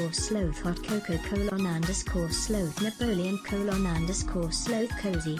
_sloth hot cocoa _sloth Napoleon _sloth cozy.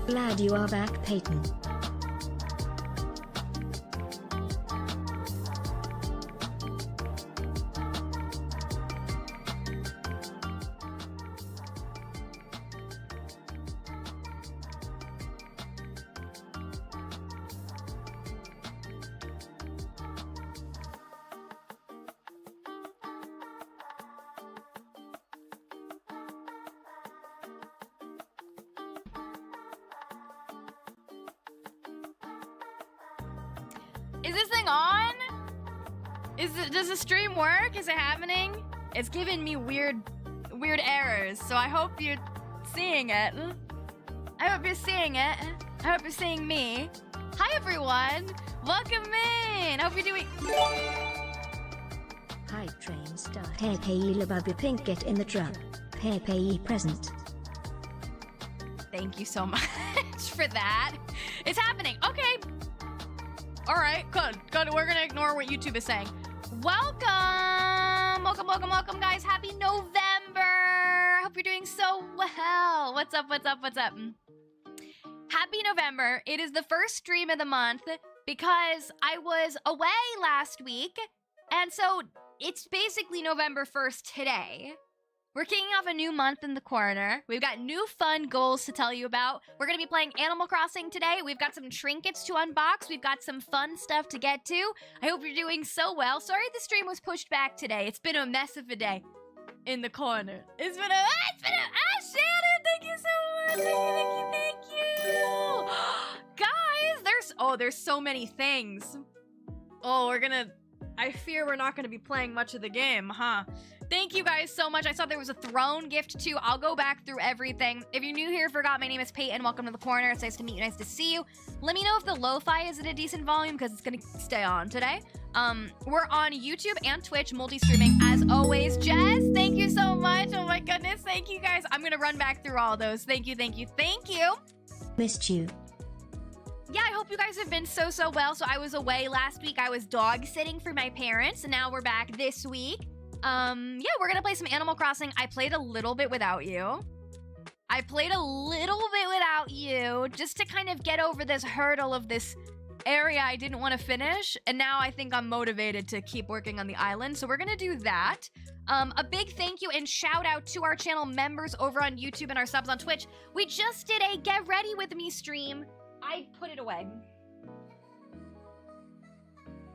Glad you are back, Payton. Is this thing on? Does the stream work? Is it happening? It's giving me weird errors, so I hope you're seeing it. I hope you're seeing it. I hope you're seeing me. Hi everyone! Welcome in! Hope you're doing... Hi train start. Pay Lababi Trinket in the truck. Pay present. Thank you so much for that. It's happening. Okay. All right, good. We're gonna ignore what YouTube is saying. Welcome, guys. Happy November. I hope you're doing so well. What's up? Happy November. It is the first stream of the month because I was away last week, and so it's basically November 1st today. We're kicking off a new month in the corner. We've got new fun goals to tell you about. We're gonna be playing Animal Crossing today. We've got some trinkets to unbox. We've got some fun stuff to get to. I hope you're doing so well. Sorry the stream was pushed back today. It's been a mess of a day in the corner. It's been a Shannon, thank you so much. Thank you. Guys, there's so many things. Oh, I fear we're not gonna be playing much of the game, huh? Thank you guys so much. I saw there was a throne gift too. I'll go back through everything. If you're new here, forgot, my name is Payton. Welcome to the corner. It's nice to meet you. Nice to see you. Let me know if the lo-fi is at a decent volume because it's gonna stay on today. We're on YouTube and Twitch, multi-streaming as always. Jess, thank you so much. Oh my goodness, thank you guys. I'm gonna run back through all those. Thank you, thank you, thank you. Missed you. Yeah, I hope you guys have been so well. So I was away last week. I was dog sitting for my parents, and now we're back this week. Yeah, we're gonna play some Animal Crossing. I played a little bit without you. Just to kind of get over this hurdle of this area I didn't want to finish, and now I think I'm motivated to keep working on the island, so we're gonna do that. A big thank you and shout out to our channel members over on YouTube and our subs on Twitch. We just did a Get Ready With Me stream. I put it away.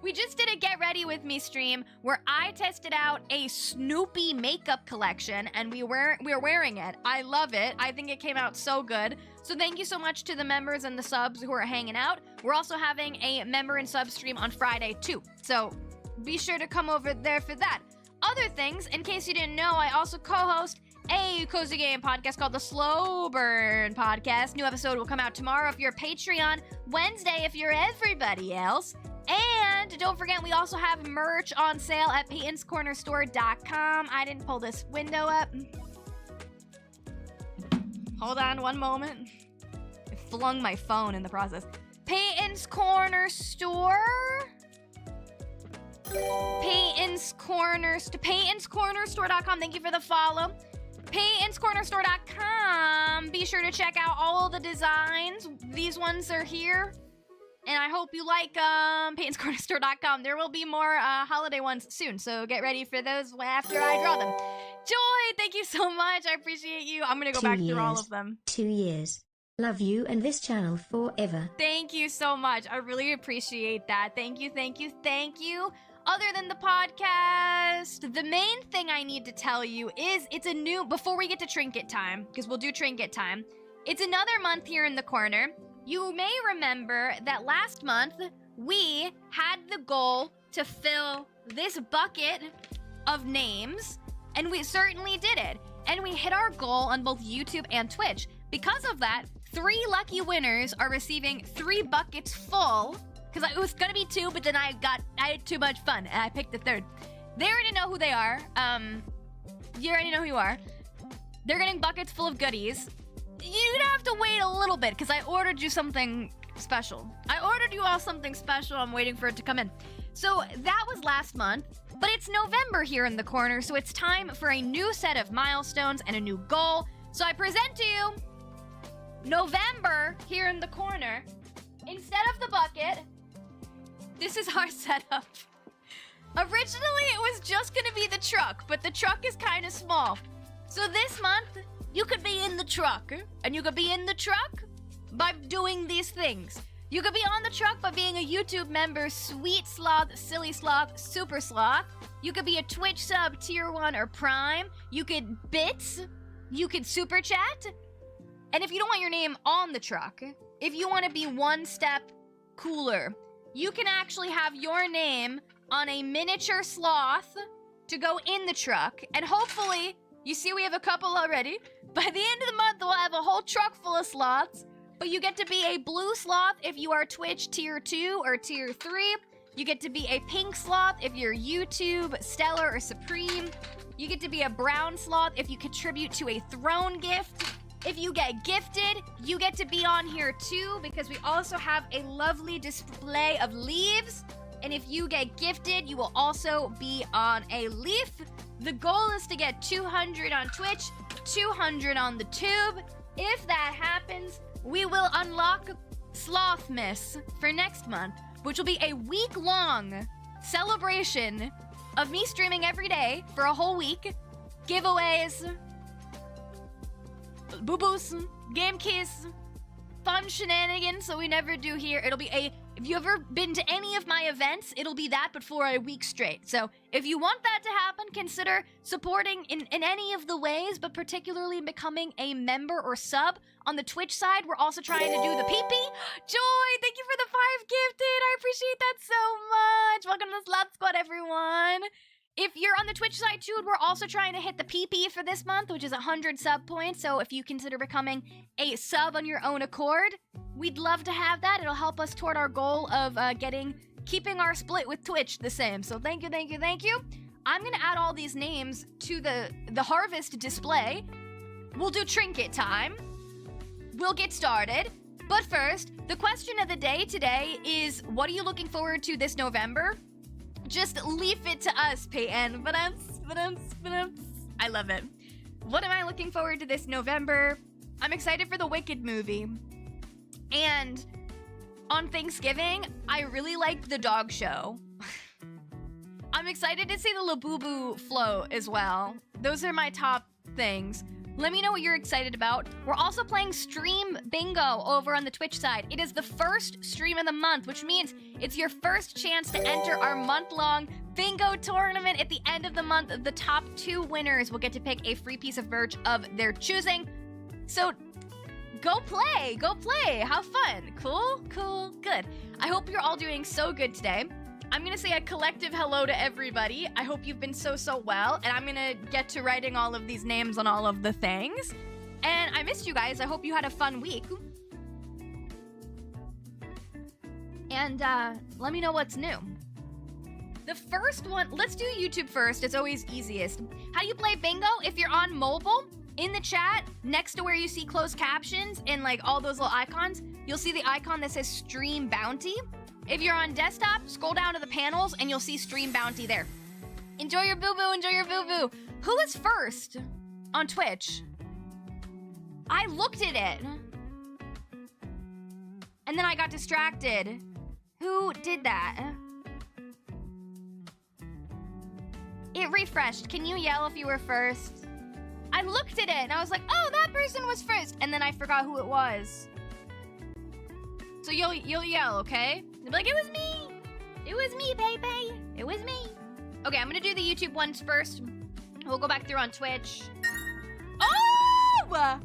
We just did a Get Ready With Me stream where I tested out a Snoopy makeup collection, and we're wearing it. I love it. I think it came out so good. So thank you so much to the members and the subs who are hanging out. We're also having a member and sub stream on Friday too. So be sure to come over there for that. Other things, in case you didn't know, I also co-host a cozy game podcast called the Slow Burn Podcast. New episode will come out tomorrow if you're a Patreon, Wednesday if you're everybody else. And don't forget, we also have merch on sale at paytonscornerstore.com. I didn't pull this window up. Hold on one moment. I flung my phone in the process. Payton's Corner Store. paytonscornerstore.com. Thank you for the follow. paytonscornerstore.com. Be sure to check out all the designs. These ones are here. And I hope you like paytonscornerstore.com. There will be more holiday ones soon, so get ready for those after I draw them. Joy, thank you so much. I appreciate you. I'm going to go back through all of them. 2 years. Love you and this channel forever. Thank you so much. I really appreciate that. Thank you, thank you, thank you. Other than the podcast, the main thing I need to tell you is it's a new, before we get to Trinket time, because we'll do Trinket time, it's another month here in the corner. You may remember that last month, we had the goal to fill this bucket of names, and we certainly did it. And we hit our goal on both YouTube and Twitch. Because of that, 3 lucky winners are receiving 3 buckets full, because it was gonna be 2, but then I had too much fun, and I picked the 3rd. They already know who they are. You already know who you are. They're getting buckets full of goodies. You'd have to wait a little bit because I ordered you something special. I ordered you all something special. I'm waiting for it to come in. So that was last month, but it's November here in the corner, so it's time for a new set of milestones and a new goal. So I present to you November here in the corner. Instead of the bucket, this is our setup. Originally, it was just gonna be the truck, but the truck is kind of small. So this month, you could be in the truck, and you could be in the truck by doing these things. You could be on the truck by being a YouTube member, Sweet Sloth, Silly Sloth, Super Sloth. You could be a Twitch sub, Tier 1 or Prime. You could bits. You could Super Chat. And if you don't want your name on the truck, if you want to be one step cooler, you can actually have your name on a miniature sloth to go in the truck, and hopefully, you see we have a couple already. By the end of the month, we'll have a whole truck full of sloths. But you get to be a blue sloth if you are Twitch Tier 2 or Tier 3. You get to be a pink sloth if you're YouTube, Stellar, or Supreme. You get to be a brown sloth if you contribute to a throne gift. If you get gifted, you get to be on here too, because we also have a lovely display of leaves. And if you get gifted, you will also be on a leaf. The goal is to get 200 on Twitch, 200 on the tube. If that happens, we will unlock Slothmas for next month, which will be a week-long celebration of me streaming every day for a whole week. Giveaways, boo-boos, game keys, fun shenanigans that we never do here. It'll be a If you've ever been to any of my events, it'll be that, but for a week straight. So if you want that to happen, consider supporting in any of the ways, but particularly becoming a member or sub. On the Twitch side, we're also trying to do the PP. Joy, thank you for the 5 gifted. I appreciate that so much. Welcome to the Sloth Squad, everyone. If you're on the Twitch side too, we're also trying to hit the PP for this month, which is 100 sub points. So if you consider becoming a sub on your own accord, we'd love to have that. It'll help us toward our goal of keeping our split with Twitch the same. So thank you, thank you, thank you. I'm gonna add all these names to the harvest display. We'll do Trinket time. We'll get started. But first, the question of the day today is, what are you looking forward to this November? Just leave it to us, Payton. I love it. What am I looking forward to this November? I'm excited for the Wicked movie. And on Thanksgiving, I really liked the dog show. I'm excited to see the Labubu float as well. Those are my top things. Let me know what you're excited about. We're also playing Stream Bingo over on the Twitch side. It is the first stream of the month, which means it's your first chance to enter our month-long bingo tournament. At the end of the month, the top 2 winners will get to pick a free piece of merch of their choosing. So go play, have fun. Cool, good. I hope you're all doing so good today. I'm gonna say a collective hello to everybody. I hope you've been so well, and I'm gonna get to writing all of these names on all of the things. And I missed you guys. I hope you had a fun week. And let me know what's new. The first one, let's do YouTube first. It's always easiest. How do you play bingo? If you're on mobile, in the chat, next to where you see closed captions and like all those little icons, you'll see the icon that says Stream Bounty. If you're on desktop, scroll down to the panels and you'll see Stream Bounty there. Enjoy your boo-boo, enjoy your boo-boo. Who was first on Twitch? I looked at it. And then I got distracted. Who did that? It refreshed. Can you yell if you were first? I looked at it and I was like, oh, that person was first. And then I forgot who it was. So you'll yell, okay? You'll be like, it was me. It was me, baby. It was me. Okay, I'm gonna do the YouTube ones first. We'll go back through on Twitch. Oh!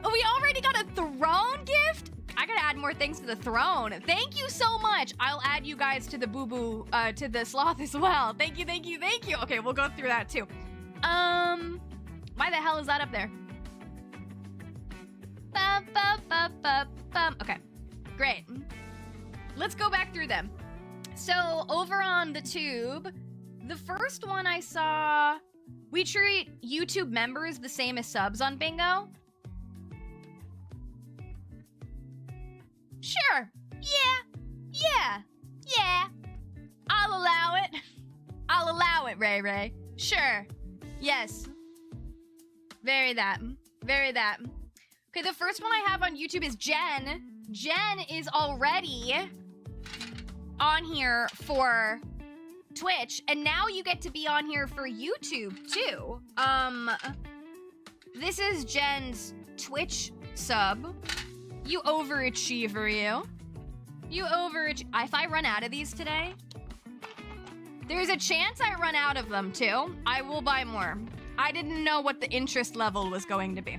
We already got a throne gift? I gotta add more things to the throne. Thank you so much. I'll add you guys to the boo-boo, to the sloth as well. Thank you, thank you, thank you. Okay, we'll go through that too. Why the hell is that up there? Okay, great. Let's go back through them. So over on the tube, the first one I saw, we treat YouTube members the same as subs on bingo. Sure. Yeah. I'll allow it, Ray Ray. Sure. Yes. Very that. Okay, the first one I have on YouTube is Jen. Jen is already on here for Twitch, and now you get to be on here for YouTube too. This is Jen's Twitch sub. You overachiever, you. If I run out of these today, there's a chance I run out of them too. I will buy more. I didn't know what the interest level was going to be.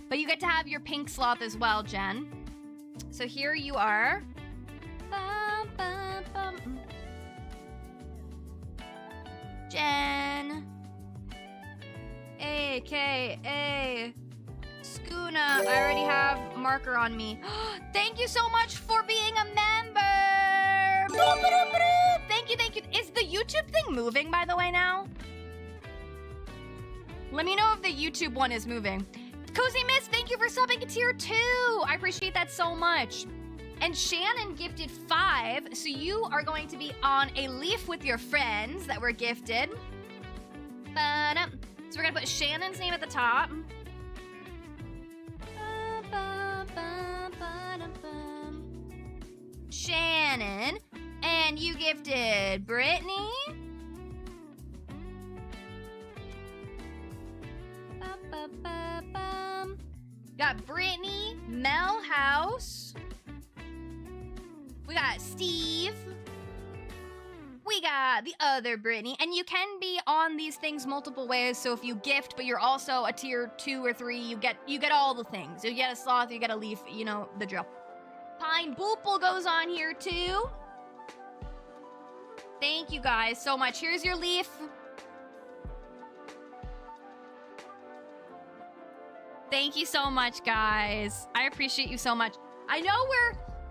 But you get to have your pink sloth as well, Jen. So here you are. Jen. AKA Skuna. I already have marker on me. Thank you so much for being a member. Thank you. Is the YouTube thing moving, by the way, now? Let me know if the YouTube one is moving. Cozy Miss, thank you for subbing a tier 2. I appreciate that so much. And Shannon gifted 5, so you are going to be on a leaf with your friends that were gifted. So we're gonna put Shannon's name at the top. Shannon. And you gifted Brittany. Got Brittany, Mel House, We got Steve. We got the other Brittany. And you can be on these things multiple ways. So if you gift, but you're also a tier 2 or 3, you get all the things. You get a sloth, you get a leaf, you know, the drill. Pine Boople goes on here too. Thank you guys so much. Here's your leaf. Thank you so much, guys. I appreciate you so much. I know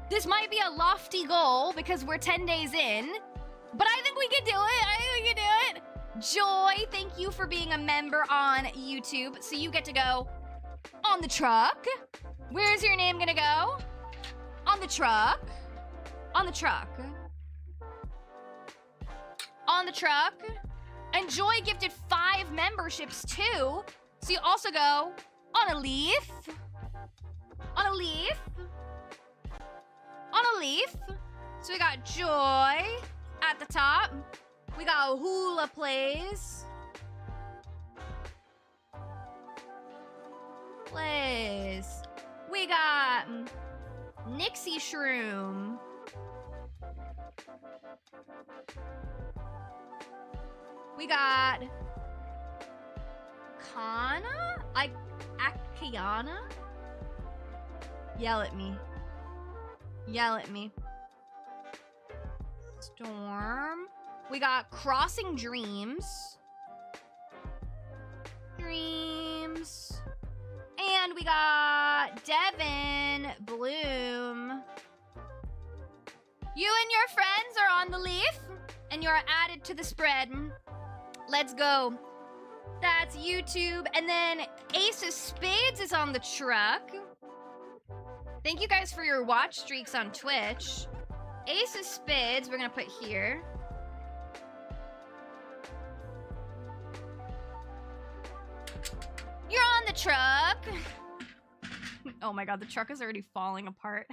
this might be a lofty goal because we're 10 days in, but I think we can do it. Joy, thank you for being a member on YouTube. So you get to go on the truck. Where's your name gonna go? On the truck. On the truck. On the truck. And Joy gifted 5 memberships too. So you also go on a leaf. On a leaf. On a leaf. So we got Joy at the top. We got Hula Plays. We got Nixie Shroom. We got Kana? Akiana? Yell at me. Yell at me. Storm. We got Crossing Dreams. And we got Devin Bloom. You and your friends are on the leaf, and you're added to the spread. Let's go. That's YouTube. And then Ace of Spades is on the truck. Thank you guys for your watch streaks on Twitch. Ace of Spades, we're gonna put here. You're on the truck. Oh my god, the truck is already falling apart.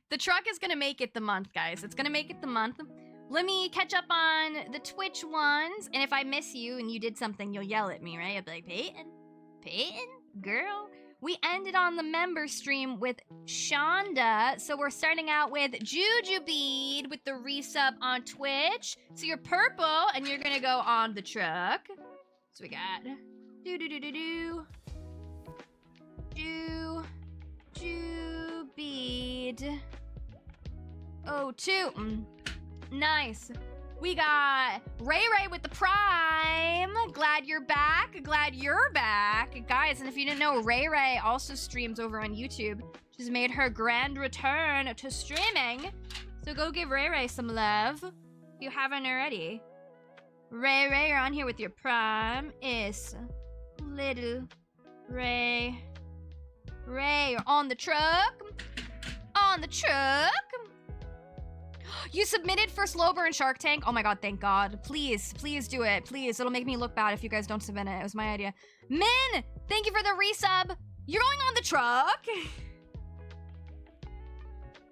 The truck is gonna make it the month, guys. It's gonna make it the month. Let me catch up on the Twitch ones. And if I miss you and you did something, you'll yell at me, right? I'll be like, Payton, girl. We ended on the member stream with Shonda. So we're starting out with Juju Bead with the resub on Twitch. So you're purple and you're gonna go on the truck. So we got Juju Bead. Oh, 2. Nice. We got Ray with the Prime. Glad you're back. Glad you're back. Guys, and if you didn't know, Ray also streams over on YouTube. She's made her grand return to streaming. So go give Ray some love if you haven't already. Ray, you're on here with your Prime. Is little Ray. You're on the truck. On the truck. You submitted for Slow Burn Shark Tank? Oh my god, thank god. Please do it. Please, it'll make me look bad if you guys don't submit it. It was my idea. Min, thank you for the resub. You're going on the truck.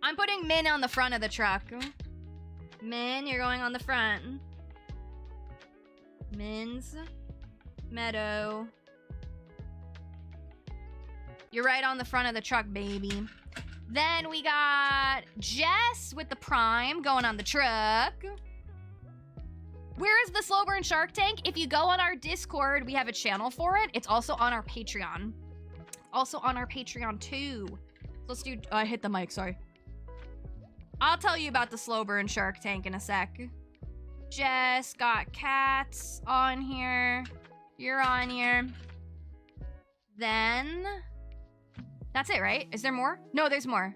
I'm putting Min on the front of the truck. Min, you're going on the front. Min's Meadow. You're right on the front of the truck, baby. Then we got Jess with the Prime going on the truck. Where is the Slow Burn Shark Tank? If you go on our Discord, we have a channel for it. It's also on our Patreon. Also on our Patreon too. Let's do, I hit the mic, sorry. I'll tell you about the Slow Burn Shark Tank in a sec. Jess got Cats on here. You're on here. Then... that's it, right? Is there more? No, there's more.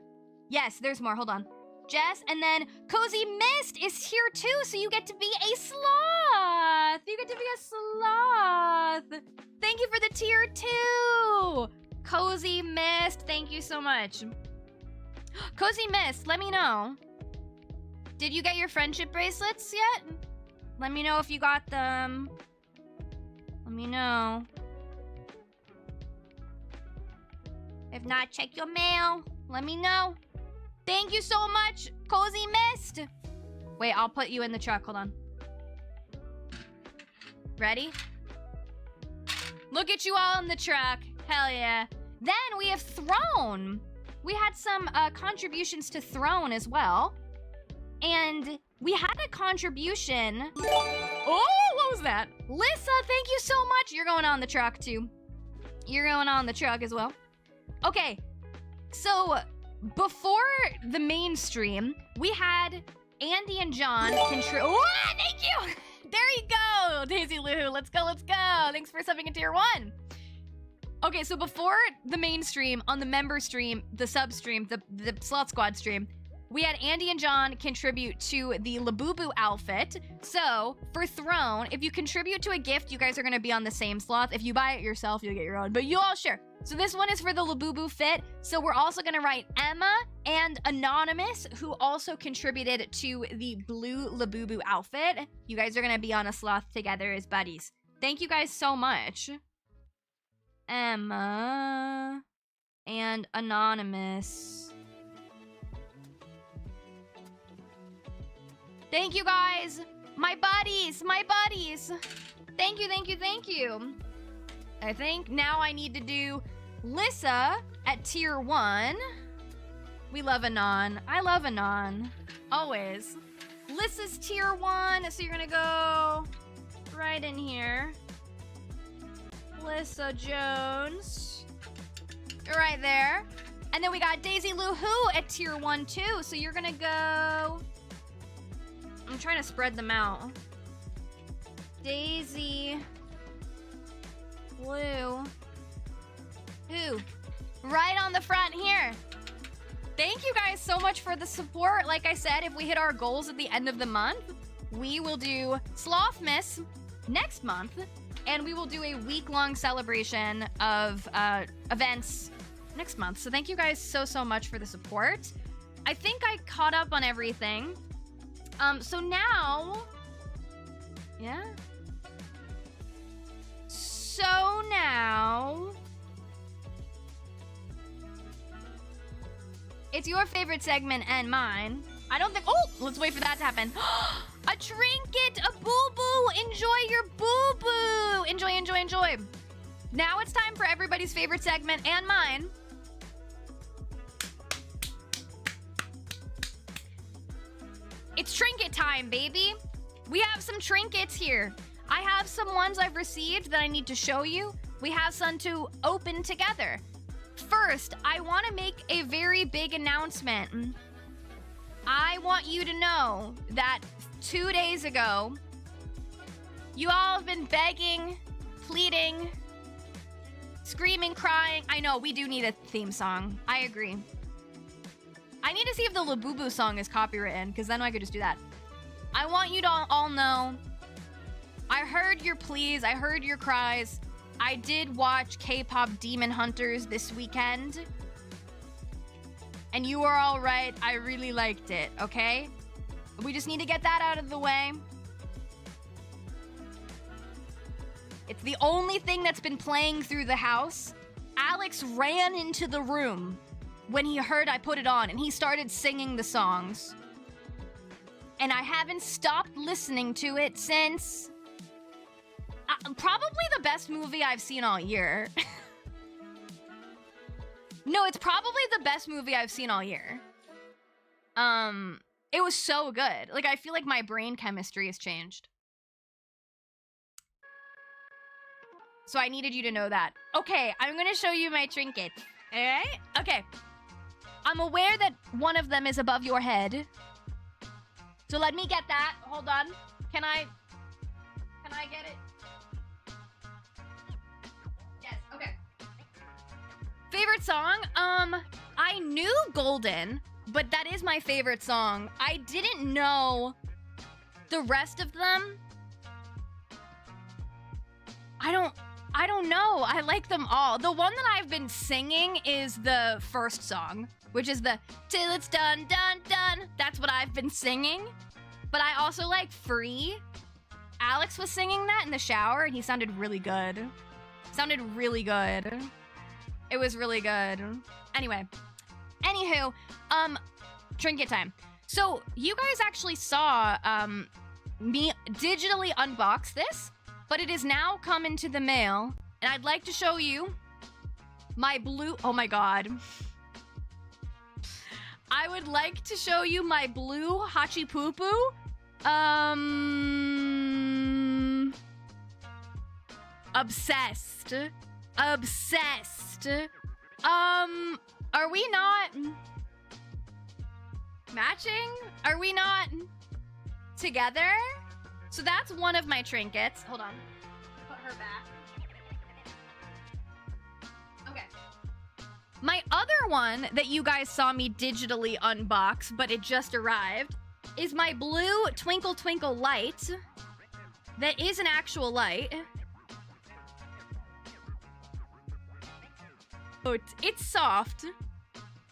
Yes, there's more. Hold on. Jess, and then Cozy Mist is here too, so you get to be a sloth. You get to be a sloth. Thank you for the tier 2. Cozy Mist, thank you so much. Cozy Mist, let me know. Did you get your friendship bracelets yet? Let me know if you got them. Let me know. If not, check your mail. Let me know. Thank you so much, Cozy Mist. Wait, I'll put you in the truck. Hold on. Ready? Look at you all in the truck. Hell yeah. Then we have Throne. we had some contributions to Throne as well. And we had a contribution. Oh, what was that? Lissa, thank you so much. You're going on the truck too. You're going on the truck as well. Okay, so before the main stream, we had Andy and John contribute. Oh, thank you. There you go, Daisy Lou. Let's go, let's go. Thanks for subbing in tier 1. Okay, so before the main stream, on the member stream, the sub stream, the Sloth Squad stream, we had Andy and John contribute to the Labubu outfit. So, for Throne, if you contribute to a gift, you guys are going to be on the same sloth. If you buy it yourself, you'll get your own, but you all share. So this one is for the Labubu fit. So we're also going to write Emma and Anonymous, who also contributed to the blue Labubu outfit. You guys are going to be on a sloth together as buddies. Thank you guys so much. Emma and Anonymous. Thank you guys, my buddies, my buddies. Thank you, thank you, thank you. I think now I need to do Lissa at tier 1. We love Anon. I love Anon, always. Lissa's tier 1, so you're gonna go right in here. Lissa Jones, right there. And then we got Daisy Lou Who at tier 1 too, so you're gonna go... I'm trying to spread them out. Daisy. Blue. Who? Right on the front here. Thank you guys so much for the support. Like I said, if we hit our goals at the end of the month, we will do Slothmas next month, and we will do a week-long celebration of events next month. So thank you guys so, so much for the support. I think I caught up on everything. So now, yeah. So now, it's your favorite segment and mine. I don't think, oh, let's wait for that to happen. A trinket, a boo-boo, enjoy your boo-boo. Enjoy, enjoy, enjoy. Now it's time for everybody's favorite segment and mine. It's trinket time, baby. We have some trinkets here. I have some ones I've received that I need to show you. We have some to open together. First, I want to make a very big announcement. I want you to know that 2 days ago, you all have been begging, pleading, screaming, crying. I know, we do need a theme song. I agree. I need to see if the Labubu song is copywritten, because then I could just do that. I want you to all know, I heard your pleas, I heard your cries. I did watch K-pop Demon Hunters this weekend. And you were all right. I really liked it, okay? We just need to get that out of the way. It's the only thing that's been playing through the house. Alex ran into the room when he heard I put it on, and he started singing the songs. And I haven't stopped listening to it since... probably the best movie I've seen all year. No, it's probably the best movie I've seen all year. It was so good. Like, I feel like my brain chemistry has changed. So I needed you to know that. Okay, I'm gonna show you my trinket. Alright? Okay. I'm aware that one of them is above your head. So let me get that. Hold on. Can I get it? Yes, okay. Favorite song? I knew Golden, but that is my favorite song. I didn't know the rest of them. I don't know. I like them all. The one that I've been singing is the first song, which is the till it's done, done, done. That's what I've been singing. But I also like Free. Alex was singing that in the shower, and he sounded really good. Sounded really good. It was really good. Anyway. Anywho, trinket time. So, you guys actually saw me digitally unbox this, but it is now come into the mail, and I'd like to show you my blue... Oh my god. I would like to show you my blue Hachi Poo Poo. Obsessed. Obsessed. Are we not matching? Are we not together? So that's one of my trinkets. Hold on. Put her back. Okay. My other one that you guys saw me digitally unbox, but it just arrived, is my blue Twinkle Twinkle light. That is an actual light. Oh, it's soft,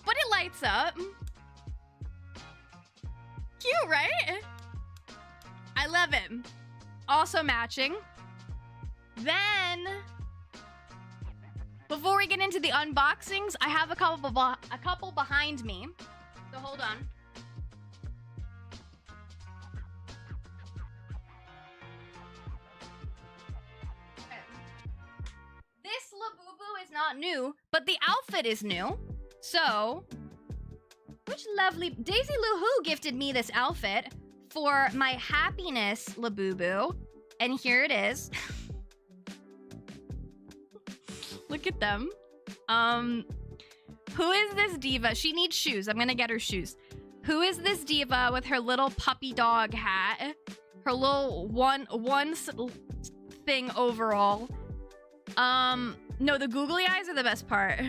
but it lights up. Cute, right? I love it. Also matching. Then, before we get into the unboxings, I have a couple behind me. So hold on. Okay. This Labubu is not new, but the outfit is new. So, which lovely Daisy Lou Who gifted me this outfit for my happiness Labubu, and here it is. Look at them. Who is this diva? She needs shoes. I'm gonna get her shoes. Who is this diva with her little puppy dog hat? Her little one thing overall. No, the googly eyes are the best part.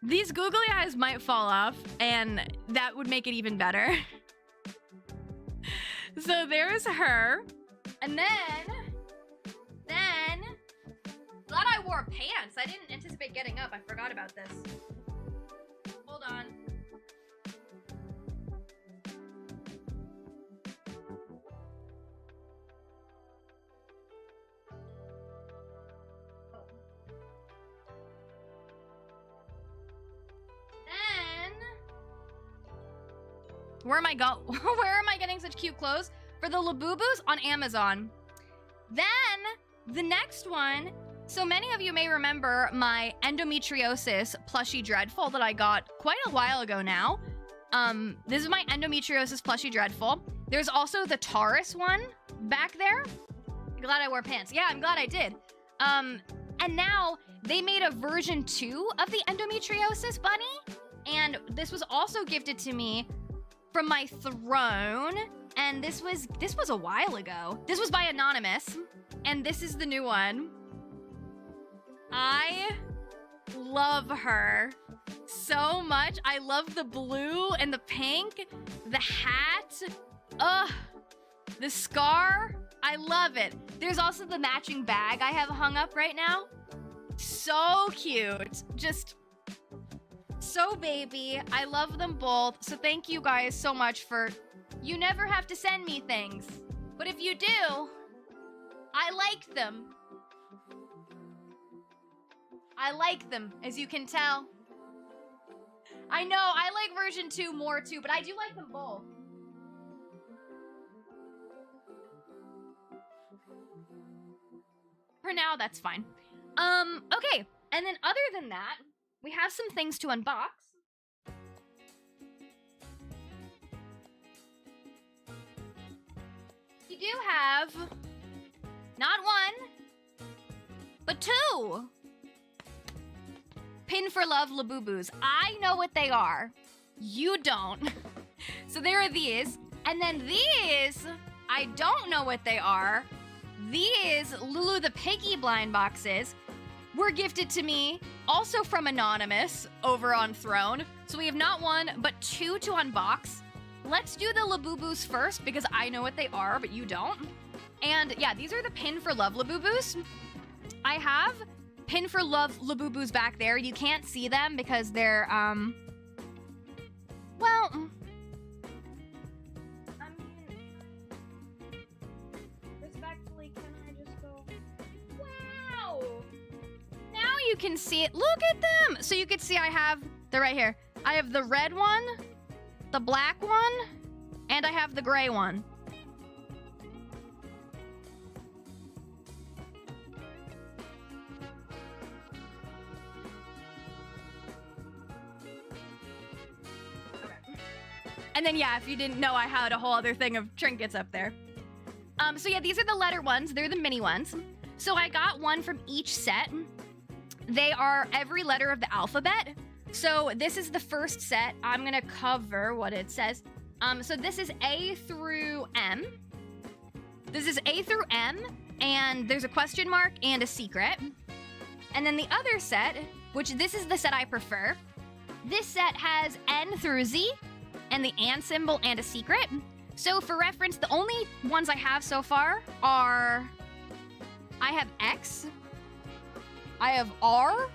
These googly eyes might fall off, and that would make it even better. So there's her. And then, glad I wore pants. I didn't anticipate getting up. I forgot about this. Hold on. Where am I getting such cute clothes? For the Labubus on Amazon. Then, the next one. So many of you may remember my endometriosis plushie dreadful that I got quite a while ago now. This is my endometriosis plushie dreadful. There's also the Taurus one back there. Glad I wore pants. Yeah, I'm glad I did. And now they made a version 2 of the endometriosis bunny. And this was also gifted to me from my throne, and this was a while ago. This was by Anonymous, and this is the new one. I love her so much. I love the blue and the pink, the hat, the scar. I love it. There's also the matching bag I have hung up right now. So cute. Just so baby. I love them both. So thank you guys so much for... You never have to send me things. But if you do, I like them. I like them, as you can tell. I know, I like version 2 more too, but I do like them both. For now, that's fine. Okay. And then other than that, we have some things to unbox. We do have not one, but 2 Pin for Love Labubus. I know what they are. You don't. So there are these. And then these, I don't know what they are. These Lulu the Piggy blind boxes were gifted to me, also from Anonymous, over on Throne. So we have not 1, but 2 to unbox. Let's do the Labubus first, because I know what they are, but you don't. And yeah, these are the Pin for Love Labubus. I have Pin for Love Labubus back there. You can't see them because they're, well... I mean... Respectfully, can I just go... Wow! Now you can see it. Look at them! So you can see I have... They're right here. I have the red one, the black one, and I have the gray one. Okay. And then, yeah, if you didn't know, I had a whole other thing of trinkets up there. So yeah, these are the letter ones. They're the mini ones. So I got one from each set. They are every letter of the alphabet. So this is the first set. I'm gonna cover what it says. So this is A through M. This is A through M, and there's a question mark and a secret. And then the other set, which this is the set I prefer. This set has N through Z, and the and symbol and a secret. So for reference, the only ones I have so far are, I have X, I have R,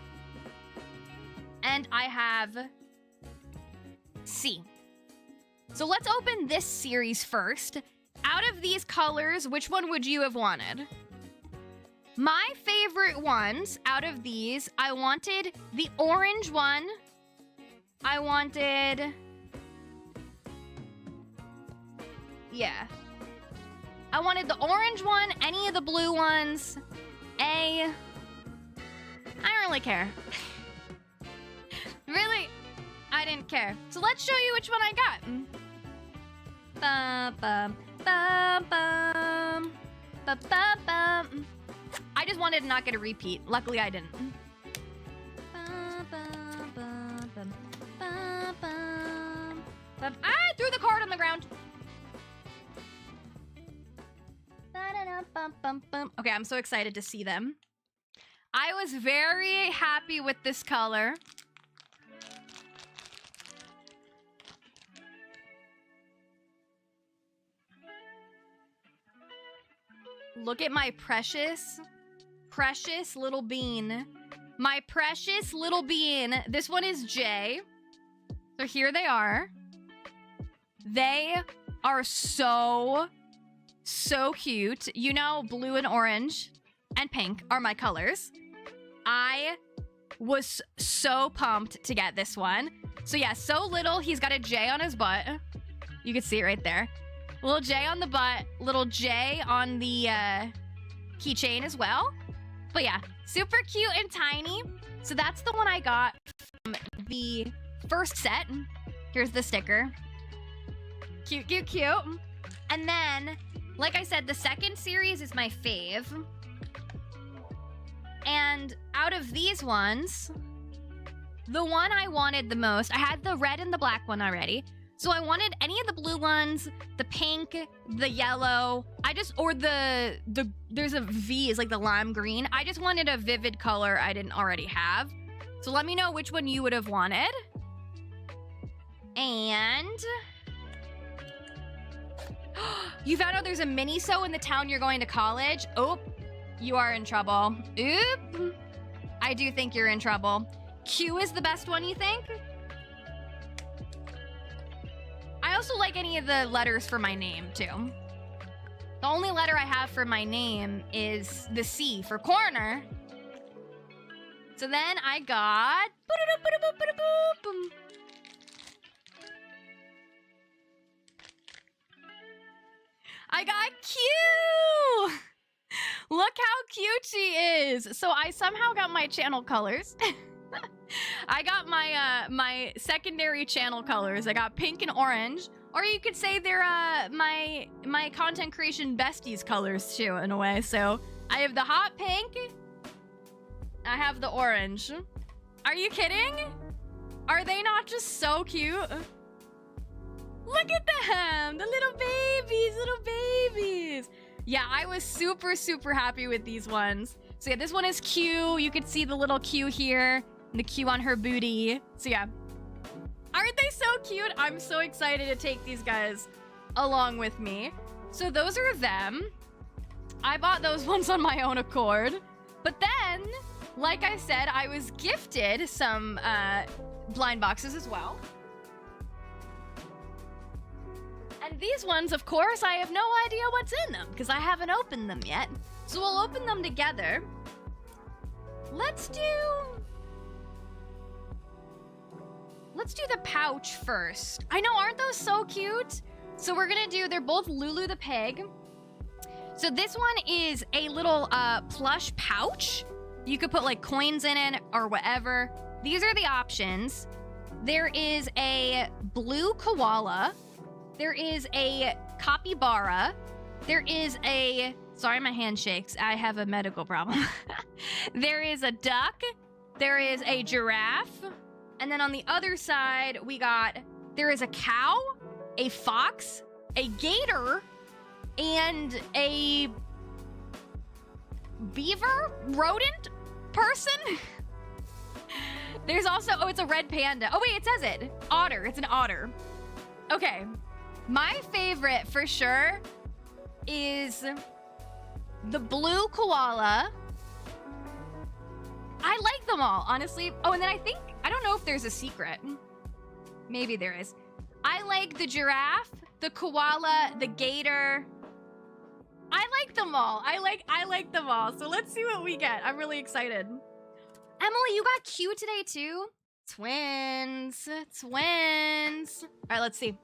and I have C. So let's open this series first. Out of these colors, which one would you have wanted? My favorite ones out of these, I wanted the orange one. I wanted... Yeah. I wanted the orange one, any of the blue ones, I don't really care. Really, I didn't care. So let's show you which one I got. Bum, bum, bum, bum. Bum, bum, bum. I just wanted to not get a repeat. Luckily, I didn't. Bum, bum, bum, bum, bum, bum. Bum. I threw the card on the ground. Okay, I'm so excited to see them. I was very happy with this color. Look at my precious, precious little bean. My precious little bean. This one is J. So here they are. They are so cute. You know, blue and orange and pink are my colors. I was so pumped to get this one. So yeah, so little. He's got a J on his butt. You can see it right there. Little J on the butt, little J on the keychain as well. But yeah, super cute and tiny. So that's the one I got from the first set. Here's the sticker. Cute, cute, cute. And then, like I said, the second series is my fave. And out of these ones, the one I wanted the most, I had the red and the black one already. So I wanted any of the blue ones, the pink, the yellow. Or there's a V, is like the lime green. I just wanted a vivid color I didn't already have. So let me know which one you would have wanted. And you found out there's a mini-so in the town you're going to college. Oh, you are in trouble. Oop. I do think you're in trouble. Q is the best one, you think? I also like any of the letters for my name, too. The only letter I have for my name is the C for corner. So then I got... I got Q! Look how cute she is. So I somehow got my channel colors. I got my my secondary channel colors. I got pink and orange, or you could say they're my content creation besties colors too, in a way. So I have the hot pink. I have the orange. Are you kidding? Are they not just so cute? Look at them, the little babies. Yeah, I was super happy with these ones. So yeah, this one is Q. You could see the little Q here. The Q on her booty. So yeah. Aren't they so cute? I'm so excited to take these guys along with me. So those are them. I bought those ones on my own accord. But then, like I said, I was gifted some blind boxes as well. And these ones, of course, I have no idea what's in them because I haven't opened them yet. So we'll open them together. Let's do the pouch first. I know, aren't those so cute? So we're gonna do, they're both Lulu the pig. So this one is a little plush pouch. You could put like coins in it or whatever. These are the options. There is a blue koala, There is a capybara. There is a... Sorry, my hand shakes. I have a medical problem. There is a duck. There is a giraffe. And then on the other side, we got... There is a cow, a fox, a gator, and a beaver rodent person. There's also... Oh, it's a red panda. Oh, wait, it says it. Otter. It's an otter. Okay. My favorite, for sure, is the blue koala. I like them all, honestly. Oh, and then I don't know if there's a secret. Maybe there is. I like the giraffe, the koala, the gator. I like them all. I like them all. So let's see what we get. I'm really excited. Emily, you got Q today too? Twins. Twins. All right, let's see.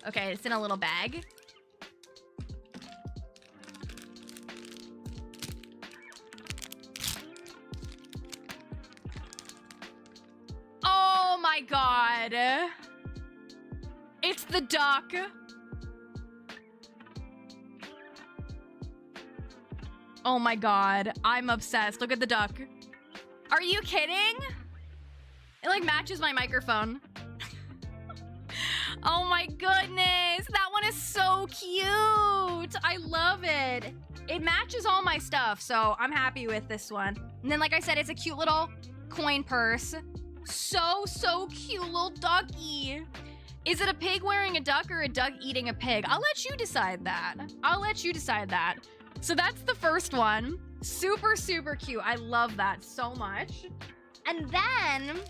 Okay, it's in a little bag. Oh my god. It's the duck. Oh my god. I'm obsessed. Look at the duck. Are you kidding? It like matches my microphone. Oh my goodness. That one is so cute. I love it. It matches all my stuff, so I'm happy with this one. And then, like I said, it's a cute little coin purse. So cute little ducky. Is it a pig wearing a duck or a duck eating a pig? I'll let you decide that. I'll let you decide that. So that's the first one. Super cute. I love that so much. And then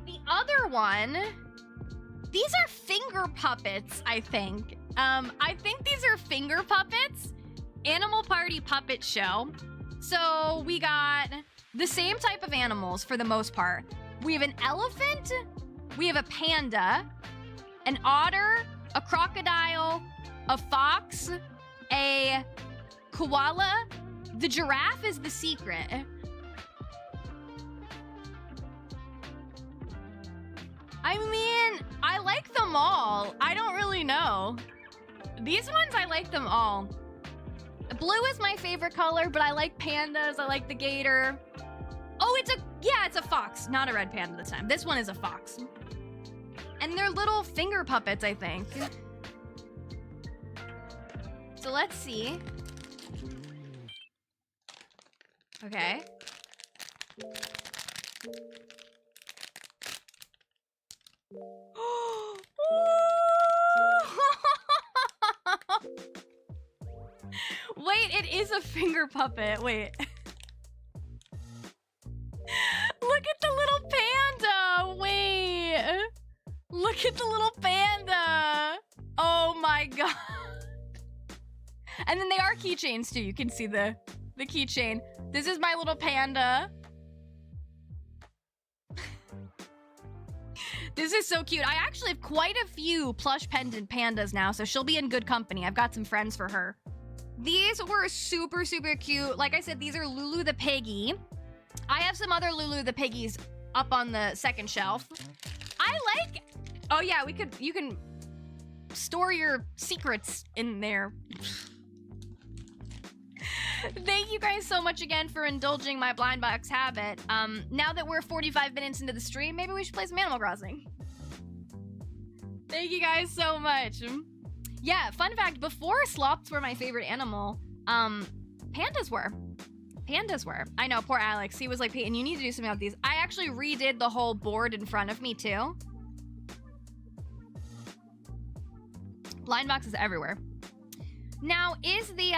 the other one, these are finger puppets, I think. I think these are finger puppets. Animal Party Puppet Show. So we got the same type of animals for the most part. We have an elephant, we have a panda, an otter, a crocodile, a fox, a koala. The giraffe is the secret. I mean, I like them all. I don't really know. These ones, I like them all. Blue is my favorite color, but I like pandas. I like the gator. Oh, it's a fox, not a red panda this time. This one is a fox. And they're little finger puppets, I think. So let's see. Okay. Wait, it is a finger puppet. Wait. Look at the little panda. Wait. Look at the little panda. Oh my god. And then they are keychains too. You can see the keychain. This is my little panda. This is so cute. I actually have quite a few plush pendant pandas now, so she'll be in good company. I've got some friends for her. These were super cute. Like I said, these are Lulu the Piggy. I have some other Lulu the Piggies up on the second shelf. I like... Oh yeah, you can store your secrets in there. Thank you guys so much again for indulging my blind box habit. Now that we're 45 minutes into the stream, maybe we should play some Animal Crossing. Thank you guys so much. Yeah, fun fact, before sloths were my favorite animal, pandas were. Pandas were. I know, poor Alex. He was like, Peyton, you need to do something with these. I actually redid the whole board in front of me, too. Blind boxes everywhere. Now, is the,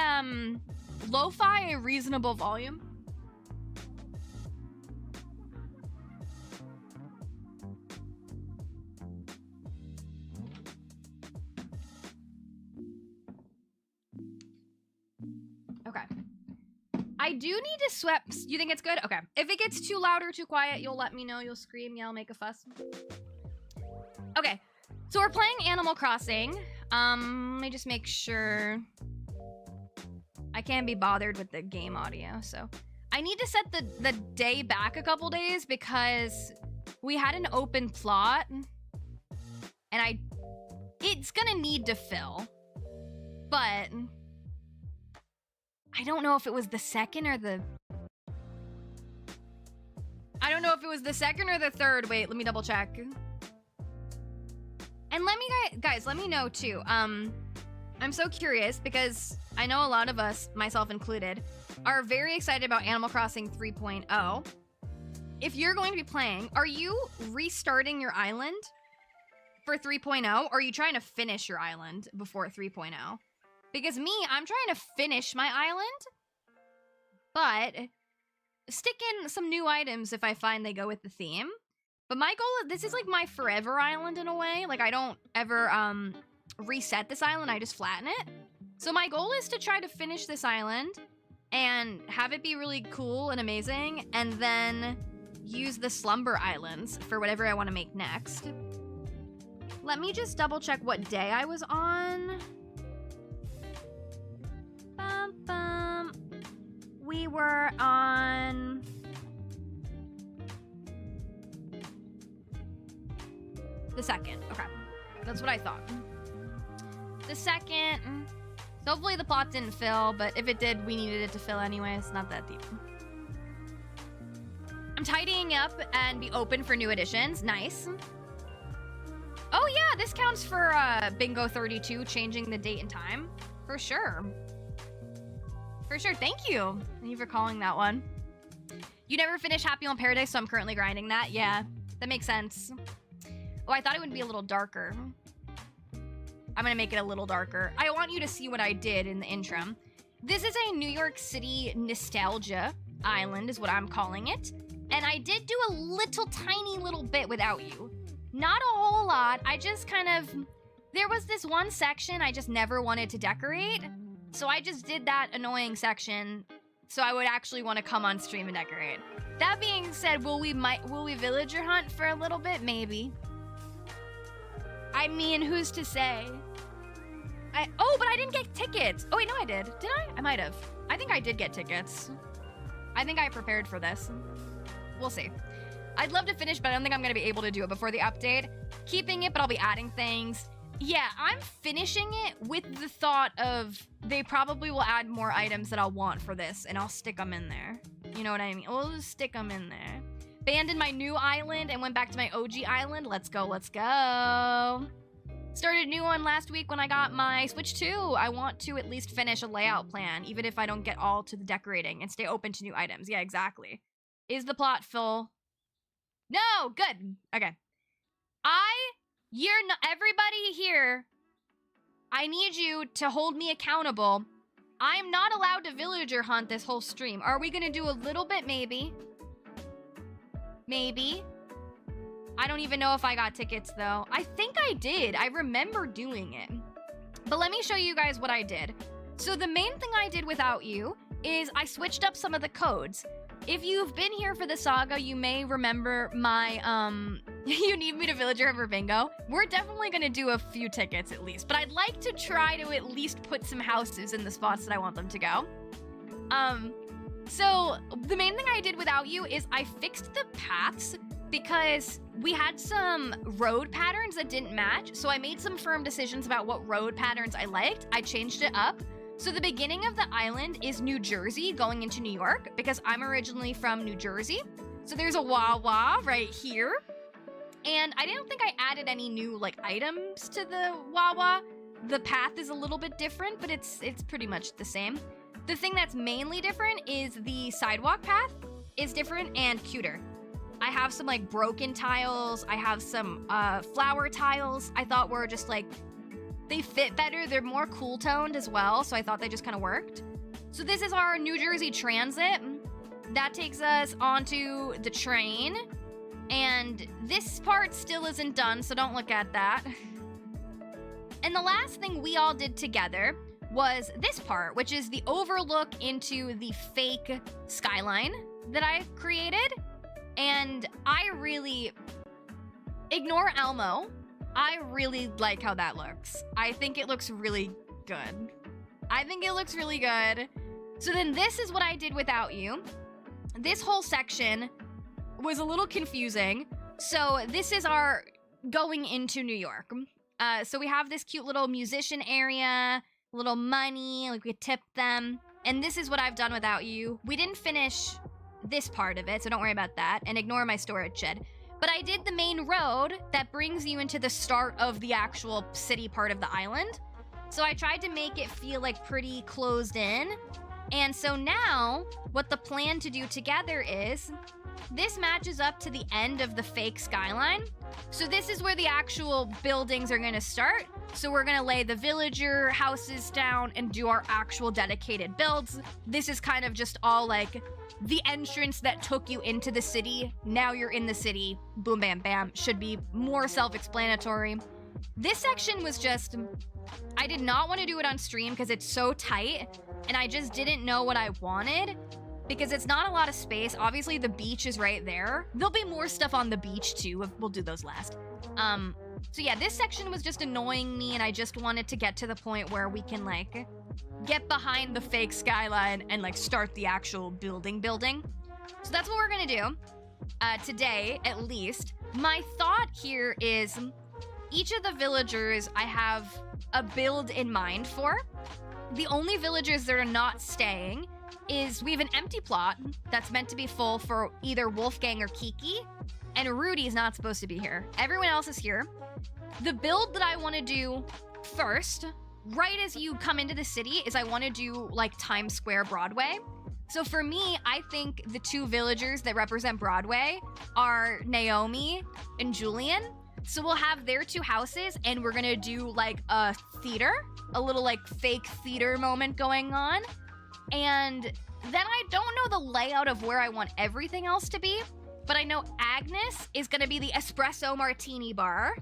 lo-fi a reasonable volume? Okay. I do need to sweat. You think it's good? Okay. If it gets too loud or too quiet, you'll let me know. You'll scream, yell, make a fuss. Okay. So we're playing Animal Crossing. Let me just make sure. I can't be bothered with the game audio, so. I need to set the day back a couple days because we had an open plot, and it's gonna need to fill, but I don't know if it was the second or the... I don't know if it was the second or the third. Wait, let me double check. And let me, guys, let me know too. I'm so curious because I know a lot of us, myself included, are very excited about Animal Crossing 3.0. If you're going to be playing, are you restarting your island for 3.0? Or are you trying to finish your island before 3.0? Because me, I'm trying to finish my island, but stick in some new items if I find they go with the theme. But my goal is, this is like my forever island in a way. Like I don't ever reset this island, I just flatten it. So my goal is to try to finish this island and have it be really cool and amazing, and then use the Slumber Islands for whatever I want to make next. Let me just double check what day I was on. We were on... the 2nd. Okay. That's what I thought. The 2nd. So hopefully the plot didn't fill, but if it did, we needed it to fill anyway. It's not that deep. I'm tidying up and be open for new additions. Nice. Oh yeah, this counts for Bingo 32, changing the date and time. For sure. For sure, thank you. Thank you for calling that one. You never finish Happy on Paradise, so I'm currently grinding that. Yeah, that makes sense. Oh, I thought it would be a little darker. I'm gonna make it a little darker. I want you to see what I did in the intro. This is a New York City nostalgia island is what I'm calling it. And I did do a little tiny little bit without you. Not a whole lot, I just kind of... There was this one section I just never wanted to decorate. So I just did that annoying section so I would actually want to come on stream and decorate. That being said, will we villager hunt for a little bit? Maybe. I mean, who's to say? Oh, but I didn't get tickets. Oh wait, no I did. Did I? I might have. I think I did get tickets. I think I prepared for this. We'll see. I'd love to finish, but I don't think I'm gonna be able to do it before the update. Keeping it, but I'll be adding things. Yeah, I'm finishing it with the thought of they probably will add more items that I'll want for this, and I'll stick them in there. You know what I mean? We'll just stick them in there. Abandoned my new island and went back to my OG island. Let's go, let's go. Started a new one last week when I got my Switch 2. I want to at least finish a layout plan, even if I don't get all to the decorating, and stay open to new items. Yeah, exactly. Is the plot full? No, good. Okay. You're not, everybody here, I need you to hold me accountable. I'm not allowed to villager hunt this whole stream. Are we gonna do a little bit? Maybe. Maybe. I don't even know if I got tickets though. I think I did. I remember doing it. But let me show you guys what I did. So the main thing I did without you is I switched up some of the codes. If you've been here for the saga, you may remember my, you need me to villager over bingo. We're definitely gonna do a few tickets at least, but I'd like to try to at least put some houses in the spots that I want them to go. So the main thing I did without you is I fixed the paths because we had some road patterns that didn't match. So I made some firm decisions about what road patterns I liked. I changed it up. So the beginning of the island is New Jersey going into New York because I'm originally from New Jersey. So there's a Wawa right here. And I didn't think I added any new like items to the Wawa. The path is a little bit different, but it's pretty much the same. The thing that's mainly different is the sidewalk path is different and cuter. I have some like broken tiles. I have some flower tiles I thought were just like, they fit better. They're more cool toned as well. So I thought they just kind of worked. So this is our New Jersey Transit. That takes us onto the train. And this part still isn't done, so don't look at that. And the last thing we all did together was this part, which is the overlook into the fake skyline that I created. And I really, ignore Elmo, I really like how that looks. I think it looks really good. I think it looks really good. So then this is what I did without you. This whole section was a little confusing. So this is our going into New York. So we have this cute little musician area, little money, like we tip them. And this is what I've done without you. We didn't finish this part of it, so don't worry about that. And ignore my storage shed. But I did the main road that brings you into the start of the actual city part of the island. So I tried to make it feel like pretty closed in. And so now, what the plan to do together is, this matches up to the end of the fake skyline. So this is where the actual buildings are gonna start. So we're gonna lay the villager houses down and do our actual dedicated builds. This is kind of just all like the entrance that took you into the city. Now you're in the city. Boom, bam, bam. Should be more self-explanatory. This section was just, I did not want to do it on stream because it's so tight and I just didn't know what I wanted because it's not a lot of space. Obviously the beach is right there. There'll be more stuff on the beach too. We'll do those last. So yeah, this section was just annoying me and I just wanted to get to the point where we can like get behind the fake skyline and like start the actual building. So that's what we're gonna do today, at least. My thought here is each of the villagers I have a build in mind for. The only villagers that are not staying is we have an empty plot that's meant to be full for either Wolfgang or Kiki, and Rudy's not supposed to be here. Everyone else is here. The build that I want to do first, right as you come into the city, is I want to do like Times Square Broadway. So for me, I think the two villagers that represent Broadway are Naomi and Julian. So we'll have their two houses and we're gonna do like a theater, a little like fake theater moment going on. And then I don't know the layout of where I want everything else to be, but I know Agnes is gonna be the espresso martini bar,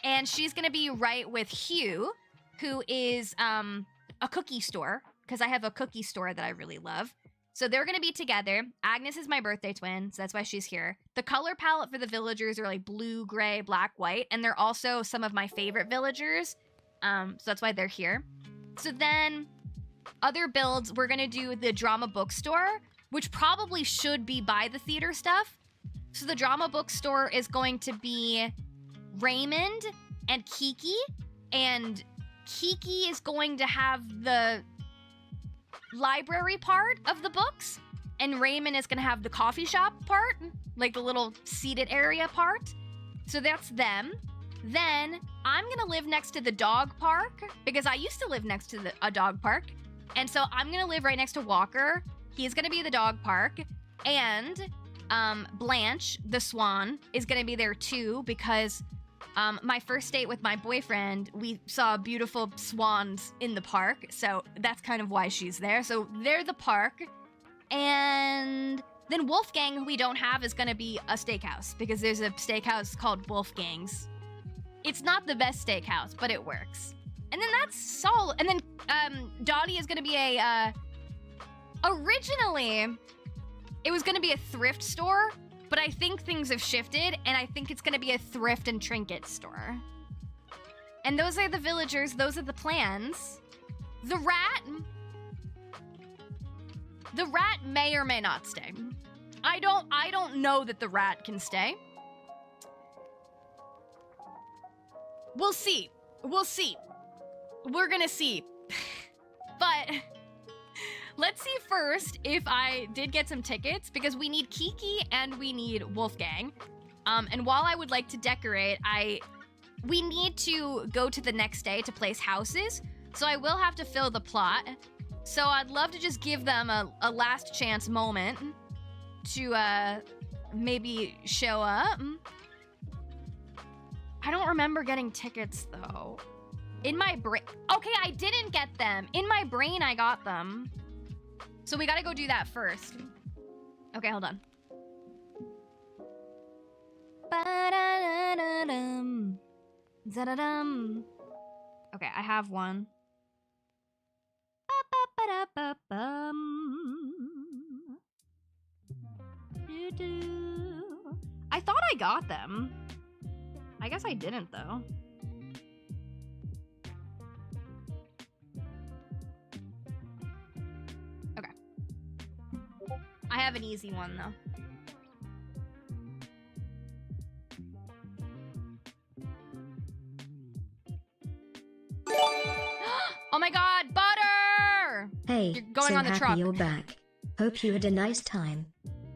and she's gonna be right with Hugh, who is a cookie store, because I have a cookie store that I really love. So they're gonna be together. Agnes is my birthday twin, so that's why she's here. The color palette for the villagers are like blue, gray, black, white, and they're also some of my favorite villagers. So that's why they're here. So then other builds, we're gonna do the drama bookstore, which probably should be by the theater stuff. So the drama bookstore is going to be Raymond and Kiki, and Kiki is going to have the library part of the books, and Raymond is gonna have the coffee shop part, like the little seated area part. So that's them. Then I'm gonna live next to the dog park because I used to live next to a dog park, and so I'm gonna live right next to Walker. He's gonna be the dog park, and Blanche, the swan, is gonna be there too because my first date with my boyfriend, we saw beautiful swans in the park, so that's kind of why she's there. So they're the park. And then Wolfgang, who we don't have, is gonna be a steakhouse because there's a steakhouse called Wolfgang's. It's not the best steakhouse, but it works. And then that's solid. And then Dottie is gonna be a originally it was gonna be a thrift store, but I think things have shifted, and I think it's gonna be a thrift and trinket store. And those are the villagers, those are the plans. The rat may or may not stay. I don't know that the rat can stay. We'll see. We'll see. We're gonna see. But let's see first if I did get some tickets, because we need Kiki and we need Wolfgang. And while I would like to decorate, we need to go to the next day to place houses, so I will have to fill the plot. So I'd love to just give them a last chance moment to maybe show up. I don't remember getting tickets though. In my brain, okay, I didn't get them. In my brain, I got them. So we gotta go do that first. Okay, hold on. Ba-da-da-da-dum. Da-da-dum. Okay, I have one. Ba-ba-ba-da-ba-bum. Doo-doo. I thought I got them. I guess I didn't, though. Okay. I have an easy one, though. my god, Butter! Hey, You're going so on the happy truck. you're back. Hope you had a nice time.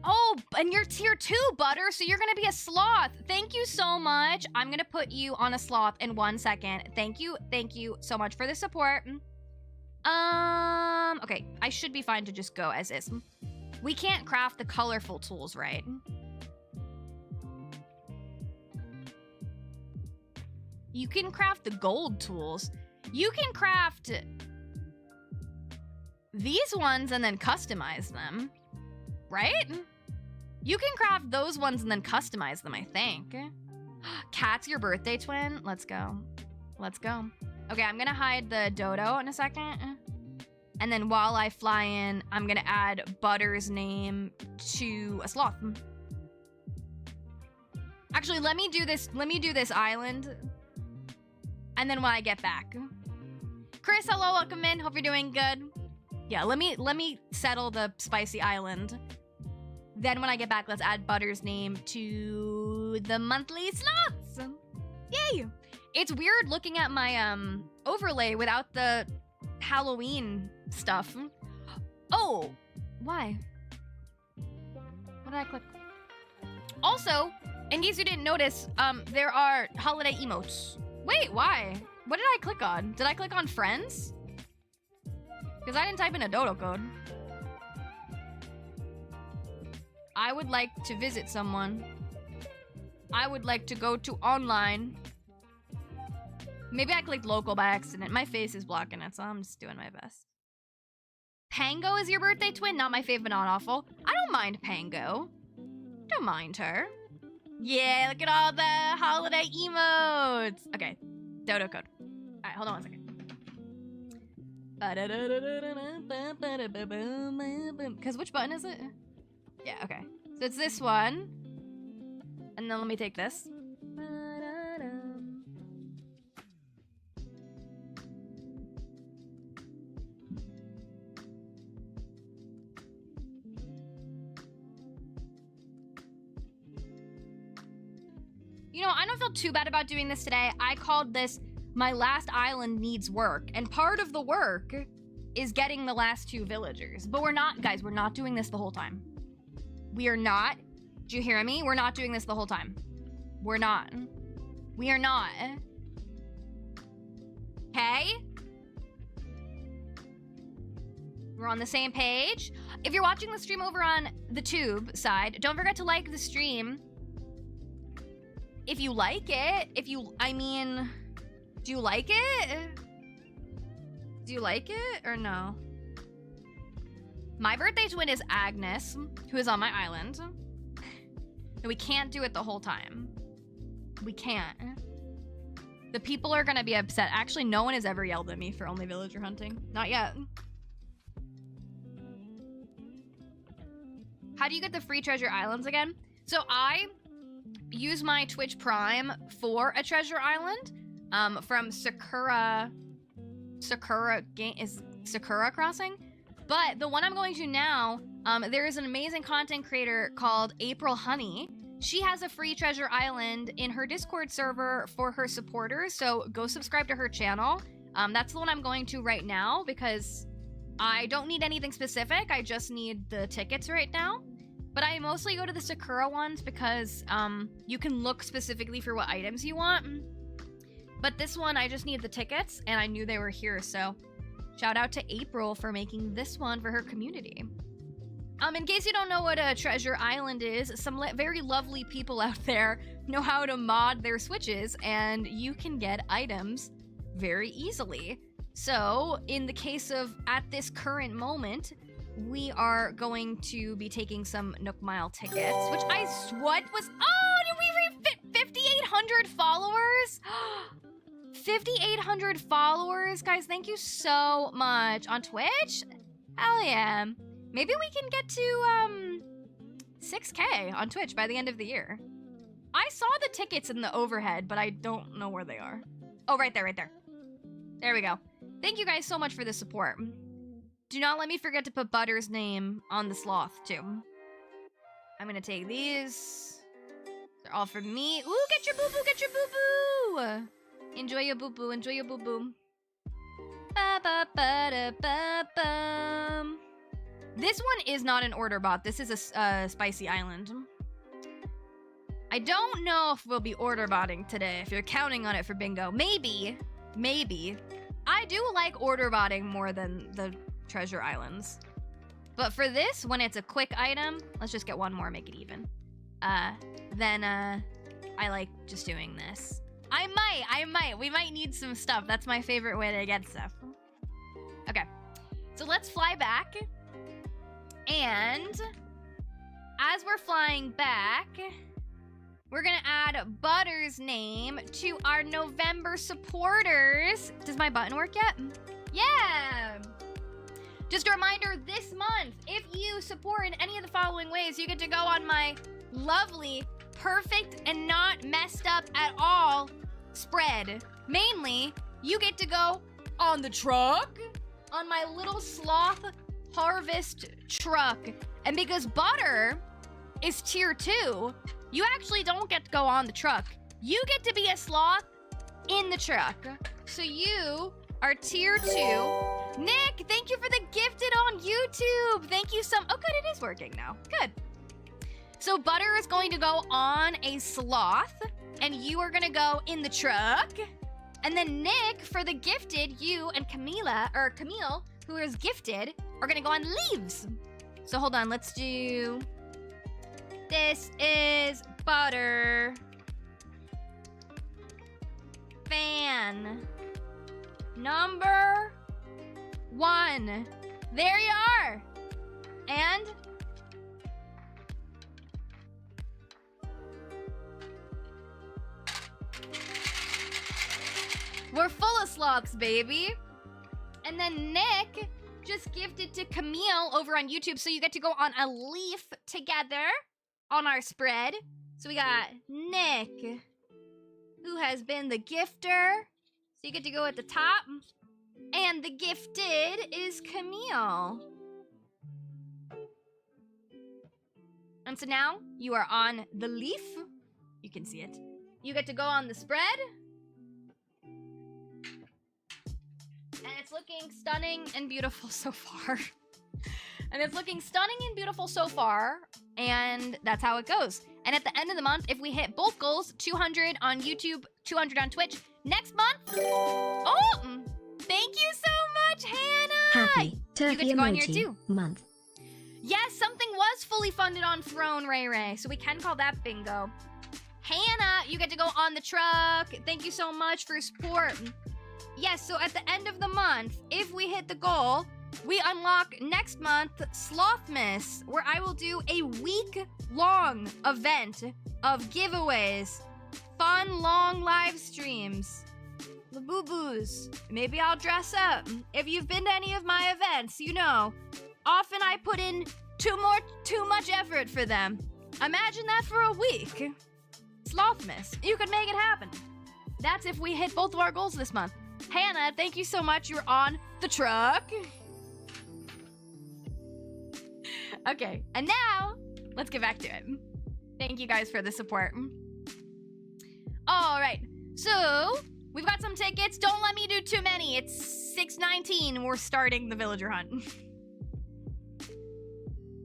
Oh, and you're tier 2, Butter, so you're gonna be a sloth. Thank you so much. I'm gonna put you on a sloth in 1 second. Thank you so much for the support. Okay, I should be fine to just go as is. We can't craft the colorful tools, right? You can craft the gold tools. You can craft these ones and then customize them, right? You can craft those ones and then customize them, I think. Cat's your birthday twin? Let's go. Let's go. Okay, I'm gonna hide the Dodo in a second. And then while I fly in, I'm gonna add Butter's name to a sloth. Actually, let me do this island. And then when I get back. Chris, hello, welcome in. Hope you're doing good. Yeah, let me settle the spicy island. Then when I get back, let's add Butter's name to the monthly slots. Yay! It's weird looking at my overlay without the Halloween stuff. Oh, why? What did I click? Also, in case you didn't notice, there are holiday emotes. Wait, why? What did I click on? Did I click on friends? Because I didn't type in a Dodo code. I would like to visit someone. I would like to go to online. Maybe I clicked local by accident. My face is blocking it, so I'm just doing my best. Pango is your birthday twin? Not my fave, but not awful. I don't mind Pango. Don't mind her. Yeah, look at all the holiday emotes. Okay, Dodo code. All right, hold on 1 second. Because which button is it? Yeah, okay. So it's this one. And then let me take this. You know, I don't feel too bad about doing this today. I called this My Last Island Needs Work. And part of the work is getting the last 2 villagers. But we're not, guys, we're not doing this the whole time. We are not. Do you hear me? We're not doing this the whole time. We're not. We are not. Okay? We're on the same page. If you're watching the stream over on the tube side, don't forget to like the stream. If you like it, do you like it? Do you like it or no? My birthday twin is Agnes, who is on my island. And we can't do it the whole time. We can't. The people are gonna be upset. Actually, no one has ever yelled at me for only villager hunting. Not yet. How do you get the free treasure islands again? So I use my Twitch Prime for a treasure island from Sakura Crossing. But the one I'm going to now, there is an amazing content creator called April Honey. She has a free treasure island in her Discord server for her supporters, so go subscribe to her channel. That's the one I'm going to right now because I don't need anything specific. I just need the tickets right now. But I mostly go to the Sakura ones because you can look specifically for what items you want. But this one, I just need the tickets, and I knew they were here, so shout out to April for making this one for her community. In case you don't know what a treasure island is, some very lovely people out there know how to mod their switches, and you can get items very easily. So, in the case of at this current moment, we are going to be taking some Nook Mile tickets, which what was, oh, did we reach 5,800 followers? 5,800 followers, guys, thank you so much. On Twitch? Hell yeah. Maybe we can get to 6K on Twitch by the end of the year. I saw the tickets in the overhead, but I don't know where they are. Oh, right there, right there. There we go. Thank you guys so much for the support. Do not let me forget to put Butter's name on the sloth, too. I'm gonna take these. They're all for me. Ooh, get your boo-boo, get your boo-boo! Enjoy your boo-boo, enjoy your boo-boo. This one is not an order bot. This is a spicy island. I don't know if we'll be order botting today, if you're counting on it for bingo. Maybe. I do like order botting more than the treasure islands. But for this, when it's a quick item, let's just get one more, make it even. Then I like just doing this. I might. We might need some stuff. That's my favorite way to get stuff. Okay. So let's fly back. And as we're flying back, we're gonna add Butter's name to our November supporters. Does my button work yet? Yeah! Just a reminder, this month, if you support in any of the following ways, you get to go on my lovely, perfect, and not messed up at all spread. Mainly, you get to go on the truck, on my little sloth harvest truck. And because Butter is tier 2, you actually don't get to go on the truck. You get to be a sloth in the truck. So you are tier 2. Nick, thank you for the gifted on YouTube. Thank you so much. Oh, good, it is working now. Good. So Butter is going to go on a sloth, and you are gonna go in the truck. And then Nick, for the gifted, you and Camille, who is gifted, are gonna go on leaves. So hold on, let's do... This is Butter. Fan. Number 1. There you are. And... we're full of sloths, baby. And then Nick just gifted to Camille over on YouTube, so you get to go on a leaf together on our spread. So we got Nick, who has been the gifter. So you get to go at the top. And the gifted is Camille. And so now you are on the leaf. You can see it. You get to go on the spread. And it's looking stunning and beautiful so far. And that's how it goes. And at the end of the month, if we hit both goals, 200 on YouTube, 200 on Twitch, next month... Oh! Thank you so much, Hannah! Happy Turkey you get to go on here Emoji too. Month. Yes, something was fully funded on Throne, Ray. So we can call that bingo. Hannah, you get to go on the truck. Thank you so much for your support. Yes, so at the end of the month, if we hit the goal, we unlock next month Slothmas, where I will do a week-long event of giveaways, fun, long live streams, boo-boos. Maybe I'll dress up. If you've been to any of my events, you know, often I put in too much effort for them. Imagine that for a week. Slothmas, you could make it happen. That's if we hit both of our goals this month. Hannah, thank you so much. You're on the truck. Okay, and now let's get back to it. Thank you guys for the support. All right, so we've got some tickets. Don't let me do too many. It's 6:19. We're starting the villager hunt.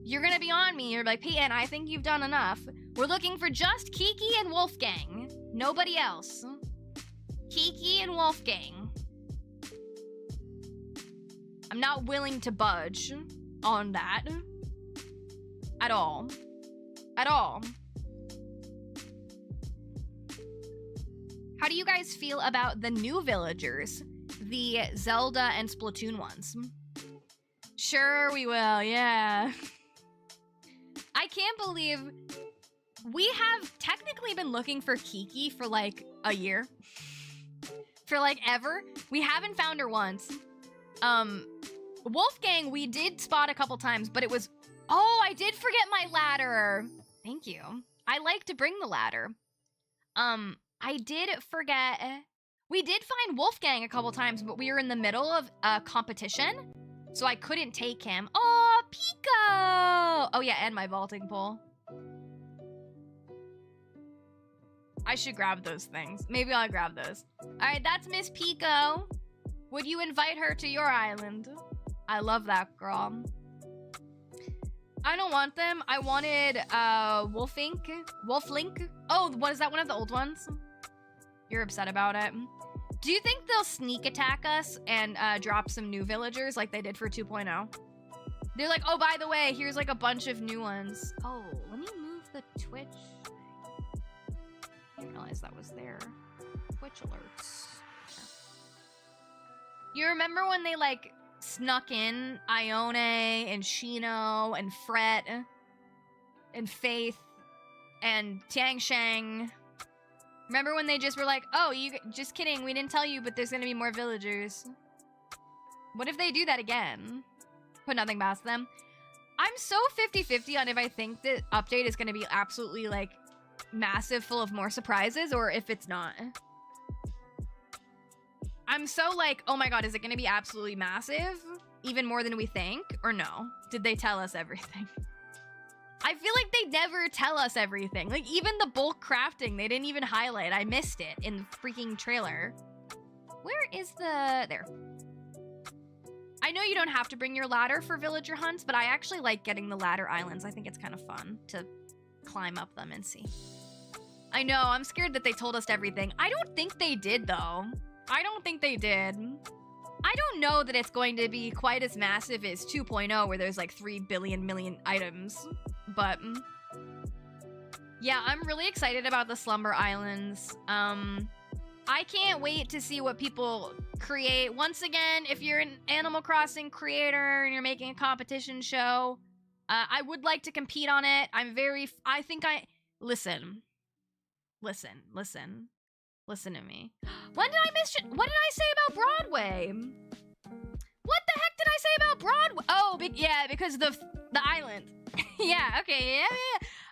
You're gonna be on me. You're like, Payton, I think you've done enough. We're looking for just Kiki and Wolfgang. Nobody else. Kiki and Wolfgang. I'm not willing to budge on that. At all. At all. How do you guys feel about the new villagers? The Zelda and Splatoon ones? Sure we will, yeah. I can't believe we have technically been looking for Kiki for like a year. For like ever. We haven't found her once. Wolfgang we did spot a couple times, but it was... Oh, I did forget my ladder. Thank you. I like to bring the ladder. I did forget... We did find Wolfgang a couple times, but we were in the middle of a competition, so I couldn't take him. Oh, Pico! Oh yeah, and my vaulting pole. I should grab those things. Maybe I'll grab those. All right, that's Miss Pico. Would you invite her to your island? I love that girl. I don't want them. I wanted Wolflink. Oh, what is that, one of the old ones? You're upset about it. Do you think they'll sneak attack us and drop some new villagers like they did for 2.0? They're like, oh, by the way, here's like a bunch of new ones. Oh, let me move the Twitch. I didn't realize that was there. Twitch alerts. You remember when they like snuck in Ione and Shino and Fret and Faith and Tiang Shang? Remember when they just were like, oh, you just kidding, we didn't tell you, but there's gonna be more villagers. What if they do that again? Put nothing past them. I'm so 50-50 on if I think the update is gonna be absolutely like massive, full of more surprises, or if it's not. I'm so like, oh my god, is it gonna be absolutely massive? Even more than we think? Or no? Did they tell us everything? I feel like they never tell us everything. Like, even the bulk crafting, they didn't even highlight. I missed it in the freaking trailer. Where is the... There. I know you don't have to bring your ladder for villager hunts, but I actually like getting the ladder islands. I think it's kind of fun to climb up them and see. I know, I'm scared that they told us everything. I don't think they did, though. I don't think they did. I don't know that it's going to be quite as massive as 2.0, where there's like 3 billion million items. But yeah, I'm really excited about the Slumber Islands. I can't wait to see what people create. Once again, if you're an Animal Crossing creator and you're making a competition show, I would like to compete on it. Listen to me. What did I say about Broadway? What the heck did I say about Broadway? Oh, yeah, because the island. Yeah, okay,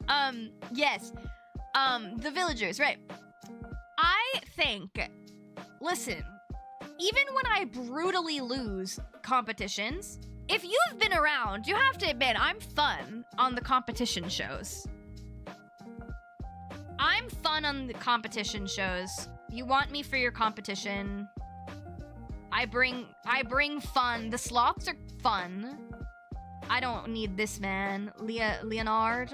yeah. Yes. The villagers, right. I think, listen, even when I brutally lose competitions, if you've been around, you have to admit, I'm fun on the competition shows. I'm fun on the competition shows. You want me for your competition. I bring fun. The sloths are fun. I don't need this man. Leonard.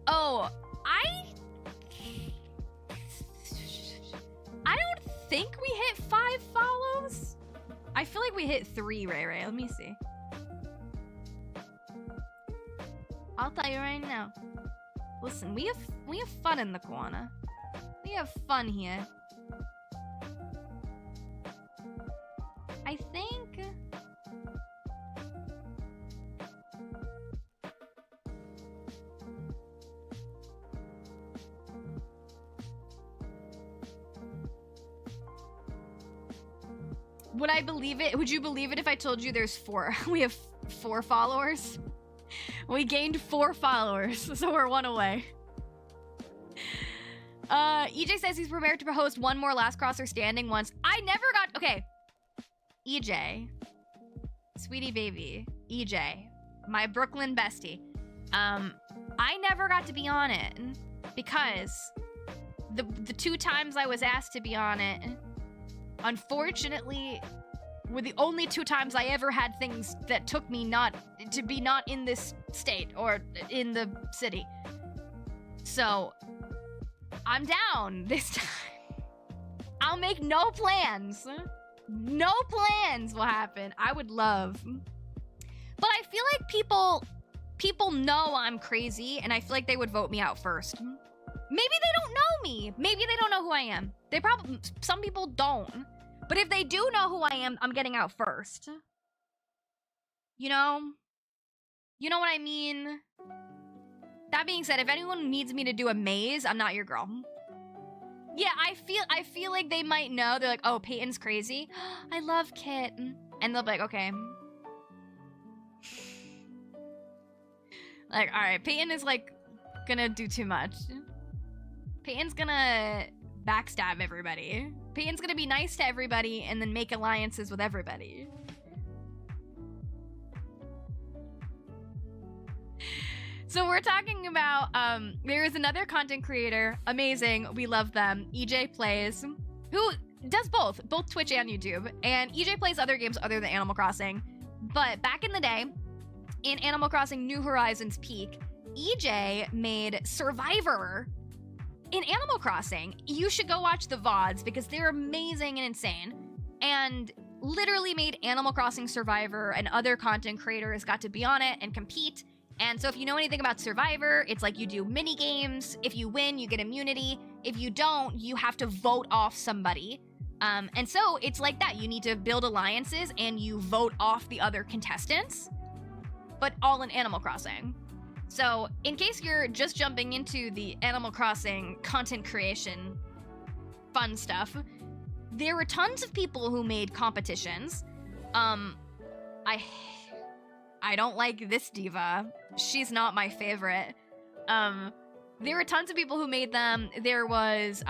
Oh, I don't think we hit 5 follows. I feel like we hit 3, Ray. Let me see. I'll tell you right now. Listen, we have fun in the corner. We have fun here. I think... Would I believe it? Would you believe it if I told you there's 4? We have 4 followers? We gained 4 followers, so we're 1 away. EJ says he's prepared to host one more Last Crosser Standing once. I never got... Okay. EJ. Sweetie baby. EJ. My Brooklyn bestie. I never got to be on it because the 2 times I was asked to be on it, unfortunately, were the only 2 times I ever had things that took me not in this state or in the city. So, I'm down this time. I'll make no plans. No plans will happen. I would love. But I feel like people know I'm crazy, and I feel like they would vote me out first. Maybe they don't know me. Maybe they don't know who I am. Some people don't. But if they do know who I am, I'm getting out first. You know? You know what I mean? That being said, if anyone needs me to do a maze, I'm not your girl. Yeah, I feel like they might know. They're like, oh, Payton's crazy. I love Kit. And they'll be like, okay. Like, all right, Payton is like gonna do too much. Payton's gonna backstab everybody. Payton's gonna be nice to everybody and then make alliances with everybody. So we're talking about, there is another content creator, amazing, we love them, EJ Plays, who does both Twitch and YouTube. And EJ plays other games other than Animal Crossing. But back in the day, in Animal Crossing New Horizons Peak, EJ made Survivor in Animal Crossing. You should go watch the VODs because they're amazing and insane. And literally made Animal Crossing Survivor, and other content creators got to be on it and compete. And so if you know anything about Survivor, it's like you do mini games. If you win, you get immunity. If you don't, you have to vote off somebody. And so it's like that. You need to build alliances and you vote off the other contestants, but all in Animal Crossing. So in case you're just jumping into the Animal Crossing content creation fun stuff, there were tons of people who made competitions. I don't like this diva. She's not my favorite. There were tons of people who made them. There was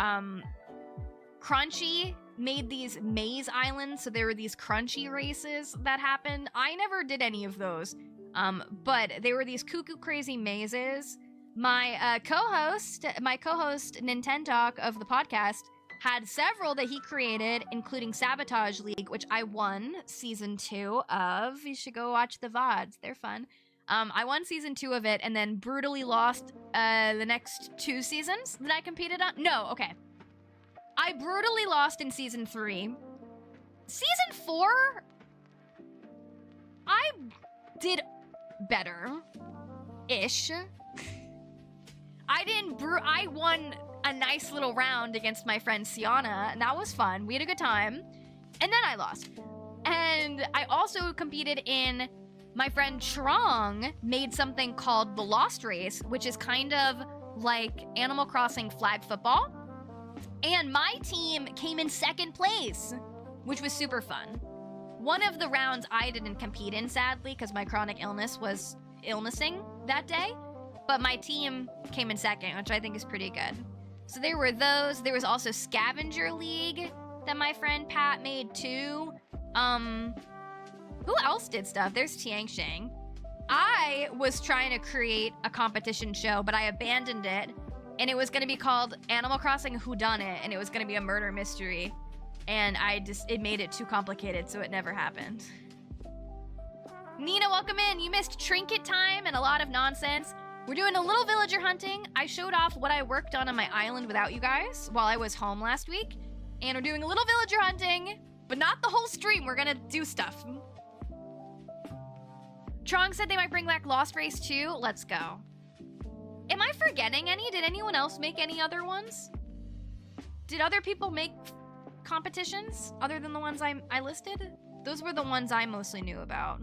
Crunchy made these maze islands, so there were these Crunchy races that happened. I never did any of those, but there were these cuckoo crazy mazes. My co-host Nintendoc of the podcast had several that he created, including Sabotage League, which I won season 2 of. You should go watch the VODs. They're fun. I won season 2 of it and then brutally lost the next 2 seasons that I competed on. No, okay. I brutally lost in season 3. Season 4, I did better-ish. I won a nice little round against my friend Sienna, and that was fun. We had a good time. And then I lost. And I also competed in, my friend Trong made something called the Lost Race, which is kind of like Animal Crossing flag football. And my team came in 2nd place, which was super fun. One of the rounds I didn't compete in, sadly, because my chronic illness was illnessing that day. But my team came in 2nd, which I think is pretty good. So there were those. There was also Scavenger League that my friend Pat made too. Who else did stuff? There's Tiangsheng. I was trying to create a competition show, but I abandoned it. And it was going to be called Animal Crossing Whodunit, and it was going to be a murder mystery. And it made it too complicated, so it never happened. Nina, welcome in. You missed Trinket time and a lot of nonsense. We're doing a little villager hunting. I showed off what I worked on my island without you guys while I was home last week. And we're doing a little villager hunting, but not the whole stream. We're gonna do stuff. Trong said they might bring back Lost Race too. Let's go. Am I forgetting any? Did anyone else make any other ones? Did other people make competitions other than the ones I listed? Those were the ones I mostly knew about.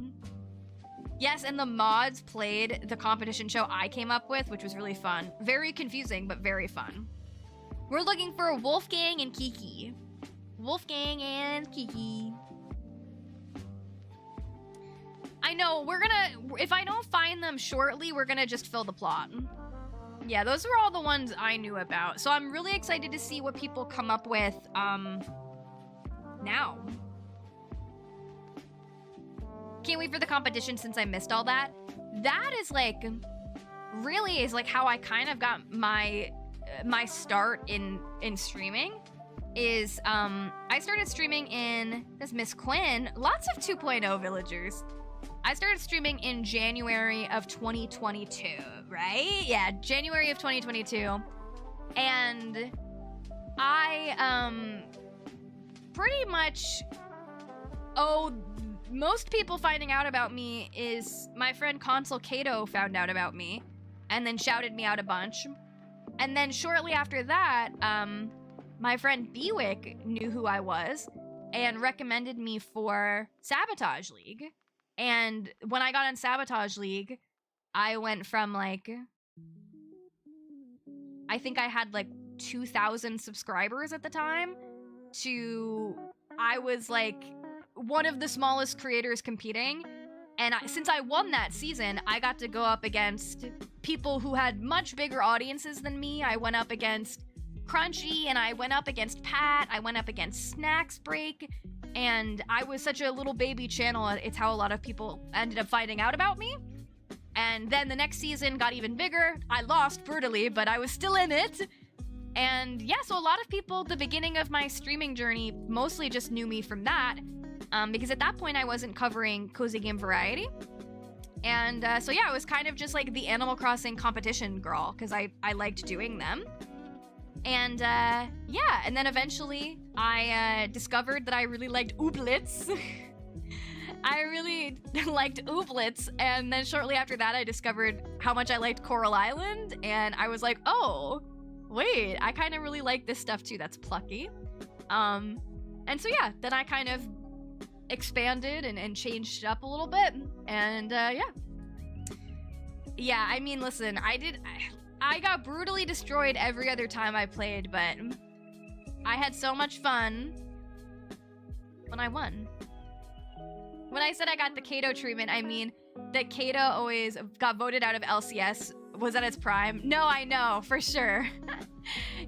Yes, and the mods played the competition show I came up with, which was really fun. Very confusing, but very fun. We're looking for Wolfgang and Kiki. Wolfgang and Kiki. I know, if I don't find them shortly, we're gonna just fill the plot. Yeah, those were all the ones I knew about. So I'm really excited to see what people come up with, now. Can't wait for the competition since I missed all that. That is like, really is like how I kind of got my start in streaming. Is, I started streaming in, this Miss Quinn, lots of 2.0 villagers. I started streaming in January of 2022, right? Yeah, January of 2022. And I, pretty much, most people finding out about me is my friend Consul Kato found out about me and then shouted me out a bunch. And then shortly after that, my friend Bewick knew who I was and recommended me for Sabotage League. And when I got on Sabotage League, I went from like, I think I had like 2,000 subscribers at the time to, I was like one of the smallest creators competing. And since I won that season, I got to go up against people who had much bigger audiences than me. I went up against Crunchy, and I went up against Pat. I went up against Snacks Break. And I was such a little baby channel, it's how a lot of people ended up finding out about me. And then the next season got even bigger. I lost brutally, but I was still in it. And yeah, so a lot of people at the beginning of my streaming journey mostly just knew me from that, because at that point I wasn't covering cozy game variety. And so yeah, I was kind of just like the Animal Crossing competition girl, because I liked doing them. And yeah, and then eventually I discovered that I really liked ooblets. I really liked ooblets, and then shortly after that I discovered how much I liked Coral Island, and I was like, oh, wait, I kind of really like this stuff too, that's plucky. And so yeah, then I kind of expanded and changed it up a little bit, and yeah. Yeah, I mean, listen, I got brutally destroyed every other time I played, but I had so much fun when I won. When I said I got the Kato treatment, I mean that Kato always got voted out of LCS, was at its prime. No, I know, for sure.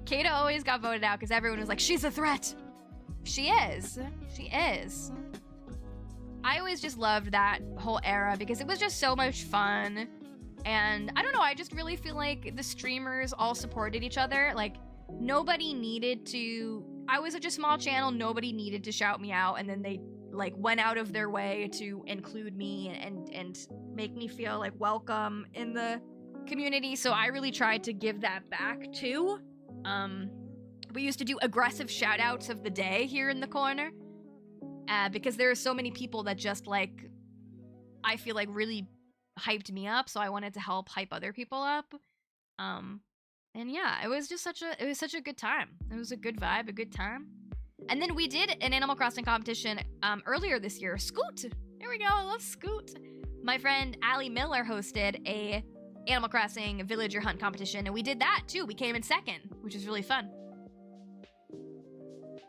Kato always got voted out because everyone was like, she's a threat. She is. She is. I always just loved that whole era because it was just so much fun. And I don't know, I just really feel like the streamers all supported each other. Like, nobody needed to... I was such a small channel, nobody needed to shout me out, and then they like went out of their way to include me and make me feel like welcome in the community. So I really tried to give that back too. We used to do aggressive shout outs of the day here in the corner, because there are so many people that just like, I feel like really hyped me up, so I wanted to help hype other people up. And yeah, it was just such a good time. It was a good vibe, a good time. And then we did an Animal Crossing competition earlier this year. Scoot! Here we go, let's scoot. My friend Allie Miller hosted a Animal Crossing villager hunt competition, and we did that too. We came in second, which is really fun.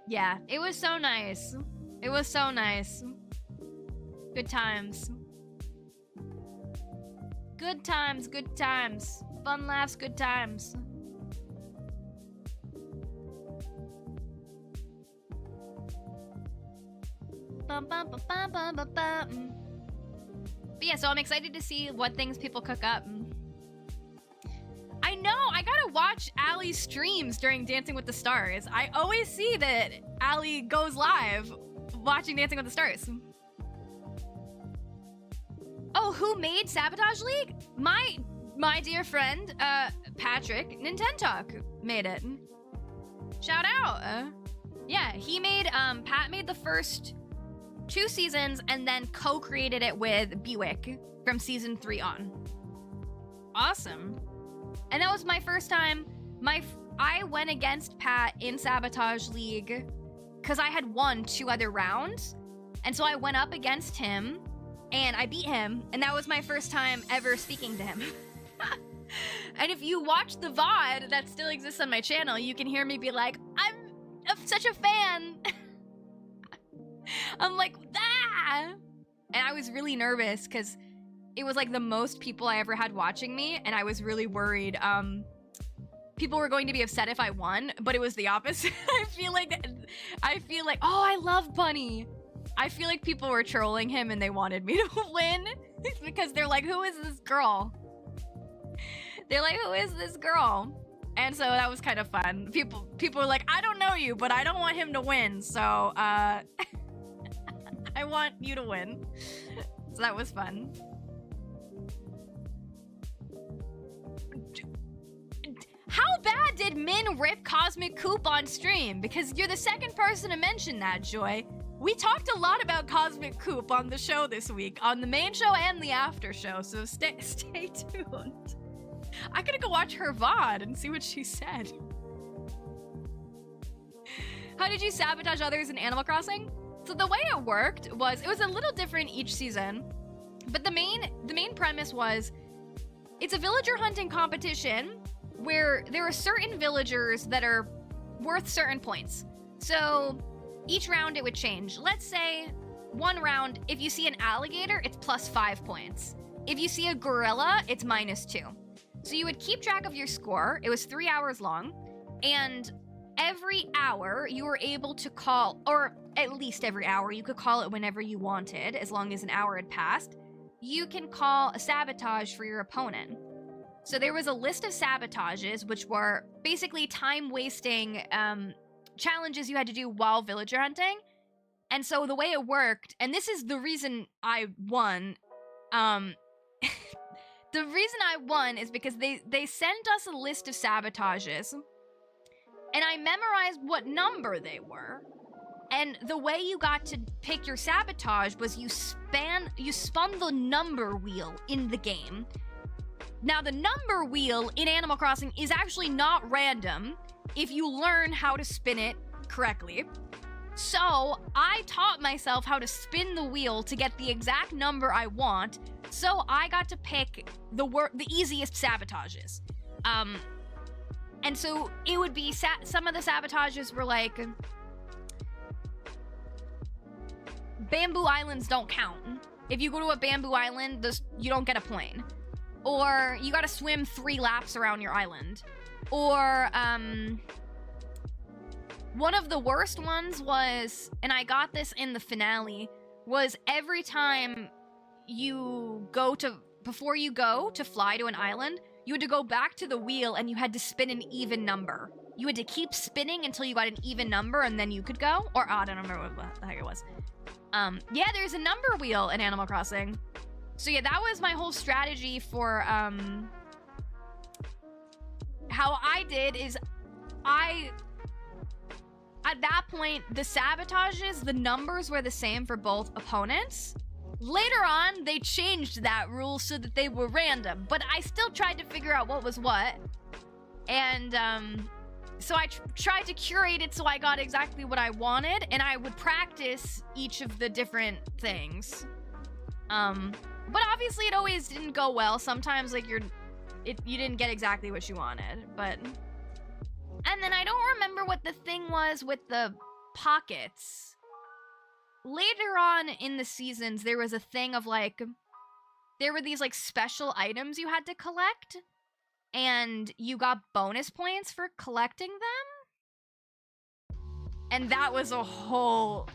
Yeah, it was so nice. It was so nice. Good times. Good times, good times. Fun laughs, good times. Bum, bum, bum, bum, bum, bum, bum. But yeah, so I'm excited to see what things people cook up. I know, I gotta watch Allie's streams during Dancing with the Stars. I always see that Allie goes live watching Dancing with the Stars. Oh, who made Sabotage League? My dear friend, Patrick Nintentalk made it. Shout out. Yeah, he made, Pat made the first 2 seasons and then co-created it with Bewick from season 3 on. Awesome. And that was my first time. I went against Pat in Sabotage League because I had won 2 other rounds. And so I went up against him and I beat him. And that was my first time ever speaking to him. And if you watch the VOD that still exists on my channel, you can hear me be like, I'm such a fan. I'm like, ah! And I was really nervous because it was like the most people I ever had watching me, and I was really worried people were going to be upset if I won, but it was the opposite. I feel like, oh, I love Bunny. I feel like people were trolling him and they wanted me to win because they're like, who is this girl? They're like, who is this girl? And so that was kind of fun. People were like, I don't know you, but I don't want him to win, so I want you to win. So that was fun. How bad did Min rip Cosmic Coop on stream? Because you're the second person to mention that, Joy. We talked a lot about Cosmic Coop on the show this week, on the main show and the after show, so stay tuned. I gotta go watch her VOD and see what she said. How did you sabotage others in Animal Crossing? So the way it worked was, it was a little different each season, but the main premise was, it's a villager hunting competition where there are certain villagers that are worth certain points. So each round it would change. Let's say one round, if you see an alligator, it's +5 points. If you see a gorilla, it's -2. So you would keep track of your score. It was 3 hours long, and every hour you were able to call, or at least every hour, you could call it whenever you wanted, as long as an hour had passed. You can call a sabotage for your opponent. So there was a list of sabotages, which were basically time-wasting challenges you had to do while villager hunting. And so the way it worked, and this is the reason I won, the reason I won is because they sent us a list of sabotages, and I memorized what number they were. And the way you got to pick your sabotage was you spun the number wheel in the game. Now, the number wheel in Animal Crossing is actually not random if you learn how to spin it correctly. So I taught myself how to spin the wheel to get the exact number I want, so I got to pick the easiest sabotages. And so it would be some of the sabotages were like, bamboo islands don't count. If you go to a bamboo island, you don't get a point. Or you gotta swim 3 laps around your island. Or, one of the worst ones was, and I got this in the finale, was every time you before you go to fly to an island, you had to go back to the wheel and you had to spin an even number. You had to keep spinning until you got an even number and then you could go. Or, I don't remember what the heck it was. Yeah, there's a number wheel in Animal Crossing. So yeah, that was my whole strategy for, how I did is at that point, the sabotages, the numbers were the same for both opponents. Later on, they changed that rule so that they were random, but I still tried to figure out what was what. And, so I tried to curate it so I got exactly what I wanted, and I would practice each of the different things. But obviously it always didn't go well. Sometimes, like, you didn't get exactly what you wanted, but... And then I don't remember what the thing was with the pockets. Later on in the seasons, there was a thing of, like... There were these, like, special items you had to collect, and you got bonus points for collecting them. And that was a whole...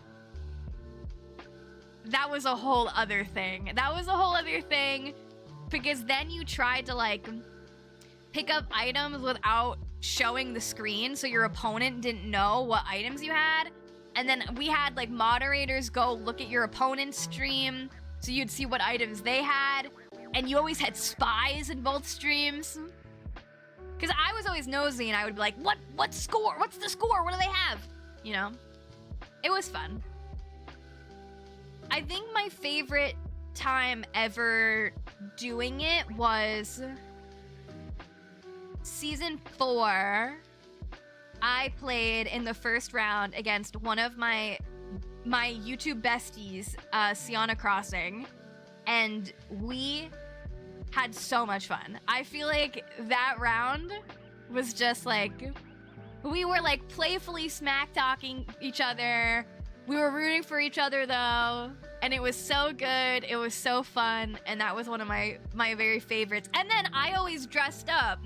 That was a whole other thing. That was a whole other thing, because then you tried to, like, pick up items without showing the screen, so your opponent didn't know what items you had. And then we had, like, moderators go look at your opponent's stream, so you'd see what items they had. And you always had spies in both streams. Because I was always nosy, and I would be like, what score? What's the score? What do they have? You know? It was fun. I think my favorite time ever doing it was Season 4. I played in the first round against one of my YouTube besties, Sienna Crossing, and we had so much fun. I feel like that round was just like, we were like playfully smack-talking each other. We were rooting for each other though, and it was so good. It was so fun, and that was one of my very favorites. And then I always dressed up.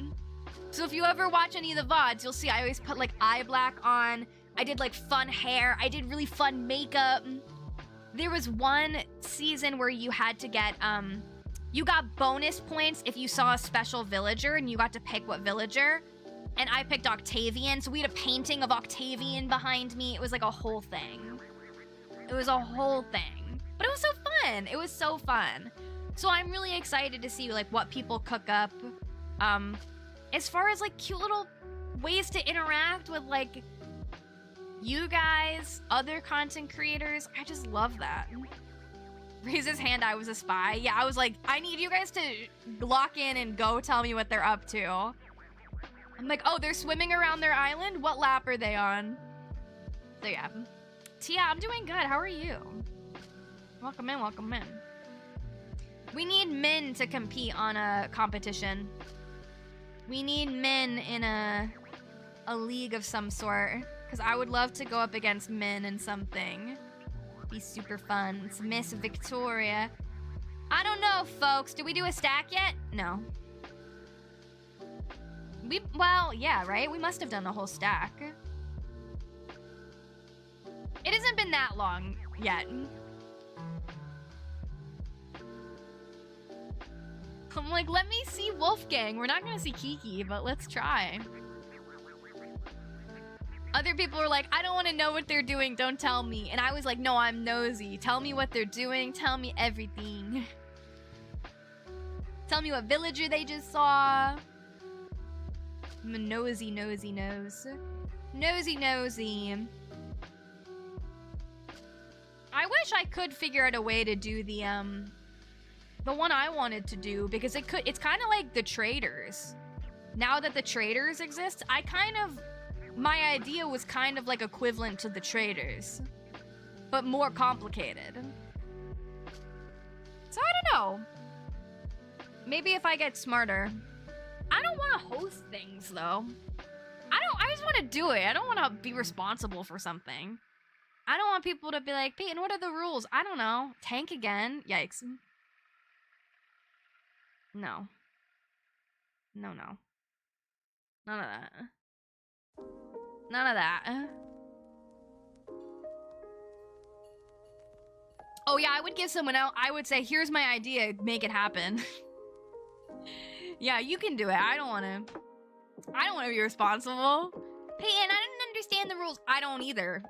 So if you ever watch any of the VODs, you'll see I always put like eye black on. I did like fun hair. I did really fun makeup. There was one season where you had to get, you got bonus points if you saw a special villager and you got to pick what villager. And I picked Octavian, so we had a painting of Octavian behind me. It was like a whole thing. It was a whole thing. But it was so fun. It was so fun. So I'm really excited to see like what people cook up. As far as like cute little ways to interact with like you guys, other content creators, I just love that. Raise his hand, I was a spy. Yeah, I was like, I need you guys to lock in and go tell me what they're up to. I'm like, oh, they're swimming around their island? What lap are they on? So yeah. Tia, I'm doing good. How are you? Welcome in, welcome in. We need men to compete on a competition. We need men in a league of some sort. Because I would love to go up against men in something. Be super fun. It's Miss Victoria. I don't know, folks. Did we do a stack yet? No. Well, yeah, right? We must have done the whole stack. It hasn't been that long yet. I'm like, let me see Wolfgang. We're not gonna see Kiki, but let's try. Other people were like, I don't want to know what they're doing, don't tell me. And I was like, no, I'm nosy. Tell me what they're doing, tell me everything. Tell me what villager they just saw. I'm a nosy, nosy nose. Nosy, nosy. I wish I could figure out a way to do the one I wanted to do, because it's kind of like the traders. Now that the traders exist, my idea was kind of like equivalent to the traders, but more complicated. So I don't know. Maybe if I get smarter. I don't want to host things though. I just want to do it. I don't want to be responsible for something. I don't want people to be like, Peyton, what are the rules? I don't know. Tank again? Yikes. No. No, no. None of that. None of that. Oh yeah, I would give someone else, I would say, here's my idea, make it happen. Yeah, you can do it. I don't want to be responsible. Peyton, I didn't understand the rules. I don't either.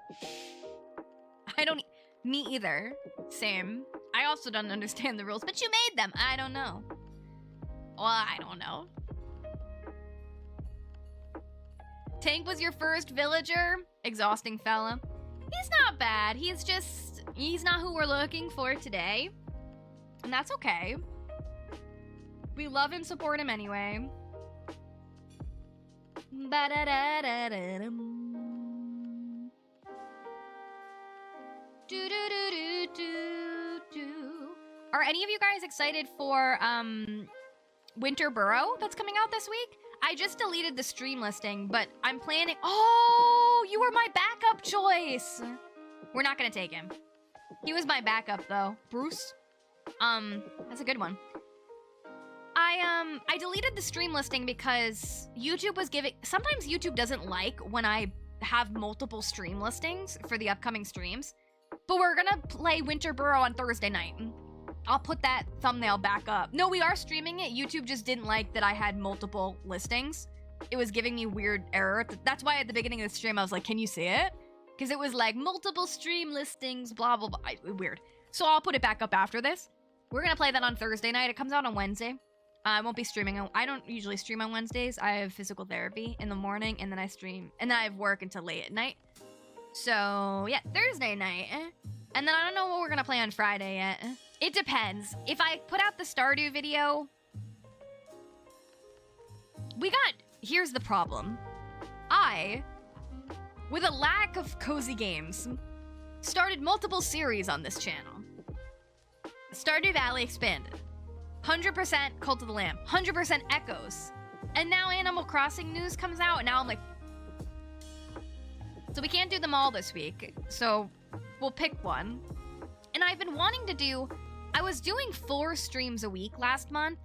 Me either. Same. I also don't understand the rules, but you made them. I don't know. Well, I don't know. Tank was your first villager? Exhausting fella. He's not bad. He's not who we're looking for today. And that's okay. We love and support him anyway. Are any of you guys excited for Winter Burrow that's coming out this week? I just deleted the stream listing, but I'm planning. Oh, you were my backup choice. We're not gonna take him. He was my backup though. Bruce. That's a good one. I deleted the stream listing because YouTube was giving. Sometimes YouTube doesn't like when I have multiple stream listings for the upcoming streams. But we're gonna play Winter Burrow on Thursday night. I'll put that thumbnail back up. No, we are streaming it. YouTube just didn't like that I had multiple listings. It was giving me weird error. That's why at the beginning of the stream I was like, can you see it? Because it was like multiple stream listings, blah, blah, blah. Weird. So I'll put it back up after this. We're gonna play that on Thursday night. It comes out on Wednesday. I won't be streaming. I don't usually stream on Wednesdays. I have physical therapy in the morning, and then I stream. And then I have work until late at night. So, yeah, Thursday night. And then I don't know what we're gonna play on Friday yet. It depends. If I put out the Stardew video... Here's the problem. With a lack of cozy games, started multiple series on this channel. Stardew Valley expanded. 100% Cult of the Lamb. 100% Echoes. And now Animal Crossing news comes out, and now I'm like... So we can't do them all this week, so we'll pick one. And I've been wanting to do... I was doing 4 streams a week last month.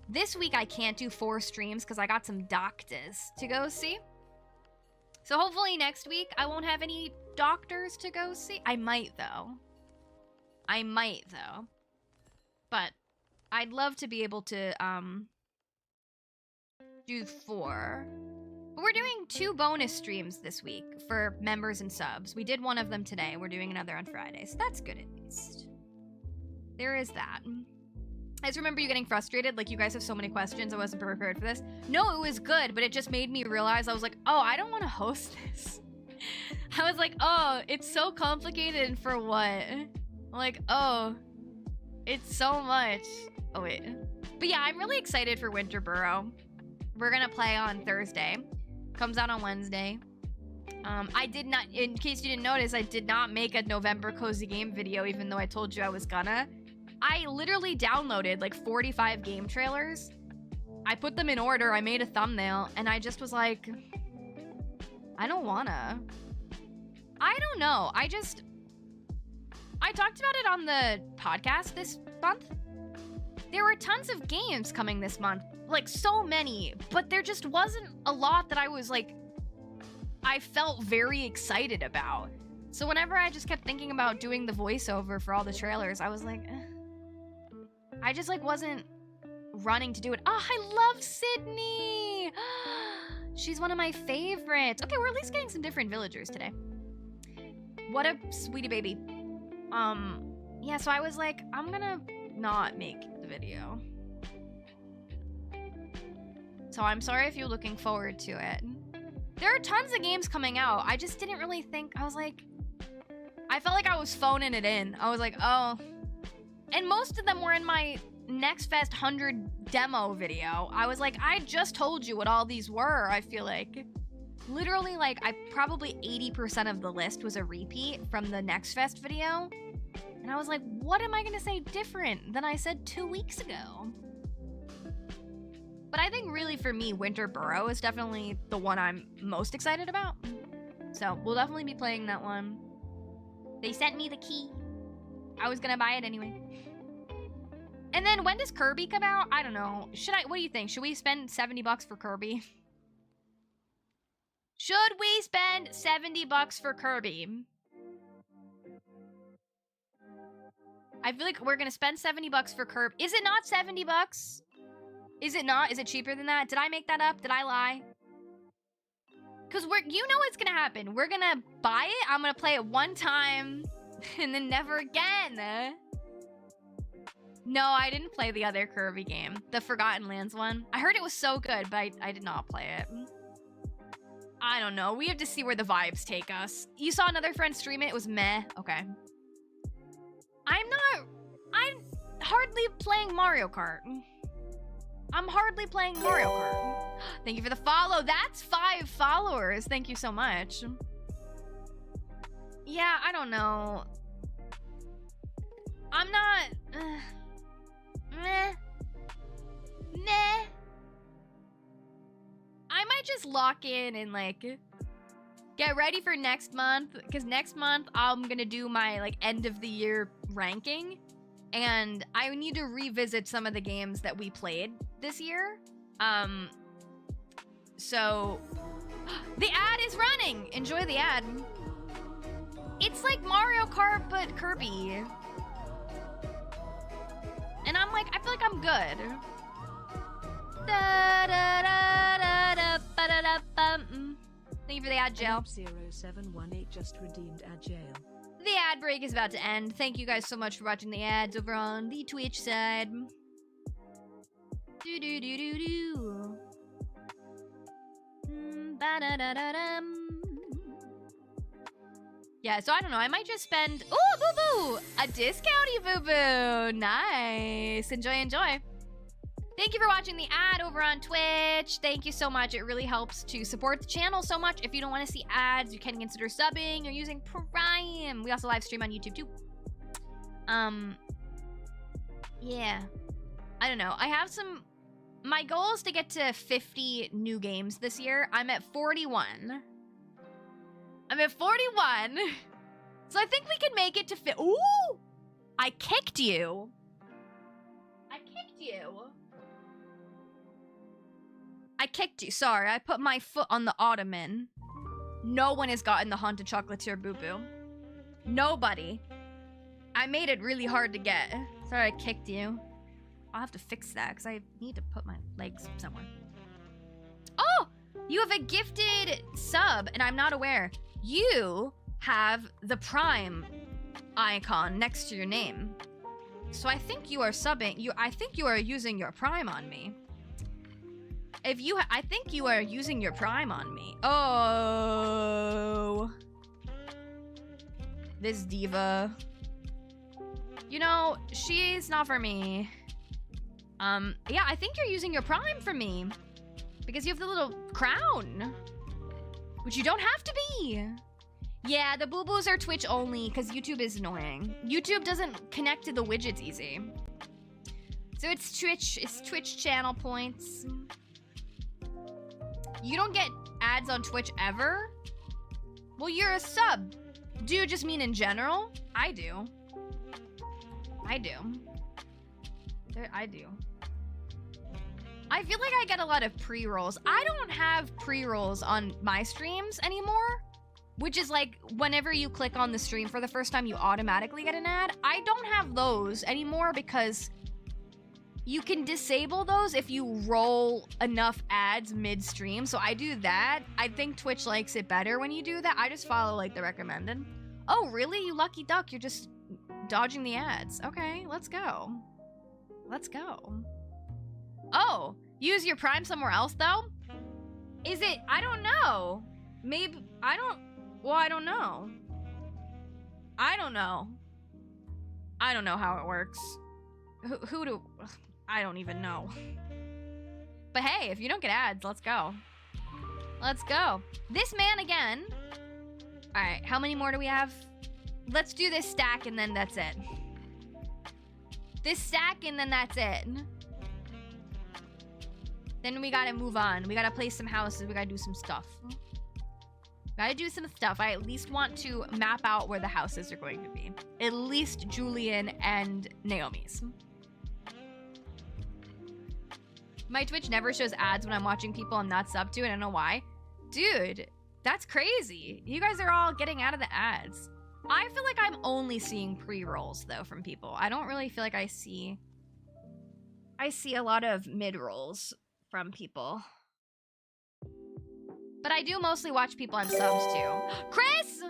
This week I can't do 4 streams because I got some doctors to go see. So hopefully next week I won't have any doctors to go see. I might though. But I'd love to be able to do 4. But we're doing 2 bonus streams this week for members and subs. We did one of them today. We're doing another on Friday. So that's good at least. There is that. I just remember you getting frustrated. Like, you guys have so many questions. I wasn't prepared for this. No, it was good, but it just made me realize, I was like, oh, I don't want to host this. I was like, oh, it's so complicated and for what? I'm like, oh, it's so much. Oh, wait. But yeah, I'm really excited for Winter Burrow. We're going to play on Thursday. Comes out on Wednesday. I did not, in case you didn't notice, I did not make a November Cozy Game video, even though I told you I was gonna. I literally downloaded like 45 game trailers. I put them in order, I made a thumbnail, and I just was like, I don't wanna. I don't know, I talked about it on the podcast this month. There were tons of games coming this month, like so many, but there just wasn't a lot that I was like, I felt very excited about. So whenever I just kept thinking about doing the voiceover for all the trailers, I was like, I just like wasn't running to do it. Oh, I love Sydney. She's one of my favorites. Okay, we're at least getting some different villagers today. What a sweetie baby. Yeah, so I was like, I'm gonna not make the video. So I'm sorry if you're looking forward to it. There are tons of games coming out. I just didn't really think, I was like, I felt like I was phoning it in. I was like, oh. And most of them were in my Next Fest 100 demo video. I was like, I just told you what all these were, I feel like. Literally, like, probably 80% of the list was a repeat from the Next Fest video. And I was like, what am I gonna say different than I said 2 weeks ago? But I think really for me, Winter Burrow is definitely the one I'm most excited about. So we'll definitely be playing that one. They sent me the key. I was gonna buy it anyway. And then when does Kirby come out? I don't know. What do you think? Should we spend 70 bucks for Kirby? Should we spend 70 bucks for Kirby? I feel like we're gonna spend 70 bucks for Kirby. Is it not 70 bucks? Is it not? Is it cheaper than that? Did I make that up? Did I lie? Because you know what's gonna happen. We're gonna buy it, I'm gonna play it one time, and then never again. No, I didn't play the other Kirby game. The Forgotten Lands one. I heard it was so good, but I did not play it. I don't know. We have to see where the vibes take us. You saw another friend stream it. It was meh. Okay. I'm hardly playing Mario Kart. I'm hardly playing Mario Kart. Thank you for the follow. That's 5 followers. Thank you so much. Yeah, I don't know. I'm not... meh. Meh. I might just lock in and, like, get ready for next month. Because next month, I'm gonna do my, like, end of the year ranking. And I need to revisit some of the games that we played this year. So the ad is running. Enjoy the ad. It's like Mario Kart, but Kirby. And I'm like, I feel like I'm good. Thank you for the ad, Jail. 0718 just redeemed ad jail. The ad break is about to end. Thank you guys so much for watching the ads over on the Twitch side. Do-do-do-do-do. Yeah, so I don't know. I might just spend... Ooh, boo-boo! A discounty boo-boo! Nice. Enjoy, enjoy. Thank you for watching the ad over on Twitch. Thank you so much. It really helps to support the channel so much. If you don't want to see ads, you can consider subbing or using Prime. We also live stream on YouTube too. Yeah. I don't know. I have some... My goal is to get to 50 new games this year. I'm at 41. I'm at 41. So I think we can make it to Ooh! I kicked you. I kicked you. I kicked you. Sorry, I put my foot on the ottoman. No one has gotten the Haunted Chocolatier boo-boo. Nobody. I made it really hard to get. Sorry, I kicked you. I'll have to fix that because I need to put my legs somewhere. Oh! You have a gifted sub, and I'm not aware. You have the Prime icon next to your name. So I think you are subbing. I think you are using your Prime on me. I think you are using your Prime on me. Oh. This diva. You know, she's not for me. Yeah, I think you're using your Prime for me. Because you have the little crown. Which you don't have to be. Yeah, the boo-boos are Twitch only because YouTube is annoying. YouTube doesn't connect to the widgets easy. So it's Twitch channel points. You don't get ads on Twitch ever? Well, you're a sub. Do you just mean in general? I do. I do. I do. I feel like I get a lot of pre-rolls. I don't have pre-rolls on my streams anymore, which is like whenever you click on the stream for the first time, you automatically get an ad. I don't have those anymore because you can disable those if you roll enough ads midstream. So I do that. I think Twitch likes it better when you do that. I just follow like the recommended. Oh, really? You lucky duck. You're just dodging the ads. Okay, let's go. Let's go. Oh, use your Prime somewhere else though? Is it? I don't know. Maybe, I don't know. I don't know. I don't know how it works. I don't even know. But hey, if you don't get ads, let's go. Let's go. This man again. All right, how many more do we have? Let's do this stack and then that's it. This stack and then that's it. Then we gotta move on. We gotta place some houses. We gotta do some stuff. Gotta do some stuff. I at least want to map out where the houses are going to be. At least Julian and Naomi's. My Twitch never shows ads when I'm watching people I'm not sub to, and I don't know why. Dude, that's crazy. You guys are all getting out of the ads. I feel like I'm only seeing pre-rolls, though, from people. I don't really feel like I see a lot of mid-rolls from people. But I do mostly watch people I'm subs to. Chris!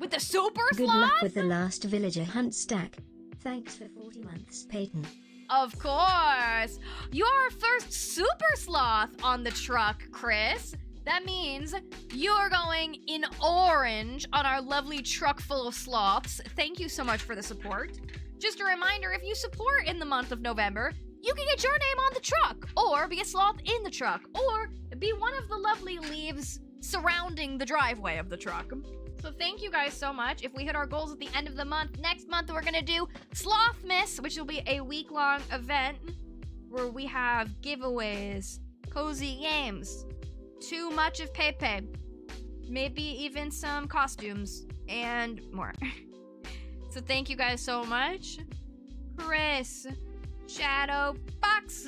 With the super sloth? Good luck with the last villager hunt stack. Thanks for 40 months, Payton. Of course. Your first super sloth on the truck, Chris. That means you're going in orange on our lovely truck full of sloths. Thank you so much for the support. Just a reminder, if you support in the month of November, you can get your name on the truck, or be a sloth in the truck, or be one of the lovely leaves surrounding the driveway of the truck. So thank you guys so much. If we hit our goals at the end of the month, next month we're gonna do Slothmas, which will be a week-long event where we have giveaways, cozy games, too much of Pepe, maybe even some costumes, and more. So thank you guys so much. Chris, Shadow Box,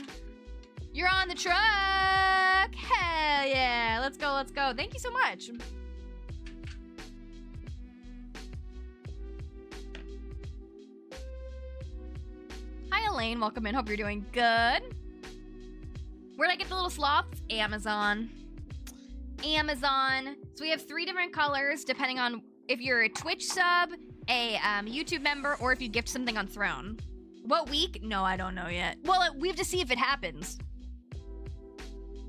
you're on the truck. Hell yeah, let's go, let's go. Thank you so much. Hi Elaine, welcome in, hope you're doing good. Where'd I get the little sloths? Amazon. Amazon. So we have 3 different colors depending on if you're a Twitch sub, a YouTube member, or if you gift something on Throne. What week? No, I don't know yet. Well, we have to see if it happens.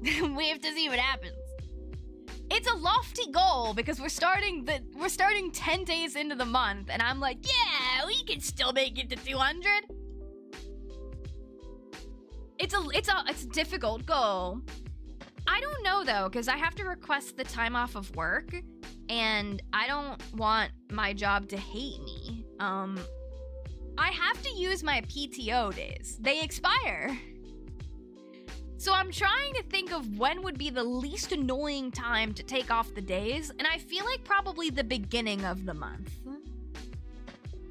We have to see what happens. It's a lofty goal because we're starting 10 days into the month, and I'm like, yeah, we can still make it to 200. It's a difficult goal. I don't know though, because I have to request the time off of work, and I don't want my job to hate me. I have to use my PTO days. They expire. So I'm trying to think of when would be the least annoying time to take off the days, and I feel like probably the beginning of the month.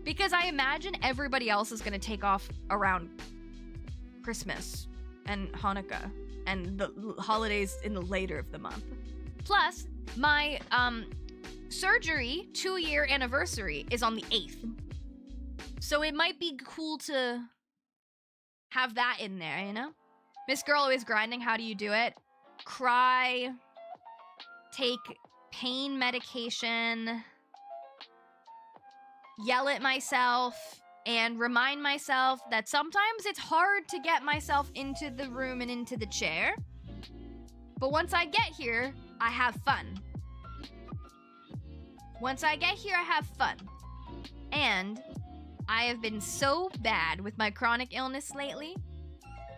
Because I imagine everybody else is gonna take off around Christmas and Hanukkah and the holidays in the later of the month. Plus, my surgery 2-year anniversary is on the 8th. So it might be cool to have that in there, you know? Miss Girl always grinding, how do you do it? Cry, take pain medication, yell at myself, and remind myself that sometimes it's hard to get myself into the room and into the chair. But once I get here, I have fun. Once I get here, I have fun. And I have been so bad with my chronic illness lately.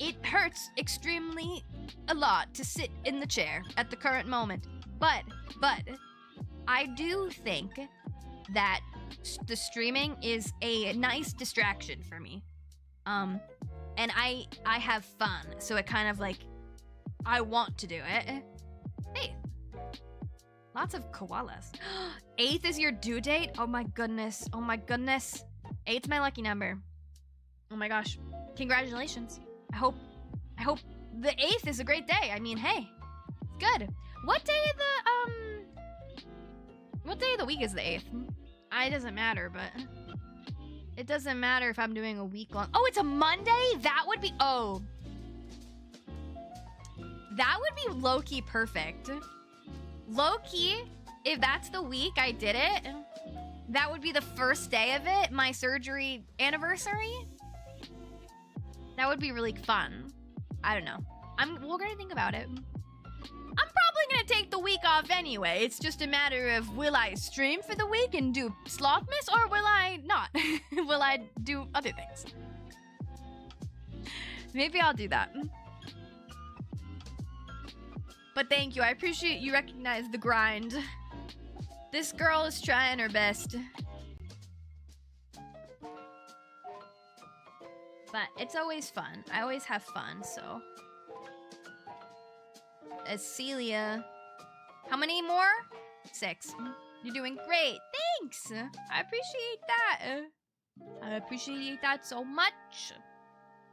It hurts extremely a lot to sit in the chair at the current moment. But I do think that the streaming is a nice distraction for me. And I have fun, so it kind of like, I want to do it. Hey, lots of koalas. 8th is your due date? Oh my goodness, oh my goodness. 8's my lucky number. Oh my gosh, congratulations. I hope the 8th is a great day. I mean, hey, it's good. What day of the week is the 8th? It doesn't matter, but It doesn't matter if I'm doing a week long. Oh, it's a Monday? That would be, oh. That would be low-key perfect. Low-key, if that's the week I did it, that would be the first day of it, my surgery anniversary. That would be really fun. I don't know. We're gonna think about it. I'm probably gonna take the week off anyway. It's just a matter of, will I stream for the week and do Slothmas, or will I not? Will I do other things? Maybe I'll do that. But thank you, I appreciate you recognize the grind. This girl is trying her best. But it's always fun. I always have fun, so. Celia. How many more? 6. You're doing great. Thanks. I appreciate that. I appreciate that so much.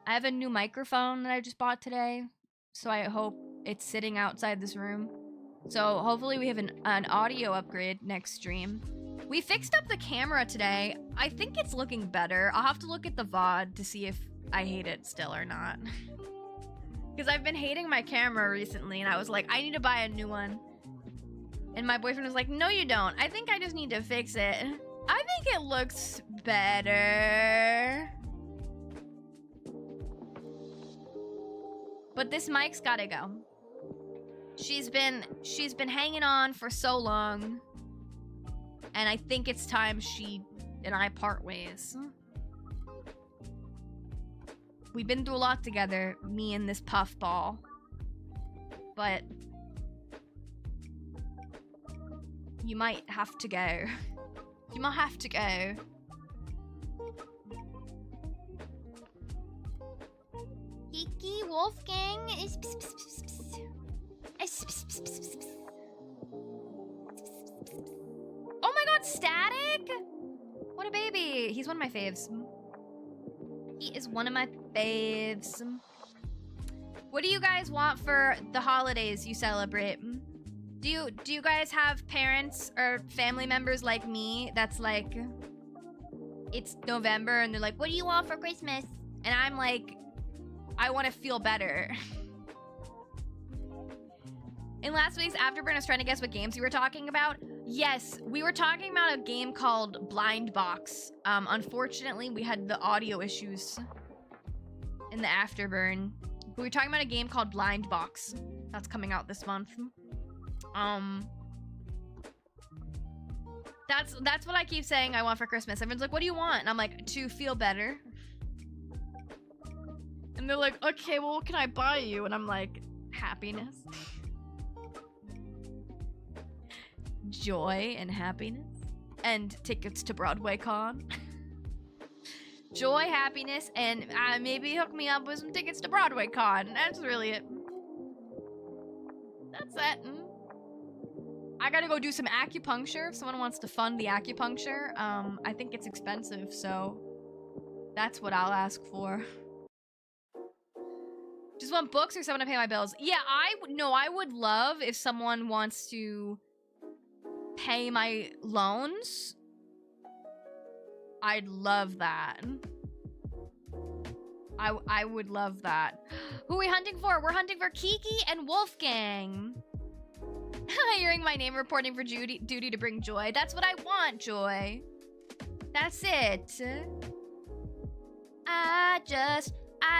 I have a new microphone that I just bought today, so I hope it's sitting outside this room. So hopefully we have an audio upgrade next stream. We fixed up the camera today. I think it's looking better. I'll have to look at the VOD to see if I hate it still or not. Because I've been hating my camera recently, and I was like, I need to buy a new one. And my boyfriend was like, no you don't. I think I just need to fix it. I think it looks better. But this mic's gotta go. She's been hanging on for so long. And I think it's time she and I part ways. We've been through a lot together, me and this puffball. But you might have to go. You might have to go. Kiki Wolfgang is. Oh my god, Static! What a baby! He's one of my faves. He is one of my faves. What do you guys want for the holidays you celebrate? Do you guys have parents or family members like me that's like, it's November and they're like, what do you want for Christmas? And I'm like, I want to feel better. In last week's Afterburn, I was trying to guess what games we were talking about. Yes, we were talking about a game called Blind Box. Unfortunately, we had the audio issues in the Afterburn. But we were talking about a game called Blind Box. That's coming out this month. That's what I keep saying I want for Christmas. Everyone's like, what do you want? And I'm like, to feel better. And they're like, okay, well, what can I buy you? And I'm like, happiness. Joy and happiness. And tickets to Broadway Con. Joy, happiness, and maybe hook me up with some tickets to Broadway Con. That's really it. That's it. I gotta go do some acupuncture if someone wants to fund the acupuncture. I think it's expensive, so that's what I'll ask for. Just want books or someone to pay my bills? Yeah, I would love if someone wants to pay my loans. I'd love that. I would love that. Who are we hunting for? We're hunting for Kiki and Wolfgang. Hearing my name, reporting for duty to bring joy. That's what I want, Joy. That's it. I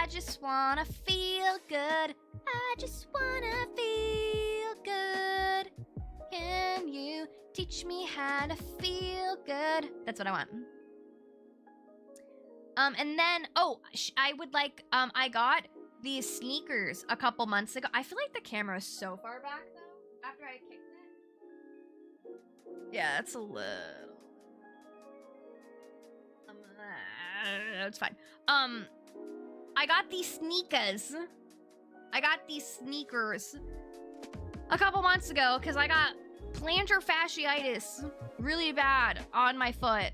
just wanna feel good. I just wanna feel good. Can you teach me how to feel good? That's what I want. And then, I would like, I got these sneakers a couple months ago. I feel like the camera is so far back, though, after I kicked it. Yeah, it's a little... it's fine. I got these sneakers. A couple months ago, because I got plantar fasciitis really bad on my foot.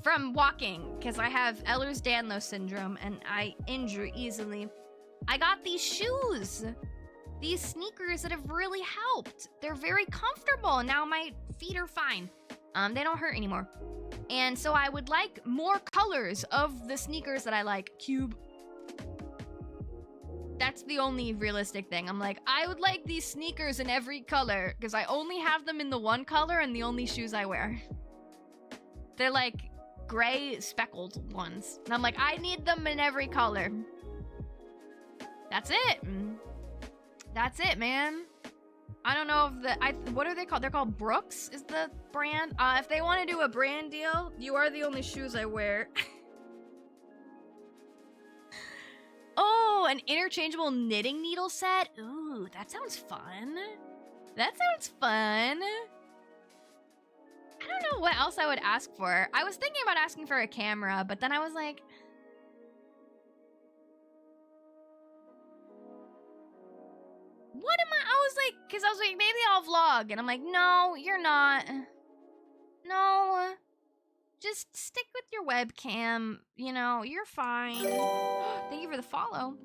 From walking, because I have Ehlers-Danlos syndrome and I injure easily. I got these shoes, these sneakers that have really helped. They're very comfortable. Now my feet are fine. They don't hurt anymore. And so I would like more colors of the sneakers that I like. Cube. That's the only realistic thing. I'm like, I would like these sneakers in every color because I only have them in the one color and the only shoes I wear. They're like gray speckled ones. And I'm like, I need them in every color. That's it. That's it, man. I don't know if what are they called? They're called Brooks is the brand. If they want to do a brand deal, you are the only shoes I wear. Oh, an interchangeable knitting needle set. Ooh, that sounds fun. That sounds fun. I don't know what else I would ask for. I was thinking about asking for a camera, but then I was like, what am I was like, because I was like, maybe I'll vlog. And I'm like, no, you're not. No. Just stick with your webcam. You know, you're fine. Thank you for the follow.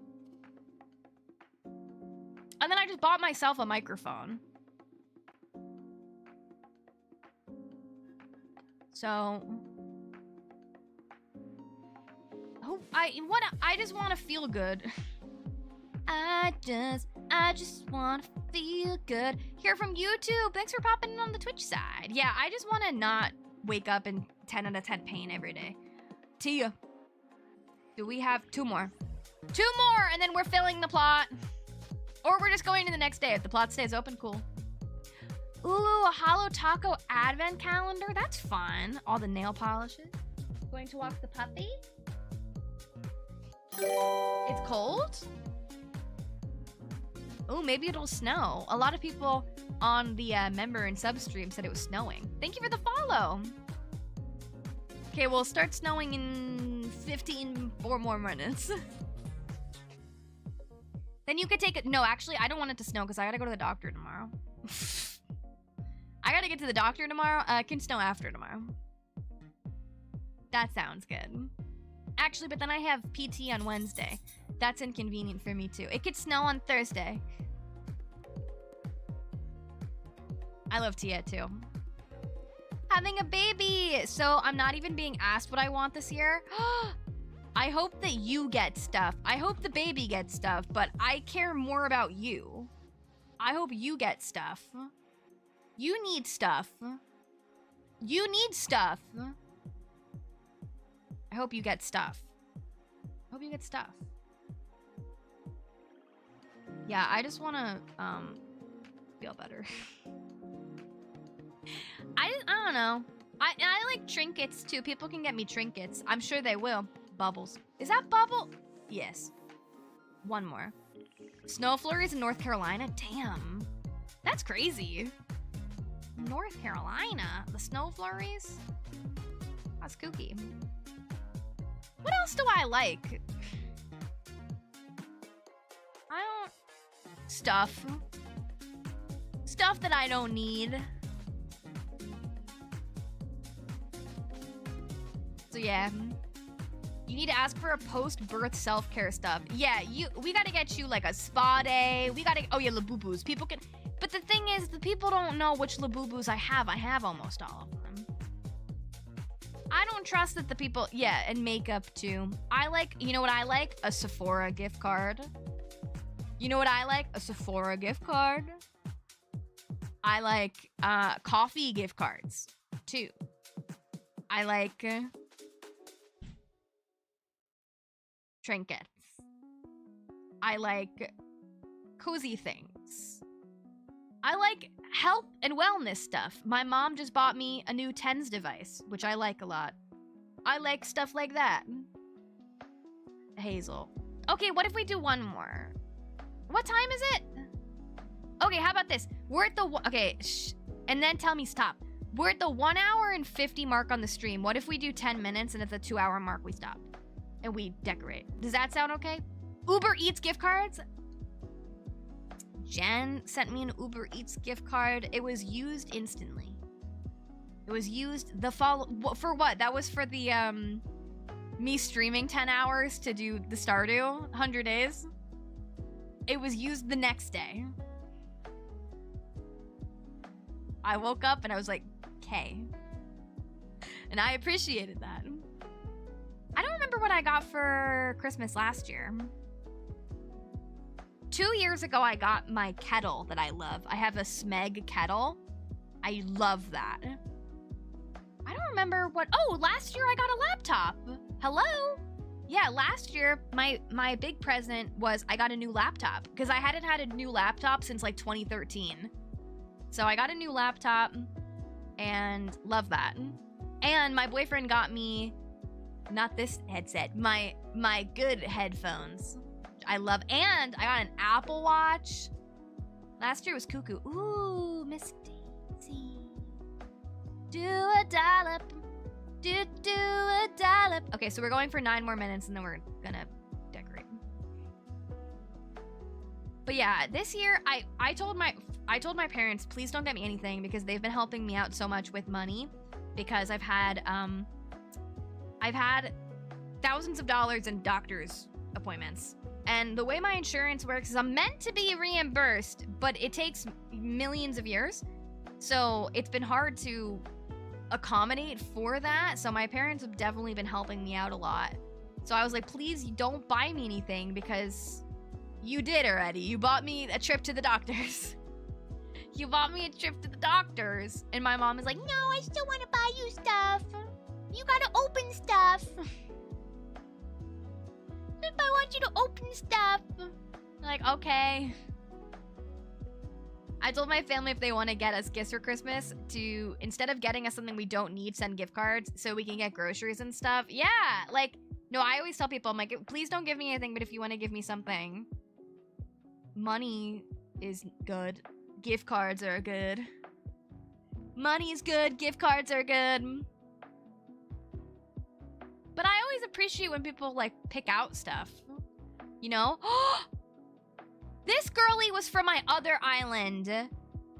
And then I just bought myself a microphone. So I just want to feel good. I just want to feel good. Here from YouTube. Thanks for popping in on the Twitch side. Yeah, I just want to not wake up in 10 out of 10 pain every day. Tia. Do we have 2 more? 2 more, and then we're filling the plot. Or we're just going to the next day. If the plot stays open, cool. Ooh, a Hollow Taco advent calendar. That's fun. All the nail polishes. Going to walk the puppy. It's cold? Oh, maybe it'll snow. A lot of people on the member and sub stream said it was snowing. Thank you for the follow. Okay, well, start snowing in 15 or more minutes. Then you could take it. No, actually, I don't want it to snow because I gotta go to the doctor tomorrow. I gotta get to the doctor tomorrow. It can snow after tomorrow. That sounds good. Actually, but then I have PT on Wednesday. That's inconvenient for me too. It could snow on Thursday. I love Tia too. Having a baby! So I'm not even being asked what I want this year. I hope that you get stuff. I hope the baby gets stuff, but I care more about you. I hope you get stuff. You need stuff. You need stuff. I hope you get stuff. I hope you get stuff. Yeah, I just want to feel better. I don't know. I like trinkets too. People can get me trinkets. I'm sure they will. Bubbles. Is that bubble? Yes. One more. Snow flurries in North Carolina? Damn. That's crazy. North Carolina? The snow flurries? That's kooky. What else do I like? I don't... Stuff. Stuff that I don't need. So yeah. You need to ask for a post-birth self-care stuff. Yeah, we gotta get you like a spa day. We gotta... Oh yeah, Labubu's. People can... But the thing is, the people don't know which Labubu's I have. I have almost all of them. I don't trust that the people... Yeah, and makeup too. I like... You know what I like? A Sephora gift card. You know what I like? A Sephora gift card. I like coffee gift cards too. I like trinkets. I like cozy things. I like health and wellness stuff. My mom just bought me a new TENS device, which I like a lot. I like stuff like that. Hazel. Okay, what if we do one more? What time is it? Okay, how about this? We're at the... Okay, and then tell me stop. We're at the 1 hour and 50 mark on the stream. What if we do 10 minutes and at the 2 hour mark we stop? And we decorate. Does that sound okay? Uber Eats gift cards? Jen sent me an Uber Eats gift card. It was used instantly. It was used the for what? That was for the me streaming 10 hours to do the Stardew 100 days. It was used the next day. I woke up and I was like, okay. And I appreciated that. I don't remember what I got for Christmas last year. 2 years ago, I got my kettle that I love. I have a Smeg kettle. I love that. I don't remember what... Oh, last year I got a laptop. Hello? Yeah, last year, my big present was I got a new laptop. Because I hadn't had a new laptop since like 2013. So I got a new laptop and love that. And my boyfriend got me, not this headset, my good headphones. I love, and I got an Apple Watch. Last year was cuckoo. Ooh, Miss Daisy. Do a dollop. Do a dollop. Okay, so we're going for 9 more minutes and then we're gonna decorate. But yeah, this year I told my parents, please don't get me anything because they've been helping me out so much with money because I've had thousands of dollars in doctor's appointments. And the way my insurance works is I'm meant to be reimbursed, but it takes millions of years. So it's been hard to accommodate for that. So my parents have definitely been helping me out a lot. So I was like, please don't buy me anything because you did already. You bought me a trip to the doctors. You bought me a trip to the doctors. And my mom is like, no, I still want to buy you stuff. You gotta open stuff. If I want you to open stuff. Like, okay. I told my family if they want to get us gifts for Christmas to, instead of getting us something we don't need, send gift cards so we can get groceries and stuff. Yeah, like, no, I always tell people, I'm like, please don't give me anything, but if you want to give me something, money is good. Gift cards are good. Money's good, gift cards are good. But I always appreciate when people, like, pick out stuff. You know? This girlie was from my other island.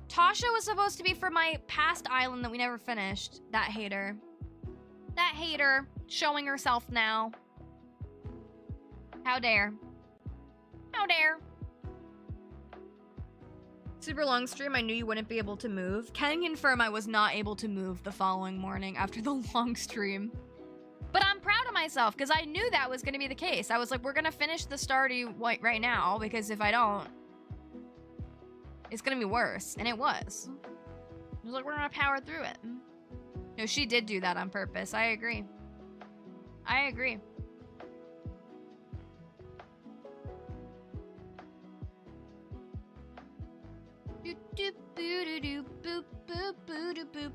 Tasha was supposed to be from my past island that we never finished. That hater. That hater. Showing herself now. How dare. How dare. Super long stream. I knew you wouldn't be able to move. Can confirm I was not able to move the following morning after the long stream. But I'm proud of myself because I knew that was going to be the case. I was like, we're going to finish the Stardew right now because if I don't, it's going to be worse. And it was. I was like, we're going to power through it. No, she did do that on purpose. I agree. I agree. Do do boo do do boop boop boo do boop.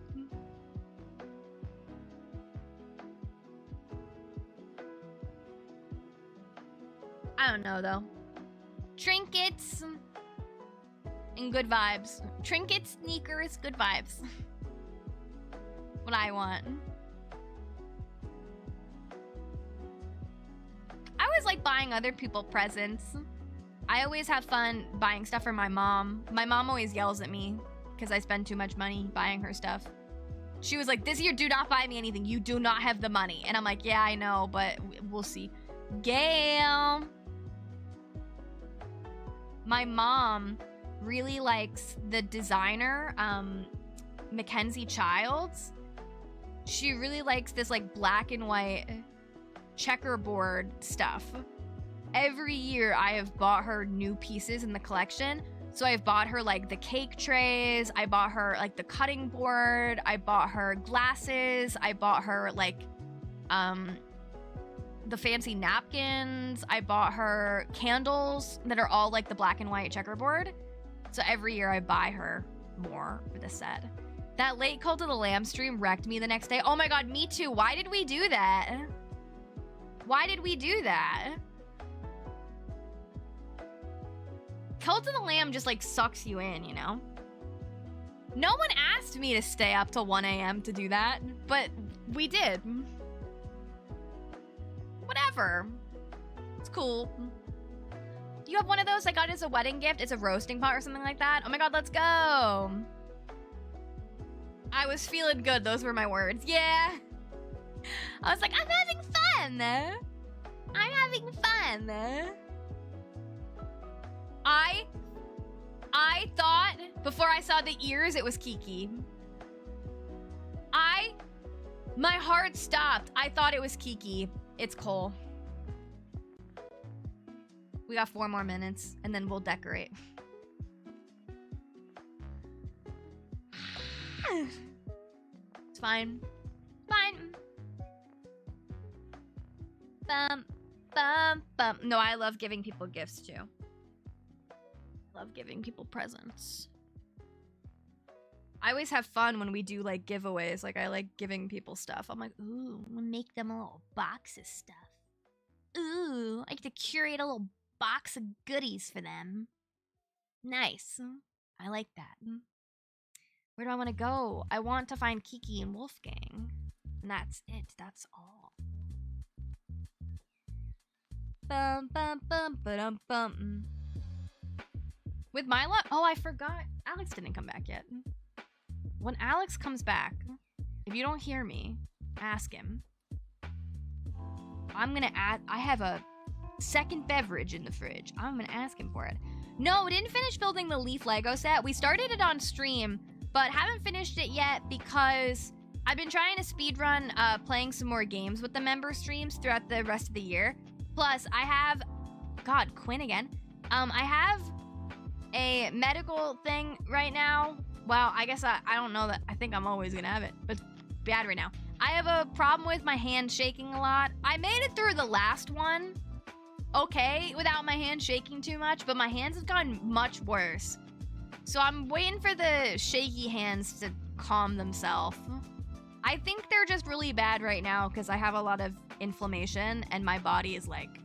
I don't know though. Trinkets and good vibes. Trinkets, sneakers, good vibes. What I want. I always like buying other people presents. I always have fun buying stuff for my mom. My mom always yells at me because I spend too much money buying her stuff. She was like, this year, do not buy me anything. You do not have the money. And I'm like, yeah, I know, but we'll see. Gail. My mom really likes the designer, Mackenzie Childs. She really likes this like black and white checkerboard stuff. Every year I have bought her new pieces in the collection. So I've bought her like the cake trays. I bought her like the cutting board. I bought her glasses. I bought her like, the fancy napkins. I bought her candles that are all like the black and white checkerboard. So every year I buy her more for the set. That late Cult of the Lamb stream wrecked me the next day. Oh my god, me too. Why did we do that? Why did we do that? Cult of the Lamb just like sucks you in, you know? No one asked me to stay up till 1 a.m. to do that, but we did. Whatever. It's cool. You have one of those I got as a wedding gift? It's a roasting pot or something like that? Oh my god, let's go. I was feeling good. Those were my words. Yeah. I was like, I'm having fun. I'm having fun. I thought before I saw the ears it was Kiki. I My heart stopped. I thought it was Kiki. It's Cole. We got 4 more minutes, and then we'll decorate. It's fine. Fine. Bum, bum, bum. No, I love giving people gifts, too. Love giving people presents. I always have fun when we do, like, giveaways. Like, I like giving people stuff. I'm like, ooh, I'm gonna make them a little box of stuff. Ooh, I get to curate a little box of goodies for them. Nice. I like that. Where do I want to go? I want to find Kiki and Wolfgang. And that's it. That's all. Bum, bum, bum, ba-dum, bum. With my luck? Oh, I forgot. Alex didn't come back yet. When Alex comes back, if you don't hear me, ask him. I'm gonna add, I have a second beverage in the fridge. I'm gonna ask him for it. No, we didn't finish building the Leaf Lego set. We started it on stream, but haven't finished it yet because I've been trying to speedrun playing some more games with the member streams throughout the rest of the year. Plus, I have, God, Quinn again. I have a medical thing right now. Well, I guess I don't know that. I think I'm always gonna have it, but it's bad right now. I have a problem with my hand shaking a lot. I made it through the last one okay without my hand shaking too much, but my hands have gotten much worse. So I'm waiting for the shaky hands to calm themselves. I think they're just really bad right now because I have a lot of inflammation and my body is like...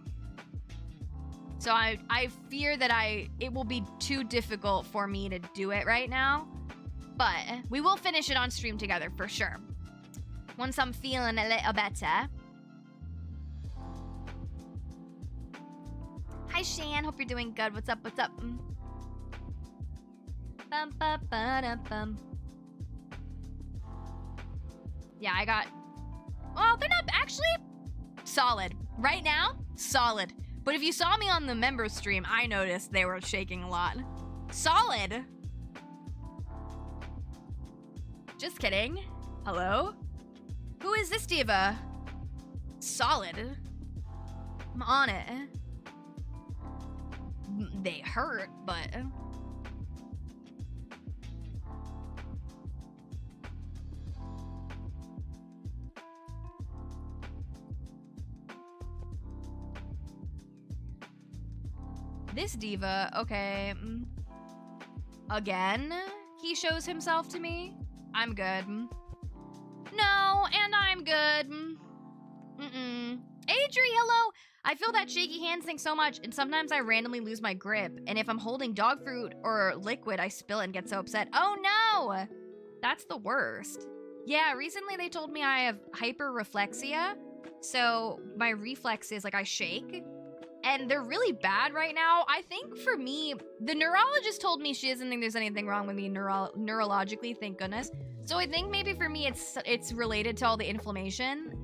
So I fear that it will be too difficult for me to do it right now. But we will finish it on stream together for sure. Once I'm feeling a little better. Hi Shan, hope you're doing good. What's up, what's up? Bum, ba, ba, da, bum. Yeah, I got... Well, they're not actually solid. Right now, solid. But if you saw me on the members stream, I noticed they were shaking a lot. Solid. Just kidding. Hello? Who is this diva? Solid. I'm on it. They hurt, but... This diva, okay. Again, he shows himself to me. I'm good. No, and I'm good. Adri, hello. I feel that shaky hands thing so much, and sometimes I randomly lose my grip. And if I'm holding dog fruit or liquid, I spill it and get so upset. Oh no! That's the worst. Yeah, recently they told me I have hyperreflexia. So my reflexes, like I shake. And they're really bad right now. I think for me, the neurologist told me she doesn't think there's anything wrong with me neurologically, thank goodness. So I think maybe for me it's related to all the inflammation,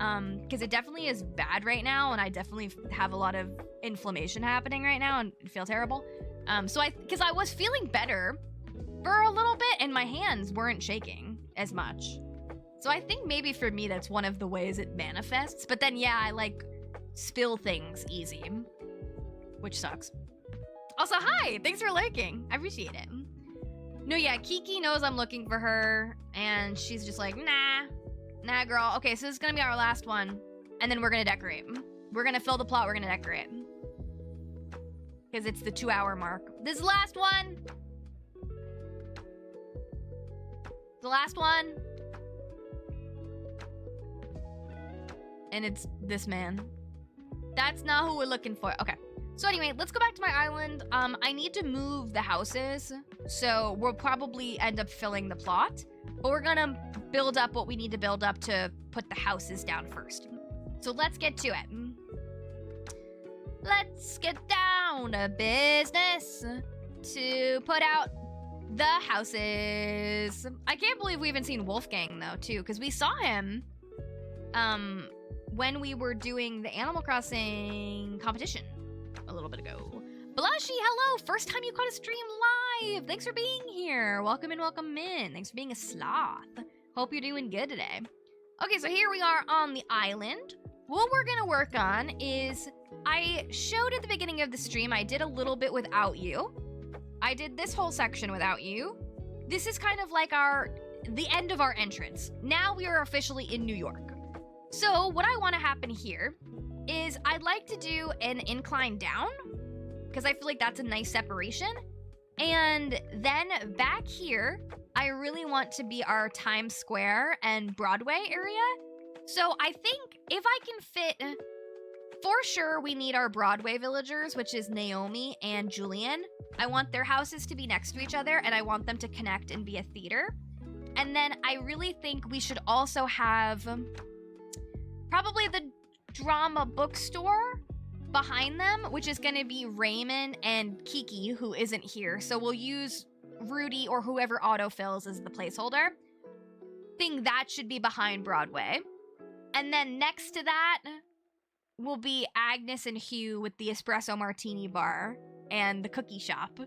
because it definitely is bad right now, and I definitely have a lot of inflammation happening right now and feel terrible. Because I was feeling better for a little bit, and my hands weren't shaking as much. So I think maybe for me that's one of the ways it manifests. But then yeah, I like spill things easy. Which sucks. Also, hi! Thanks for liking. I appreciate it. No, yeah, Kiki knows I'm looking for her, and she's just like, nah. Nah, girl. Okay, so this is gonna be our last one, and then we're gonna decorate. We're gonna fill the plot, we're gonna decorate. Because it's the 2-hour mark. This is the last one! The last one. And it's this man. That's not who we're looking for. Okay. So anyway, let's go back to my island. I need to move the houses, so we'll probably end up filling the plot, but we're gonna build up what we need to build up to put the houses down first. So let's get to it. Let's get down to business to put out the houses. I can't believe we haven't seen Wolfgang though, too, because we saw him when we were doing the Animal Crossing competition a little bit ago. Blushy, hello! First time you caught a stream live! Thanks for being here! Welcome in, welcome in. Thanks for being a sloth. Hope you're doing good today. Okay, so here we are on the island. What we're gonna work on is, I showed at the beginning of the stream, I did a little bit without you. I did this whole section without you. This is kind of like the end of our entrance. Now we are officially in New York. So what I want to happen here is I'd like to do an incline down, because I feel like that's a nice separation. And then back here, I really want to be our Times Square and Broadway area. So I think if I can fit, for sure we need our Broadway villagers, which is Naomi and Julian. I want their houses to be next to each other, and I want them to connect and be a theater. And then I really think we should also have probably the drama bookstore behind them, which is going to be Raymond and Kiki, who isn't here. So we'll use Rudy or whoever autofills as the placeholder. Think that should be behind Broadway. And then next to that will be Agnes and Hugh with the espresso martini bar and the cookie shop.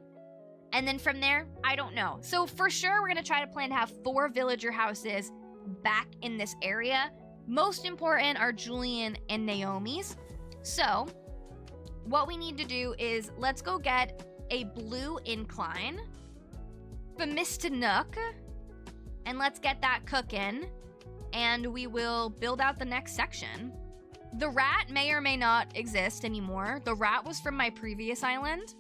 And then from there, I don't know. So for sure, we're going to try to plan to have 4 villager houses back in this area. Most important are Julian and Naomi's. So what we need to do is let's go get a blue incline for Mr. Nook, and let's get that cooking, and we will build out the next section. The rat may or may not exist anymore. The rat was from my previous island.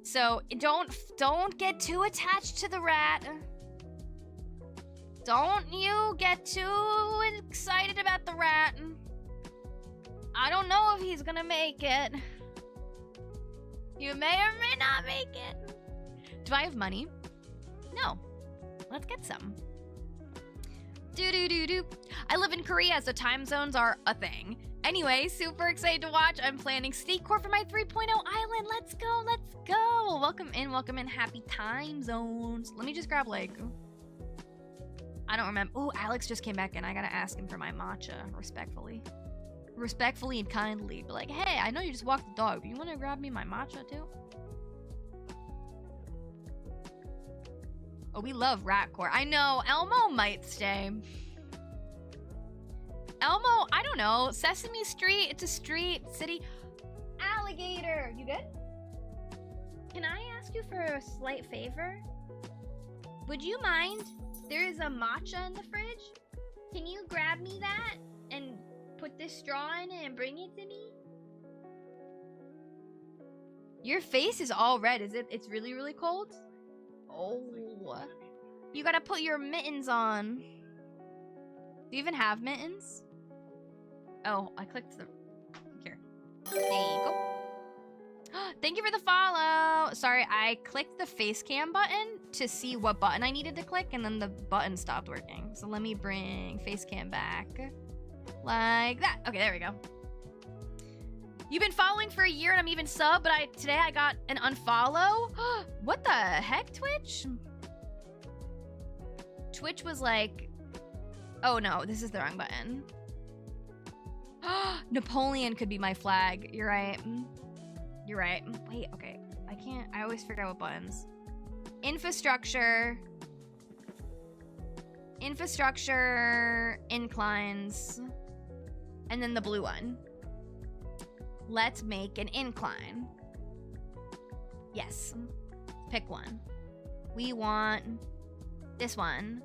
So don't get too attached to the rat. Don't you get too excited about the rat. I don't know if he's gonna make it. You may or may not make it. Do I have money? No. Let's get some. Do. I live in Korea, so time zones are a thing. Anyway, super excited to watch. I'm planning state court for my 3.0 island. Let's go, let's go. Welcome in, happy time zones. Let me just grab like, I don't remember. Oh, Alex just came back in. I gotta ask him for my matcha, respectfully. Respectfully and kindly. But like, hey, I know you just walked the dog, but you wanna grab me my matcha too? Oh, we love rat core. I know, Elmo might stay. Elmo, I don't know. Sesame Street, it's a street, city. Alligator, you good? Can I ask you for a slight favor? Would you mind? There is a matcha in the fridge. Can you grab me that and put this straw in it and bring it to me? Your face is all red. Is it? It's really, really cold? Oh. You gotta put your mittens on. Do you even have mittens? Oh, I clicked the... Here. There you go. Thank you for the follow. Sorry, I clicked the face cam button to see what button I needed to click, and then the button stopped working. So let me bring face cam back. Like that. Okay, there we go. You've been following for a year and I'm even sub, but today I got an unfollow. What the heck, Twitch? Twitch was like... Oh no, this is the wrong button. Napoleon could be my flag. You're right. You're right. Wait, okay. I can't... I always forget what buttons. Infrastructure. Infrastructure. Inclines. And then the blue one. Let's make an incline. Yes. Pick one. We want this one.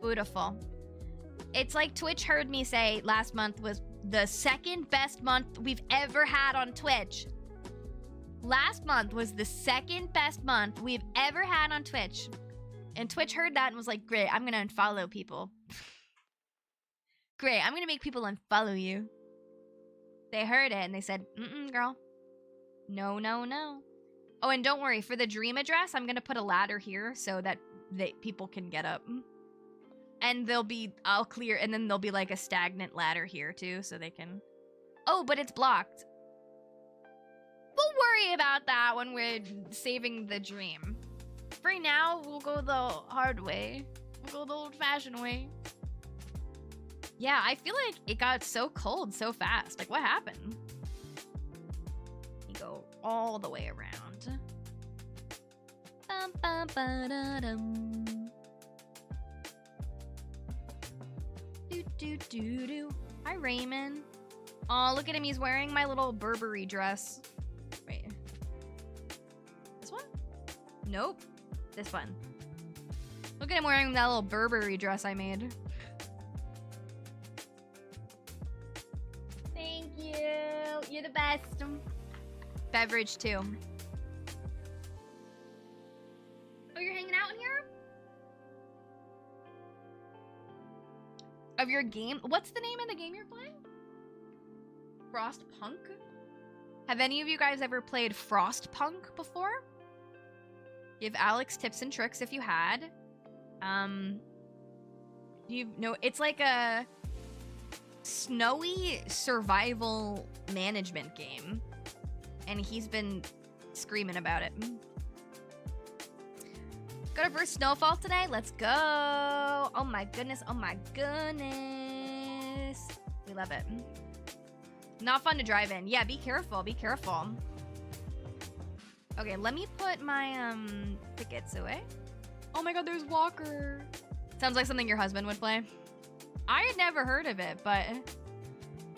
Beautiful. It's like Twitch heard me say last month was the second best month we've ever had on Twitch. Last month was the second best month we've ever had on Twitch. And Twitch heard that and was like, great, I'm gonna unfollow people. Great, I'm gonna make people unfollow you. They heard it and they said, girl. No, no, no. Oh, and don't worry, for the dream address, I'm gonna put a ladder here so that people can get up. And I'll clear, and then there'll be like a stagnant ladder here too, so they can... Oh, but it's blocked. We'll worry about that when we're saving the dream. For now, we'll go the hard way. We'll go the old-fashioned way. Yeah, I feel like it got so cold so fast. Like, what happened? You go all the way around. Bum, bum, ba, da, dum. Hi, Raymond. Oh, look at him. He's wearing my little Burberry dress. Wait. This one? Nope. This one. Look at him wearing that little Burberry dress I made. Thank you. You're the best. Beverage, too. Oh, you're hanging out in here? Of your game? What's the name of the game you're playing? Frostpunk? Have any of you guys ever played Frostpunk before? Give Alex tips and tricks if you had. It's like a snowy survival management game. And he's been screaming about it. Got our first snowfall today. Let's go. Oh my goodness. Oh my goodness. We love it. Not fun to drive in. Yeah, be careful. Be careful. Okay, let me put my tickets away. Oh my god, there's Walker. Sounds like something your husband would play. I had never heard of it, but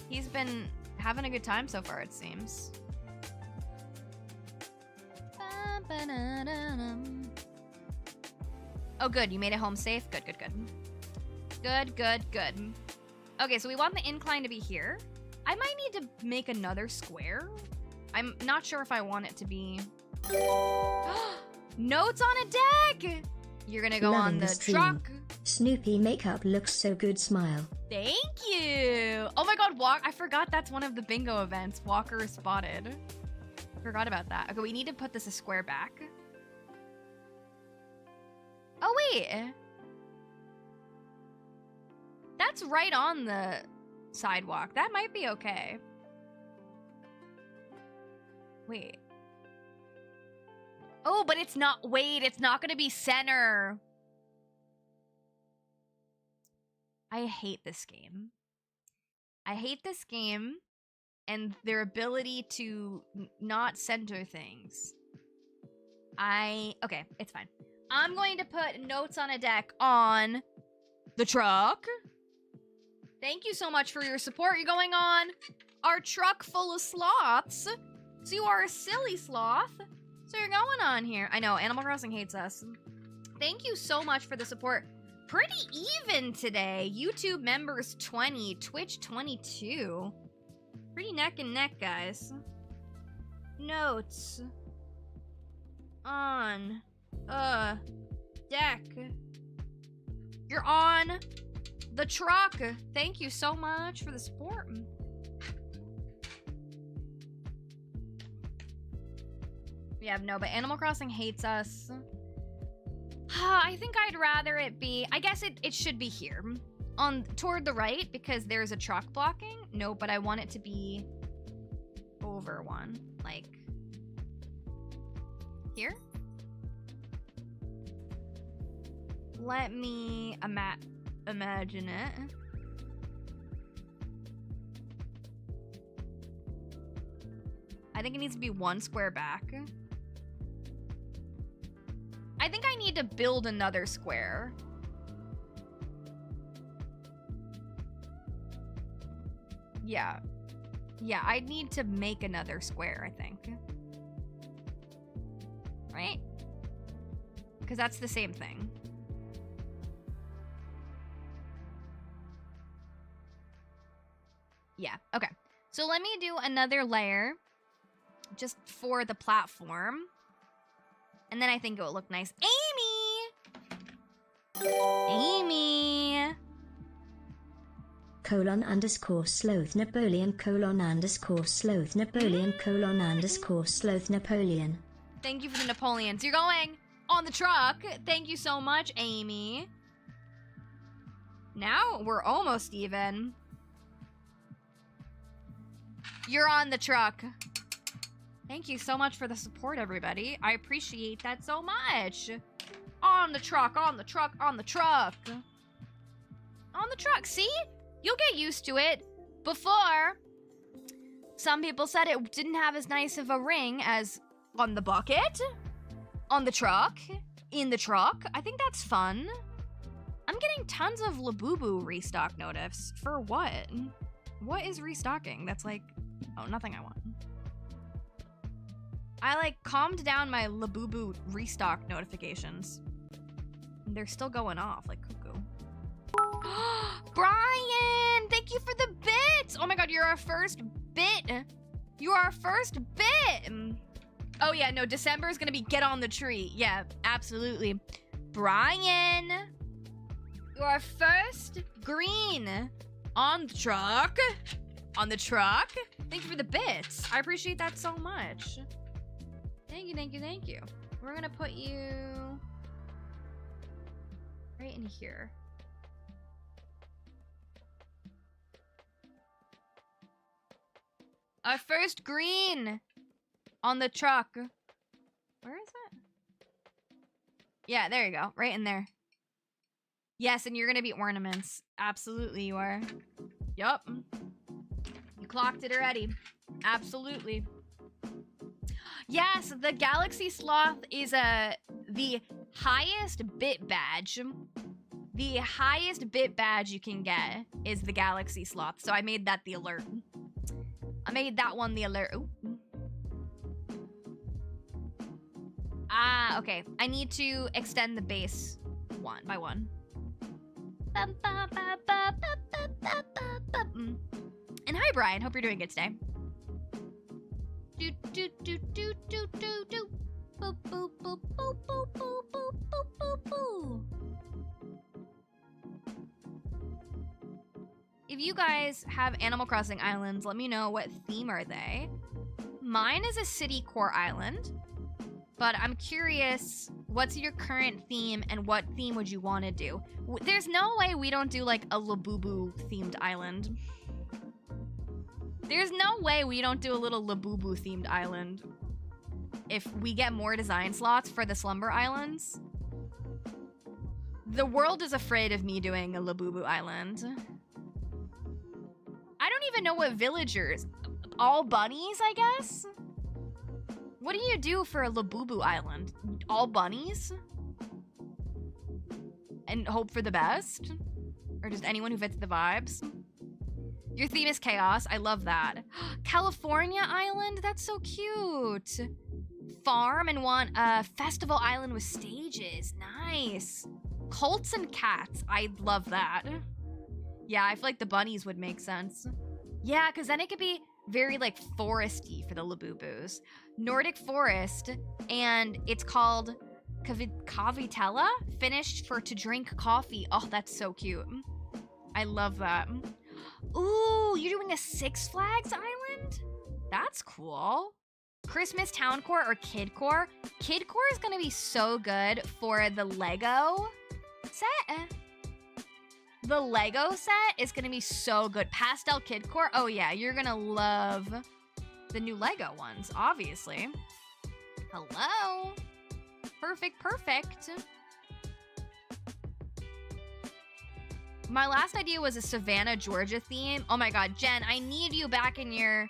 he's been having a good time so far, it seems. Oh, good. You made it home safe. Good, good, good. Good, good, good. Okay, so we want the incline to be here. I might need to make another square. I'm not sure if I want it to be... Notes on a deck! You're gonna go on the truck. Snoopy makeup looks so good, smile. Thank you! Oh my god, I forgot that's one of the bingo events. Walker is spotted. Forgot about that. Okay, we need to put this a square back. Oh, wait. That's right on the sidewalk. That might be okay. Wait. Oh, but it's not. Wait, it's not going to be center. I hate this game. I hate this game and their ability to not center things. Okay, it's fine. I'm going to put notes on a deck on the truck. Thank you so much for your support. You're going on our truck full of sloths. So you are a silly sloth. So you're going on here. I know, Animal Crossing hates us. Thank you so much for the support. Pretty even today. YouTube members 20, Twitch 22. Pretty neck and neck, guys. Notes on a deck. You're on the truck. Thank you so much for the support. Yeah, no, but Animal Crossing hates us. I think I'd rather it be... I guess it should be here. Toward the right, because there's a truck blocking. No, but I want it to be over one. Like... here? Let me imagine it. I think it needs to be one square back. I think I need to build another square. Yeah. Yeah, I need to make another square, I think. Right? Because that's the same thing. Yeah, okay. So let me do another layer just for the platform. And then I think it will look nice. Amy! Amy! _sloth Napoleon _sloth Napoleon _sloth Napoleon. Thank you for the Napoleons. You're going on the truck. Thank you so much, Amy. Now we're almost even. You're on the truck. Thank you so much for the support, everybody. I appreciate that so much. On the truck, on the truck, on the truck. On the truck, see? You'll get used to it. Before, some people said it didn't have as nice of a ring as on the bucket, on the truck, in the truck. I think that's fun. I'm getting tons of Labubu restock notifs. For what? What is restocking? That's like, oh, nothing I want. I like calmed down my Labubu restock notifications. They're still going off like cuckoo. Brian, thank you for the bits. Oh my God, you're our first bit. You're our first bit. Oh yeah, no, December is gonna be get on the tree. Yeah, absolutely. Brian, you're our first green on the truck. On the truck. Thank you for the bits. I appreciate that so much. Thank you, thank you, thank you. We're gonna put you right in here. Our first green on the truck. Where is it? Yeah, there you go. Right in there. Yes, and you're gonna be ornaments. Absolutely you are. Yup. You clocked it already. Absolutely. Yes, the Galaxy Sloth is the highest bit badge. The highest bit badge you can get is the Galaxy Sloth. So I made that the alert. I made that one the alert. Ooh. Ah, okay. I need to extend the base one by one. And hi, Brian. Hope you're doing good today. Do do do do do do do. Boop boop boop boop boop boop boop boop boop. If you guys have Animal Crossing islands, let me know what theme are they. Mine is a city core island, but I'm curious, what's your current theme and what theme would you want to do? There's no way we don't do like a Labubu themed island. There's no way we don't do a little Labubu themed island if we get more design slots for the Slumber Islands. The world is afraid of me doing a Labubu island. I don't even know what villagers. All bunnies, I guess? What do you do for a Labubu island? All bunnies? And hope for the best? Or just anyone who fits the vibes? Your theme is chaos. I love that. California Island? That's so cute. Farm and want a festival island with stages. Nice. Colts and cats. I love that. Yeah, I feel like the bunnies would make sense. Yeah, because then it could be very like foresty for the Labubus. Nordic forest, and it's called Kavitella, finished for to drink coffee. Oh, that's so cute. I love that. Ooh, you're doing a Six Flags island? That's cool. Christmas Town Core or Kid Core? Kid Core is gonna be so good for the Lego set. The Lego set is gonna be so good. Pastel Kid Core? Oh yeah, you're gonna love the new Lego ones, obviously. Hello. Perfect, perfect. My last idea was a Savannah, Georgia theme. Oh my God, Jen, I need you back in your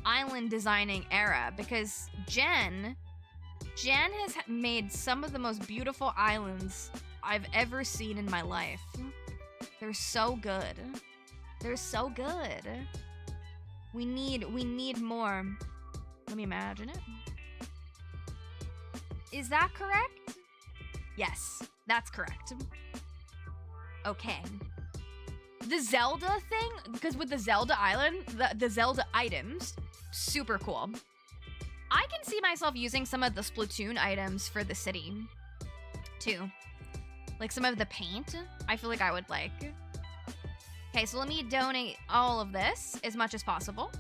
island designing era because Jen has made some of the most beautiful islands I've ever seen in my life. They're so good. They're so good. We need more. Let me imagine it. Is that correct? Yes, that's correct. Okay. The Zelda thing, because with the Zelda island, the Zelda items, super cool. I can see myself using some of the Splatoon items for the city, too. Like some of the paint, I feel like I would like. Okay, so let me donate all of this as much as possible.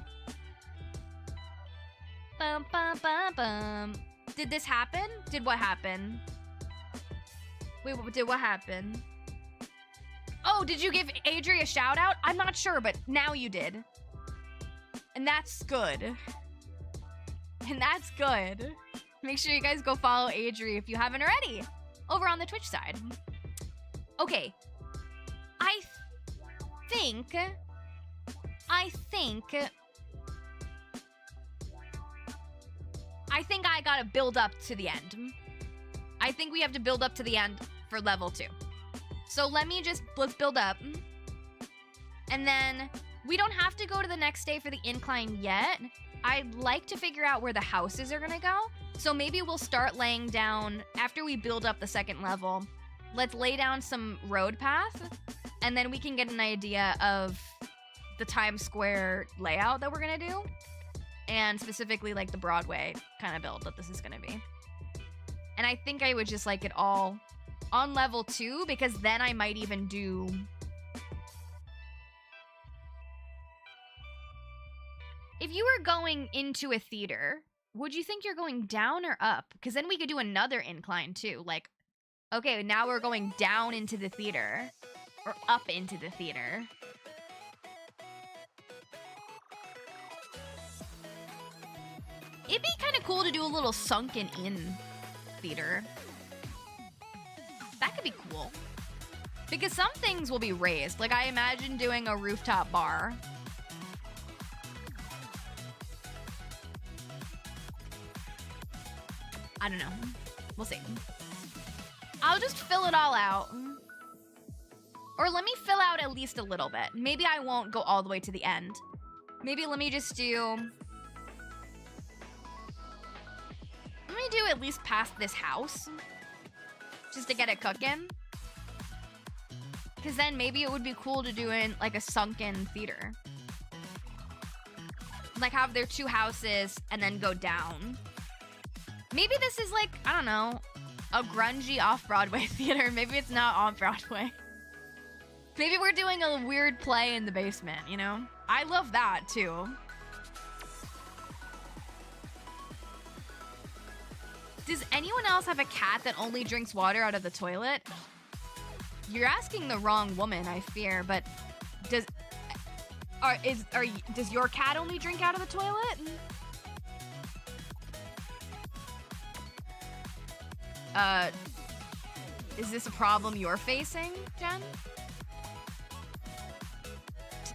Bum, bum, bum, bum. Did this happen? Did what happen? Wait, did what happen? Oh, did you give Adri a shout out? I'm not sure, but now you did. And that's good. And that's good. Make sure you guys go follow Adri if you haven't already. Over on the Twitch side. Okay. I think I gotta build up to the end. I think we have to build up to the end for level 2. So let's build up. And then we don't have to go to the next day for the incline yet. I'd like to figure out where the houses are gonna go. So maybe we'll start laying down, after we build up the second level, let's lay down some road path, and then we can get an idea of the Times Square layout that we're gonna do, and specifically like the Broadway kind of build that this is gonna be. And I think I would just like it all on level 2, because then I might even do... If you were going into a theater, would you think you're going down or up? Because then we could do another incline too. Like, okay, now we're going down into the theater. Or up into the theater. It'd be kind of cool to do a little sunken in theater. That could be cool. Because some things will be raised. Like, I imagine doing a rooftop bar. I don't know. We'll see. I'll just fill it all out. Or let me fill out at least a little bit. Maybe I won't go all the way to the end. Maybe let me just do... Let me do at least past this house. Just to get it cooking. Because then maybe it would be cool to do in like a sunken theater. Like have their 2 houses and then go down. Maybe this is like, I don't know, a grungy off-Broadway theater. Maybe it's not on Broadway. Maybe we're doing a weird play in the basement, you know? I love that, too. Does anyone else have a cat that only drinks water out of the toilet? You're asking the wrong woman, I fear, but does your cat only drink out of the toilet? Is this a problem you're facing, Jen?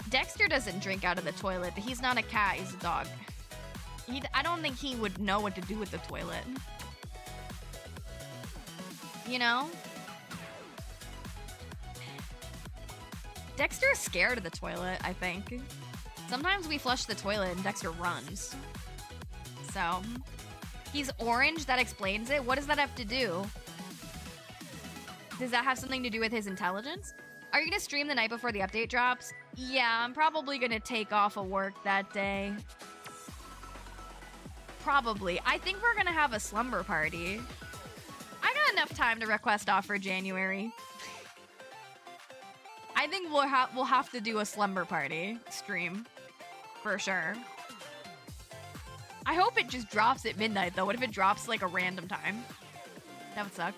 Dexter doesn't drink out of the toilet. He's not a cat, he's a dog. I don't think he would know what to do with the toilet. You know? Dexter is scared of the toilet, I think. Sometimes we flush the toilet and Dexter runs. So, he's orange, that explains it. What does that have to do? Does that have something to do with his intelligence? Are you gonna stream the night before the update drops? Yeah, I'm probably gonna take off of work that day. Probably. I think we're gonna have a slumber party. I got enough time to request off for January. I think we'll have to do a slumber party stream. For sure. I hope it just drops at midnight, though. What if it drops, like, a random time? That would suck.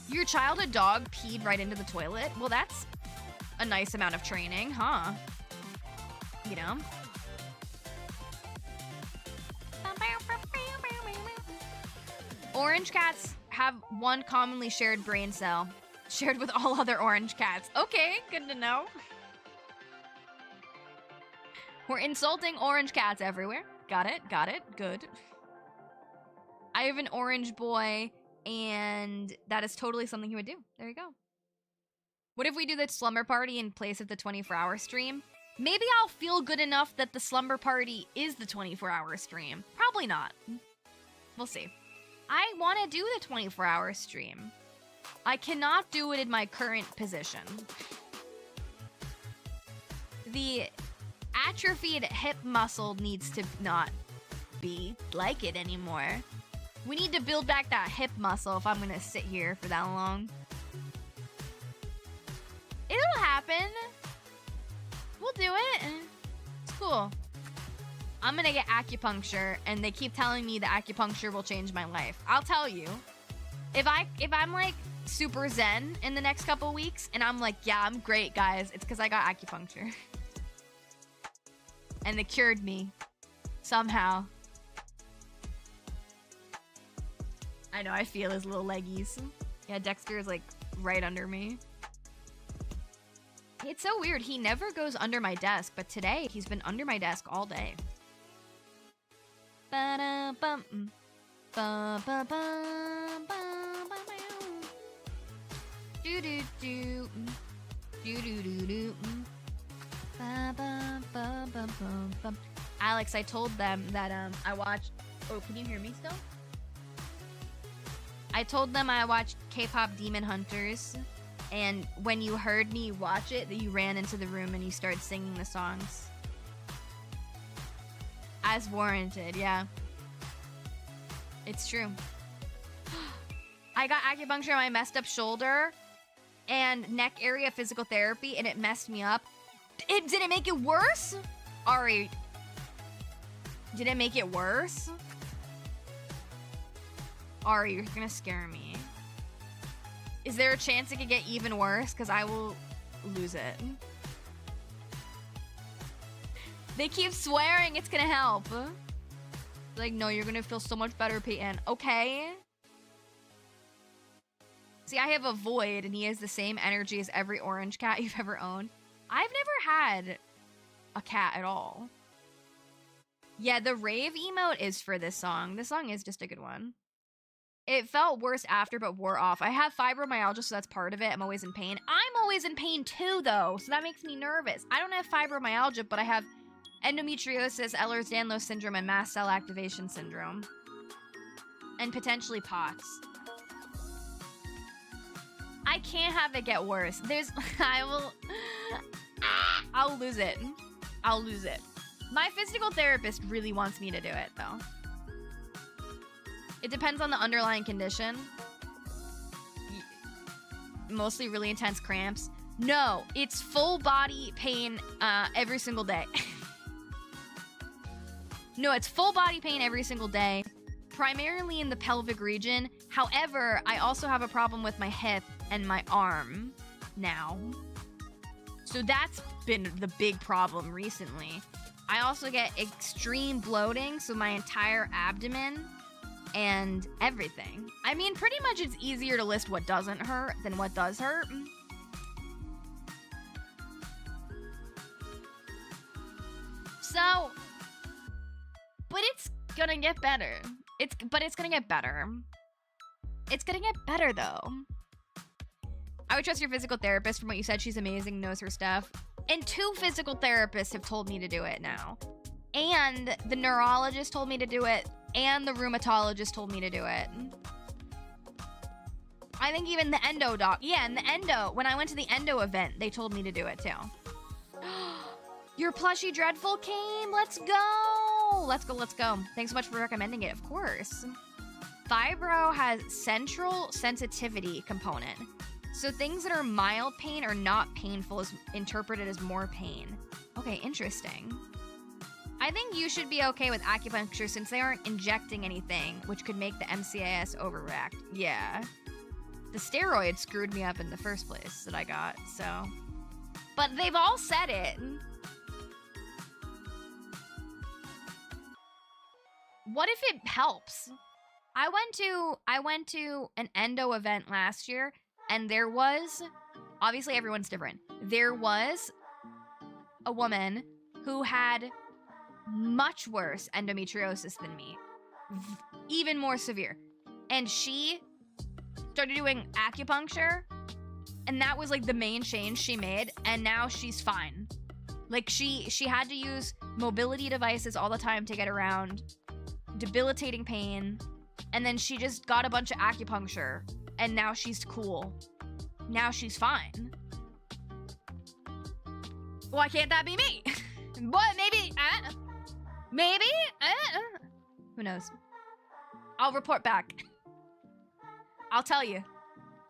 Your childhood dog peed right into the toilet? Well, that's a nice amount of training, huh? You know? Orange cats have one commonly shared brain cell, shared with all other orange cats. Okay, good to know. We're insulting orange cats everywhere. Got it, good. I have an orange boy, and that is totally something he would do. There you go. What if we do the slumber party in place of the 24-hour stream? Maybe I'll feel good enough that the slumber party is the 24-hour stream. Probably not. We'll see. I want to do the 24-hour stream. I cannot do it in my current position. The atrophied hip muscle needs to not be like it anymore. We need to build back that hip muscle if I'm gonna sit here for that long. It'll happen. We'll do it. It's cool. I'm gonna get acupuncture, and they keep telling me that acupuncture will change my life. I'll tell you. If I'm like super zen in the next couple weeks, and I'm like, yeah, I'm great, guys, it's because I got acupuncture. And they cured me. Somehow. I know, I feel his little leggies. Yeah, Dexter is like right under me. It's so weird. He never goes under my desk, but today he's been under my desk all day. Do do do. Do do do do. Ba ba ba ba ba ba. Alex, I told them that I watched. Oh, can you hear me still? I told them I watched K-pop Demon Hunters, and when you heard me watch it, that you ran into the room and you started singing the songs. As warranted, yeah. It's true. I got acupuncture on my messed up shoulder and neck area physical therapy, and it messed me up. Did it make it worse? Ari, did it make it worse? Ari, you're gonna scare me. Is there a chance it could get even worse? Because I will lose it. They keep swearing it's gonna help. Like, no, you're gonna feel so much better, Payton. Okay. See, I have a void, and he has the same energy as every orange cat you've ever owned. I've never had a cat at all. Yeah, the rave emote is for this song. This song is just a good one. It felt worse after, but wore off. I have fibromyalgia, so that's part of it. I'm always in pain. I'm always in pain too, though, so that makes me nervous. I don't have fibromyalgia, but I have endometriosis, Ehlers-Danlos syndrome, and mast cell activation syndrome. And potentially POTS. I can't have it get worse. I'll lose it. I'll lose it. My physical therapist really wants me to do it, though. It depends on the underlying condition. Mostly really intense cramps. No, it's full body pain every single day. No, it's full body pain every single day. Primarily in the pelvic region. However, I also have a problem with my hip and my arm now. So that's been the big problem recently. I also get extreme bloating, so my entire abdomen and everything. I mean, pretty much it's easier to list what doesn't hurt than what does hurt. So, but it's gonna get better. It's gonna get better. It's gonna get better, though. I would trust your physical therapist. From what you said, she's amazing, knows her stuff. And 2 physical therapists have told me to do it now. And the neurologist told me to do it. And the rheumatologist told me to do it. I think even the endo doc. Yeah, and the endo. When I went to the endo event, they told me to do it, too. Your plushie dreadful came. Let's go. Let's go, let's go. Thanks so much for recommending it, of course. Fibro has central sensitivity component. So things that are mild pain or not painful is interpreted as more pain. Okay, interesting. I think you should be okay with acupuncture since they aren't injecting anything, which could make the MCAS overreact. Yeah. The steroids screwed me up in the first place that I got, so. But they've all said it. What if it helps? I went to an endo event last year, and there was, obviously everyone's different. There was a woman who had much worse endometriosis than me. Even more severe. And she started doing acupuncture, and that was like the main change she made, and now she's fine. Like she had to use mobility devices all the time to get around, debilitating pain, and then she just got a bunch of acupuncture, and now she's cool. Now she's fine. Why can't that be me? But maybe, maybe? Who knows? I'll report back. I'll tell you.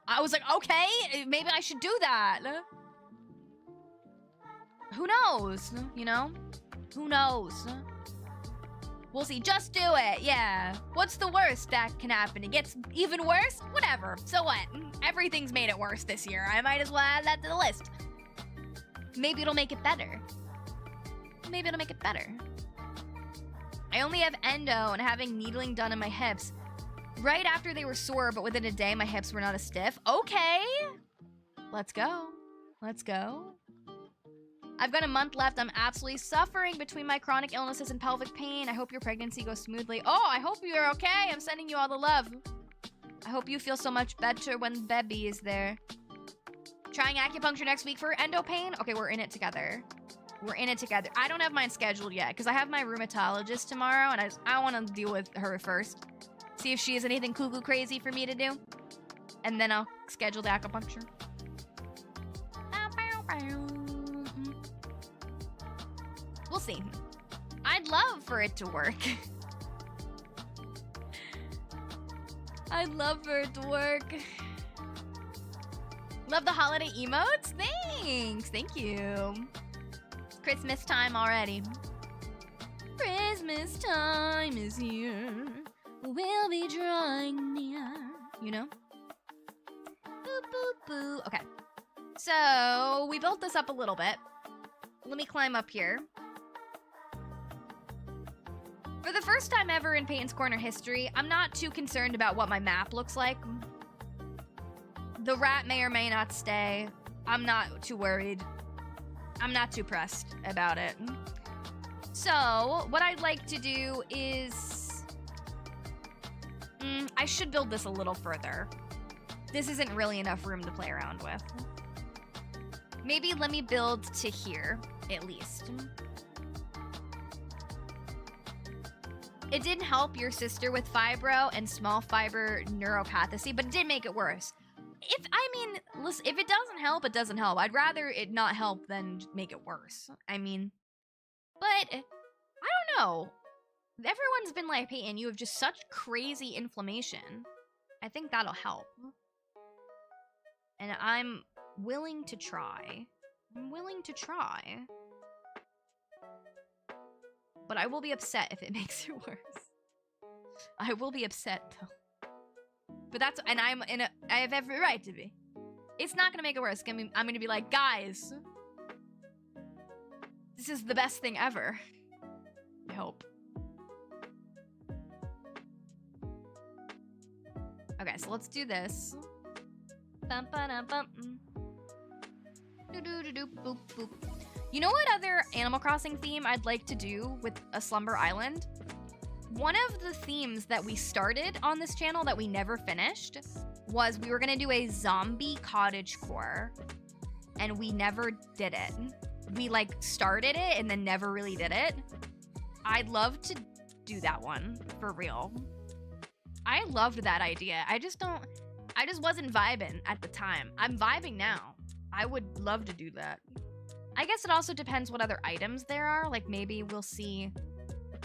I was like, okay, maybe I should do that. Who knows? You know? Who knows? We'll see. Just do it. Yeah. What's the worst that can happen? It gets even worse? Whatever. So what? Everything's made it worse this year. I might as well add that to the list. Maybe it'll make it better. Maybe it'll make it better. I only have endo and having needling done in my hips right after they were sore, but within a day my hips were not as stiff. Okay. Let's go. Let's go. I've got a month left. I'm absolutely suffering between my chronic illnesses and pelvic pain. I hope your pregnancy goes smoothly. Oh, I hope you're okay. I'm sending you all the love. I hope you feel so much better when baby is there. Trying acupuncture next week for endo pain? Okay, we're in it together. We're in it together. I don't have mine scheduled yet because I have my rheumatologist tomorrow and I want to deal with her first. See if she has anything cuckoo crazy for me to do. And then I'll schedule the acupuncture. We'll see. I'd love for it to work. I'd love for it to work. Love the holiday emotes? Thanks. Thank you. It's Christmas time already. Christmas time is here. We'll be drawing near. You know? Boo, boo, boo. Okay. So, we built this up a little bit. Let me climb up here. For the first time ever in Payton's Corner history, I'm not too concerned about what my map looks like. The rat may or may not stay. I'm not too worried. I'm not too pressed about it. So, what I'd like to do is... I should build this a little further. This isn't really enough room to play around with. Maybe let me build to here, at least. It didn't help your sister with fibro and small fiber neuropathy, but it did make it worse. Listen, if it doesn't help, it doesn't help. I'd rather it not help than make it worse. I mean, but I don't know. Everyone's been like, Payton, you have just such crazy inflammation. I think that'll help. And I'm willing to try. I'm willing to try. But I will be upset if it makes it worse. I will be upset, though. But that's... And I have every right to be. It's not gonna make it worse. I'm gonna be like, guys. This is the best thing ever. I hope. Okay, so let's do this. Bum, ba-dum, bum. Do-do-do-do, boop, boop. You know what other Animal Crossing theme I'd like to do with a Slumber Island? One of the themes that we started on this channel that we never finished was we were gonna do a zombie cottagecore, and we never did it. We like started it and then never really did it. I'd love to do that one for real. I loved that idea. I just wasn't vibing at the time. I'm vibing now. I would love to do that. I guess it also depends what other items there are. Like maybe we'll see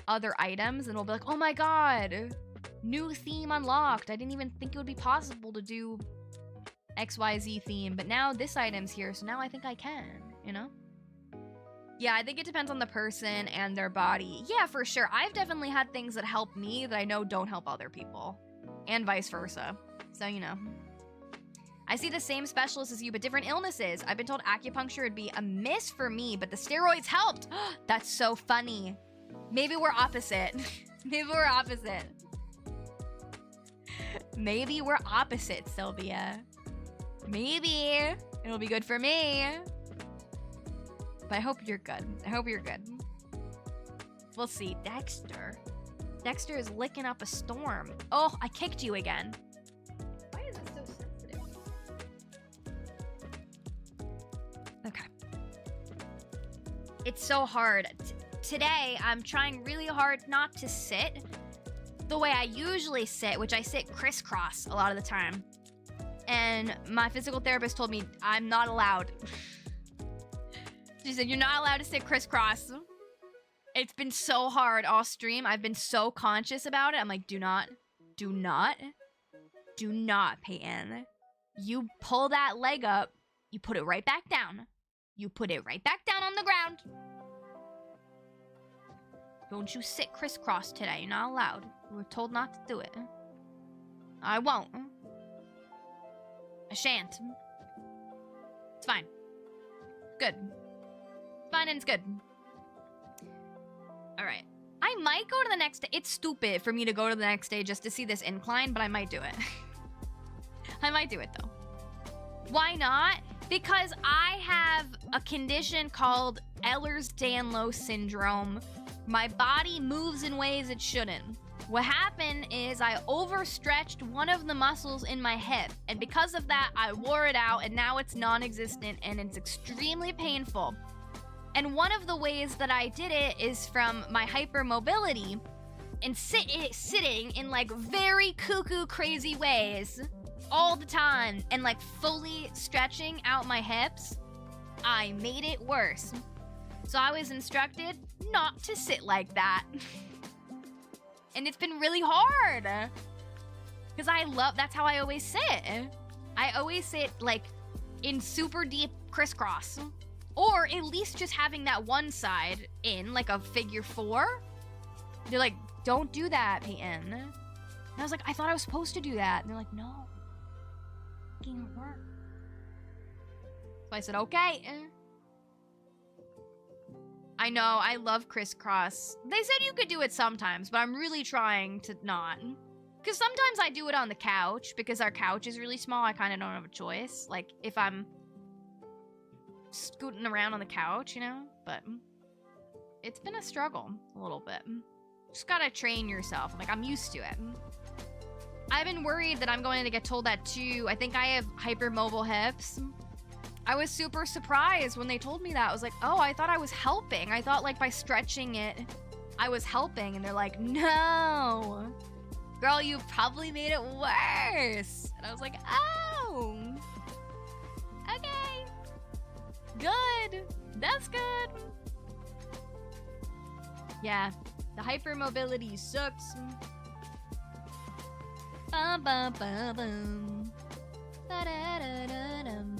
other items and we'll be like, oh my god, new theme unlocked. I didn't even think it would be possible to do XYZ theme, but now this item's here, so now I think I can, you know? Yeah, I think it depends on the person and their body. Yeah, for sure. I've definitely had things that help me that I know don't help other people. And vice versa. So, you know. I see the same specialist as you, but different illnesses. I've been told acupuncture would be a miss for me, but the steroids helped. That's so funny. Maybe we're opposite. Maybe we're opposite. Maybe we're opposite, Sylvia. Maybe. It'll be good for me. But I hope you're good. I hope you're good. We'll see. Dexter. Dexter is licking up a storm. Oh, I kicked you again. Why is it so sensitive? Okay. It's so hard. Today, I'm trying really hard not to sit the way I usually sit, which I sit crisscross a lot of the time. And my physical therapist told me I'm not allowed. She said, you're not allowed to sit crisscross. It's been so hard all stream. I've been so conscious about it. I'm like, do not, Payton. You pull that leg up. You put it right back down. You put it right back down on the ground. Don't you sit crisscross today. You're not allowed. We were told not to do it. I won't. I shan't. It's fine. Good. Fine and it's good. Alright. I might go to the next day. It's stupid for me to go to the next day just to see this incline, but I might do it. I might do it though. Why not? Because I have a condition called Ehlers-Danlos syndrome. My body moves in ways it shouldn't. What happened is I overstretched one of the muscles in my hip, and because of that, I wore it out, and now it's non-existent, and it's extremely painful. And one of the ways that I did it is from my hypermobility and sitting in like very cuckoo crazy ways all the time and like fully stretching out my hips. I made it worse. So I was instructed not to sit like that. And it's been really hard. Because that's how I always sit. I always sit like in super deep crisscross. Or at least just having that one side in like a figure 4. They're like, don't do that, Payton. And I was like, I thought I was supposed to do that. And they're like, no. It can't work. So I said, okay. I know, I love crisscross. They said you could do it sometimes, but I'm really trying to not. Because sometimes I do it on the couch, because our couch is really small, I kind of don't have a choice. Like, if I'm scooting around on the couch, you know? But it's been a struggle, a little bit. Just gotta train yourself. Like, I'm used to it. I've been worried that I'm going to get told that too. I think I have hypermobile hips. I was super surprised when they told me that. I was like, oh, I thought I was helping. I thought like by stretching it, I was helping. And they're like, no. Girl, you probably made it worse. And I was like, oh. Okay. Good. That's good. Yeah. The hypermobility sucks. Bum, bum, bum, bum. Ba-da-da-da-dum.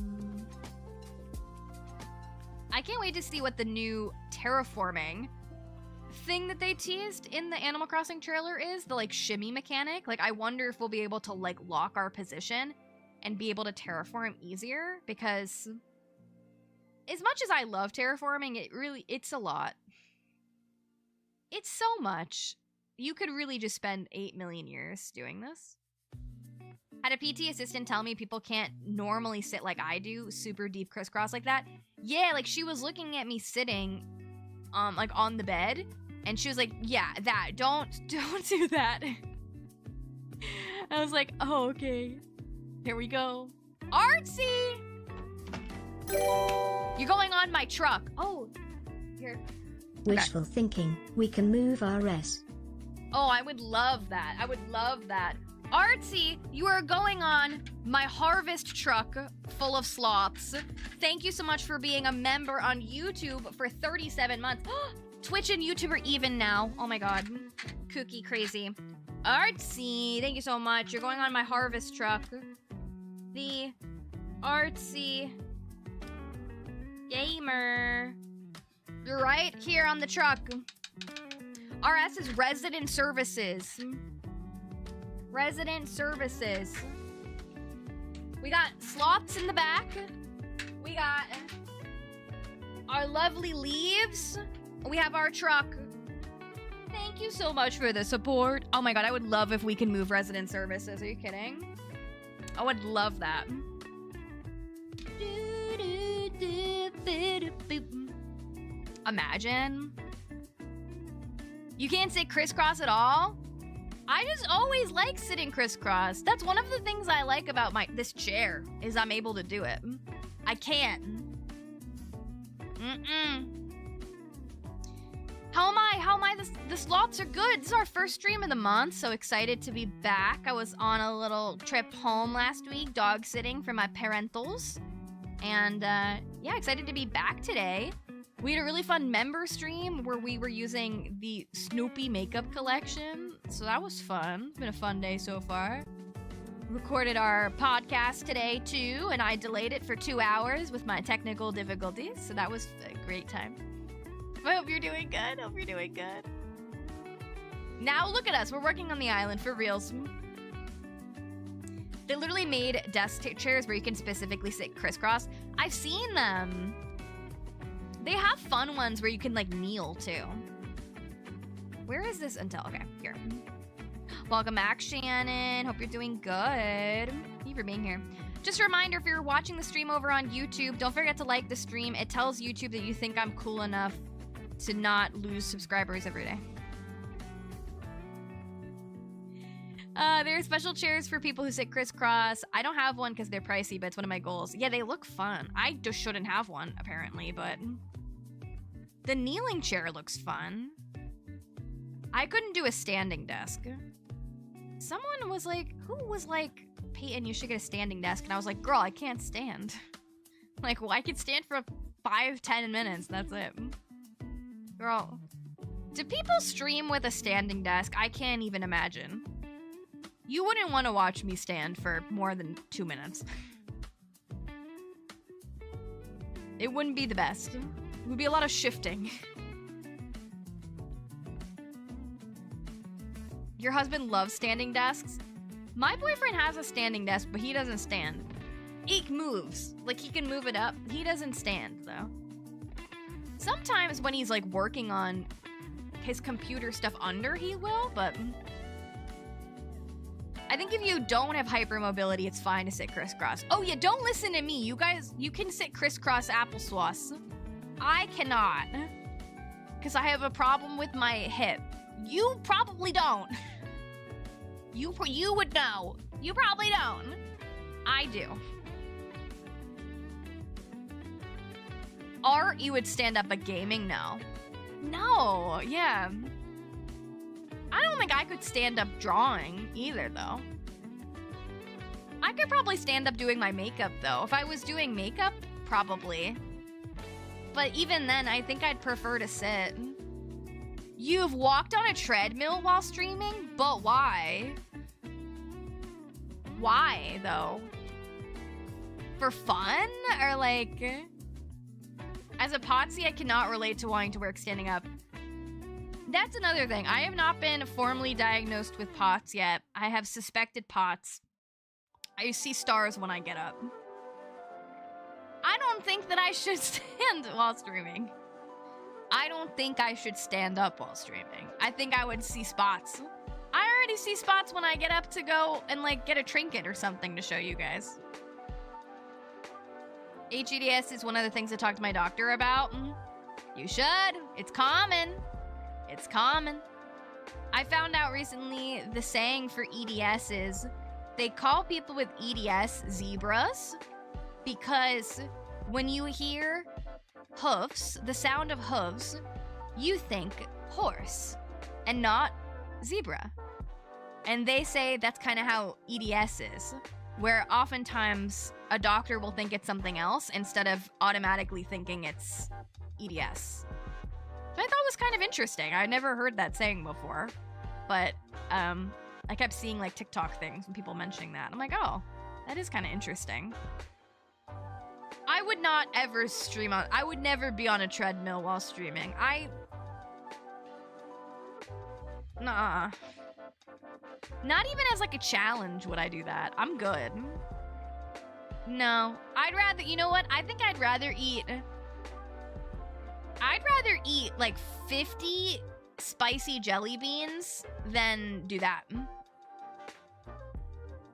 I can't wait to see what the new terraforming thing that they teased in the Animal Crossing trailer is. The like shimmy mechanic. Like, I wonder if we'll be able to like lock our position and be able to terraform easier, because as much as I love terraforming, it's a lot. It's so much. You could really just spend 8 million years doing this. Had a PT assistant tell me people can't normally sit like I do, super deep crisscross like that. Yeah, like she was looking at me sitting like on the bed, and she was like, yeah, that, don't do that. I was like, oh, okay. Here we go. Artsy! You're going on my truck. Oh, here. Wishful thinking. We can move our S. Oh, I would love that. I would love that. Artsy, you are going on my harvest truck full of sloths. Thank you so much for being a member on YouTube for 37 months. Twitch and YouTube are even now. Oh my god. Kooky crazy. Artsy, thank you so much. You're going on my harvest truck. The Artsy Gamer. You're right here on the truck. RS is resident services. Resident services. We got sloths in the back. We got our lovely leaves. We have our truck. Thank you so much for the support. Oh my god, I would love if we can move resident services. Are you kidding? I would love that. Imagine. You can't sit crisscross at all? I just always like sitting crisscross. That's one of the things I like about this chair, is I'm able to do it. I can't. How am I? The sloths are good. This is our first stream of the month, so excited to be back. I was on a little trip home last week, dog sitting for my parentals. And yeah, excited to be back today. We had a really fun member stream where we were using the Snoopy makeup collection, so that was fun. It's been a fun day so far. Recorded our podcast today too, and I delayed it for 2 hours with my technical difficulties, so that was a great time. I hope you're doing good. Hope you're doing good. Now look at us. We're working on the island for reals. They literally made desk chairs where you can specifically sit crisscross. I've seen them. They have fun ones where you can, like, kneel, too. Where is this until? Okay, here. Welcome back, Shannon. Hope you're doing good. Thank you for being here. Just a reminder, if you're watching the stream over on YouTube, don't forget to like the stream. It tells YouTube that you think I'm cool enough to not lose subscribers every day. There are special chairs for people who sit crisscross. I don't have one because they're pricey, but it's one of my goals. Yeah, they look fun. I just shouldn't have one, apparently, but the kneeling chair looks fun. I couldn't do a standing desk. Someone was like, who was like, Payton, you should get a standing desk. And I was like, girl, I can't stand. Like, well, I could stand for 5-10 minutes. That's it. Girl. Do people stream with a standing desk? I can't even imagine. You wouldn't want to watch me stand for more than 2 minutes. It wouldn't be the best. It would be a lot of shifting. Your husband loves standing desks? My boyfriend has a standing desk, but he doesn't stand. He moves. Like, he can move it up. He doesn't stand, though. Sometimes when he's, like, working on his computer stuff under, he will, but I think if you don't have hypermobility, it's fine to sit crisscross. Oh, yeah, don't listen to me. You guys, you can sit crisscross applesauce. I cannot. Because I have a problem with my hip. You probably don't. You would know. You probably don't. I do. Art, you would stand up at gaming? No. No, yeah. I don't think I could stand up drawing either, though. I could probably stand up doing my makeup, though. If I was doing makeup, probably. But even then, I think I'd prefer to sit. You've walked on a treadmill while streaming? But why? Why, though? For fun? Or like... As a potsy, I cannot relate to wanting to work standing up. That's another thing. I have not been formally diagnosed with POTS yet. I have suspected POTS. I see stars when I get up. I don't think that I should stand while streaming. I don't think I should stand up while streaming. I think I would see spots. I already see spots when I get up to go and like get a trinket or something to show you guys. HEDS is one of the things I talked to my doctor about. You should. It's common. It's common. I found out recently the saying for EDS is they call people with EDS zebras because when you hear hoofs, the sound of hooves, you think horse and not zebra. And they say that's kind of how EDS is, where oftentimes a doctor will think it's something else instead of automatically thinking it's EDS. So I thought it was kind of interesting. I never heard that saying before, but I kept seeing like TikTok things and people mentioning that. I'm like, oh, that is kind of interesting. I would not ever stream on, I would never be on a treadmill while streaming. Nah. Not even as like a challenge would I do that. I'm good. No, I'd rather, you know what? I think I'd rather eat like 50 spicy jelly beans than do that.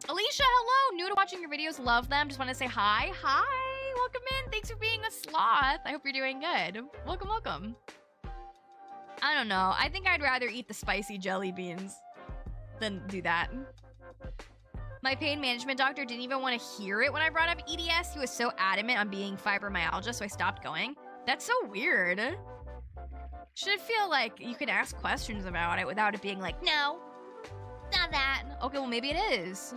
Alicia, hello. New to watching your videos. Love them. Just want to say hi. Hi. Welcome in. Thanks for being a sloth. I hope you're doing good. Welcome, welcome. I don't know. I think I'd rather eat the spicy jelly beans than do that. My pain management doctor didn't even want to hear it when I brought up EDS. He was so adamant on being fibromyalgia, so I stopped going. That's so weird. Should feel like you could ask questions about it without it being like, no, not that. Okay, well, maybe it is.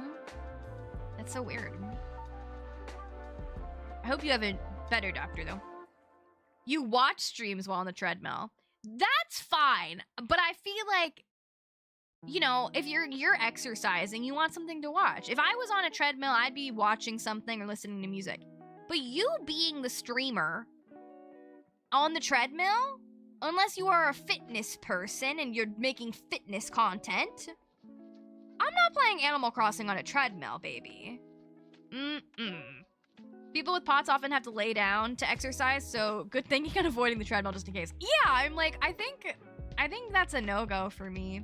That's so weird. I hope you have a better doctor, though. You watch streams while on the treadmill. That's fine, but I feel like, you know, if you're exercising, you want something to watch. If I was on a treadmill, I'd be watching something or listening to music. But you being the streamer on the treadmill, unless you are a fitness person and you're making fitness content, I'm not playing Animal Crossing on a treadmill, baby. People with POTS often have to lay down to exercise, so good thing you're avoiding the treadmill just in case. Yeah, I'm like, I think that's a no-go for me.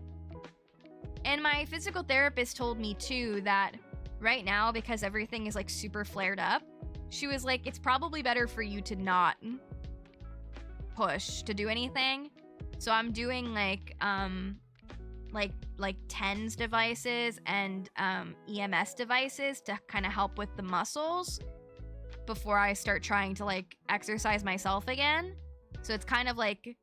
And my physical therapist told me too that right now, because everything is like super flared up, she was like, it's probably better for you to not push to do anything. So I'm doing like like TENS devices and EMS devices to kind of help with the muscles before I start trying to like exercise myself again. So it's kind of like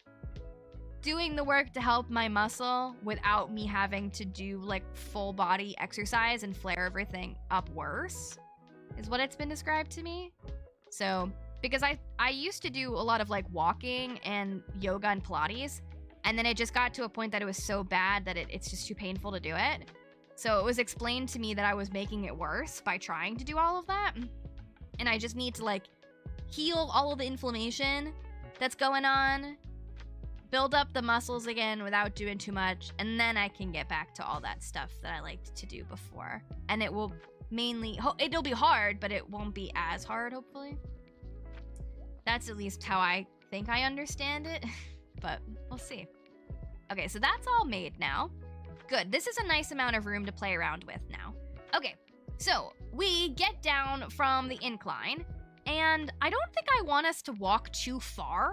doing the work to help my muscle without me having to do like full body exercise and flare everything up worse, is what it's been described to me. So, because I used to do a lot of like walking and yoga and Pilates, and then it just got to a point that it was so bad that it's just too painful to do it. So it was explained to me that I was making it worse by trying to do all of that. And I just need to like heal all of the inflammation that's going on, build up the muscles again without doing too much, and then I can get back to all that stuff that I liked to do before. And it will mainly, it'll be hard, but it won't be as hard, hopefully. That's at least how I think I understand it, but we'll see. Okay, so that's all made now. Good, this is a nice amount of room to play around with now. Okay, so we get down from the incline, and I don't think I want us to walk too far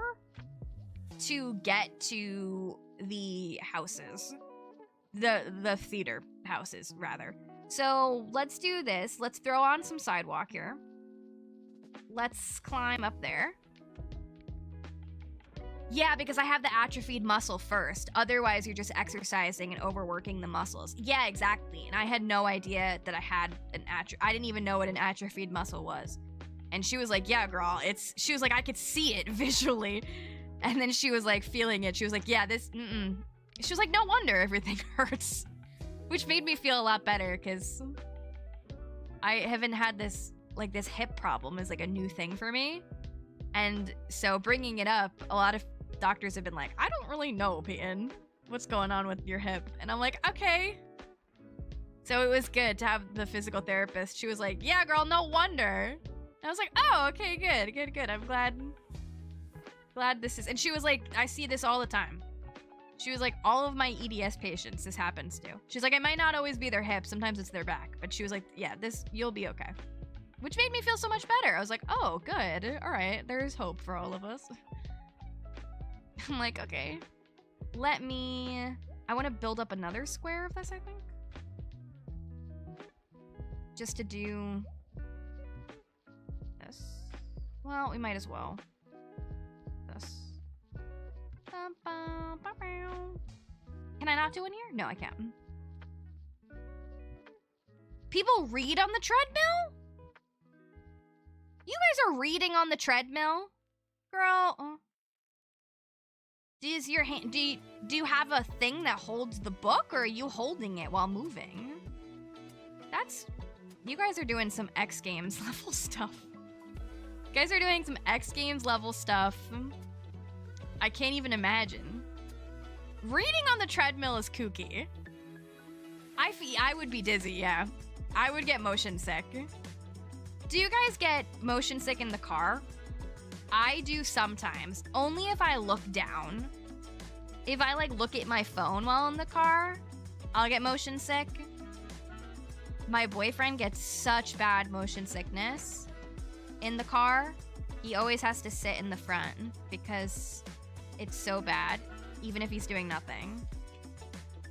to get to the houses. The theater houses, rather. So let's do this. Let's throw on some sidewalk here. Let's climb up there. Yeah, because I have the atrophied muscle first. Otherwise, you're just exercising and overworking the muscles. Yeah, exactly. And I had no idea that I had an I didn't even know what an atrophied muscle was. And she was like, yeah, girl, she was like, I could see it visually. And then she was like feeling it. She was like, yeah, she was like, no wonder everything hurts. Which made me feel a lot better because I haven't had this hip problem is like a new thing for me. And so bringing it up, a lot of doctors have been like, I don't really know, Payton, what's going on with your hip. And I'm like, okay. So it was good to have the physical therapist. She was like, yeah, girl, no wonder. And I was like, oh, okay, good. I'm glad this is, and she was like, I see this all the time. She was like, all of my EDS patients, this happens to. She's like, it might not always be their hip, sometimes it's their back. But she was like, yeah, you'll be okay. Which made me feel so much better. I was like, oh, good. All right, there's hope for all of us. I'm like, okay. I want to build up another square of this, I think. Just to do this. Well, we might as well. This. Can I not do one here? No, I can't. People read on the treadmill? You guys are reading on the treadmill? Girl. Does your hand, do you have a thing that holds the book, or are you holding it while moving? You guys are doing some X Games level stuff. You guys are doing some X Games level stuff. I can't even imagine. Reading on the treadmill is kooky. I would be dizzy, yeah. I would get motion sick. Do you guys get motion sick in the car? I do sometimes, only if I look down. If I like look at my phone while in the car, I'll get motion sick. My boyfriend gets such bad motion sickness in the car. He always has to sit in the front because it's so bad, even if he's doing nothing.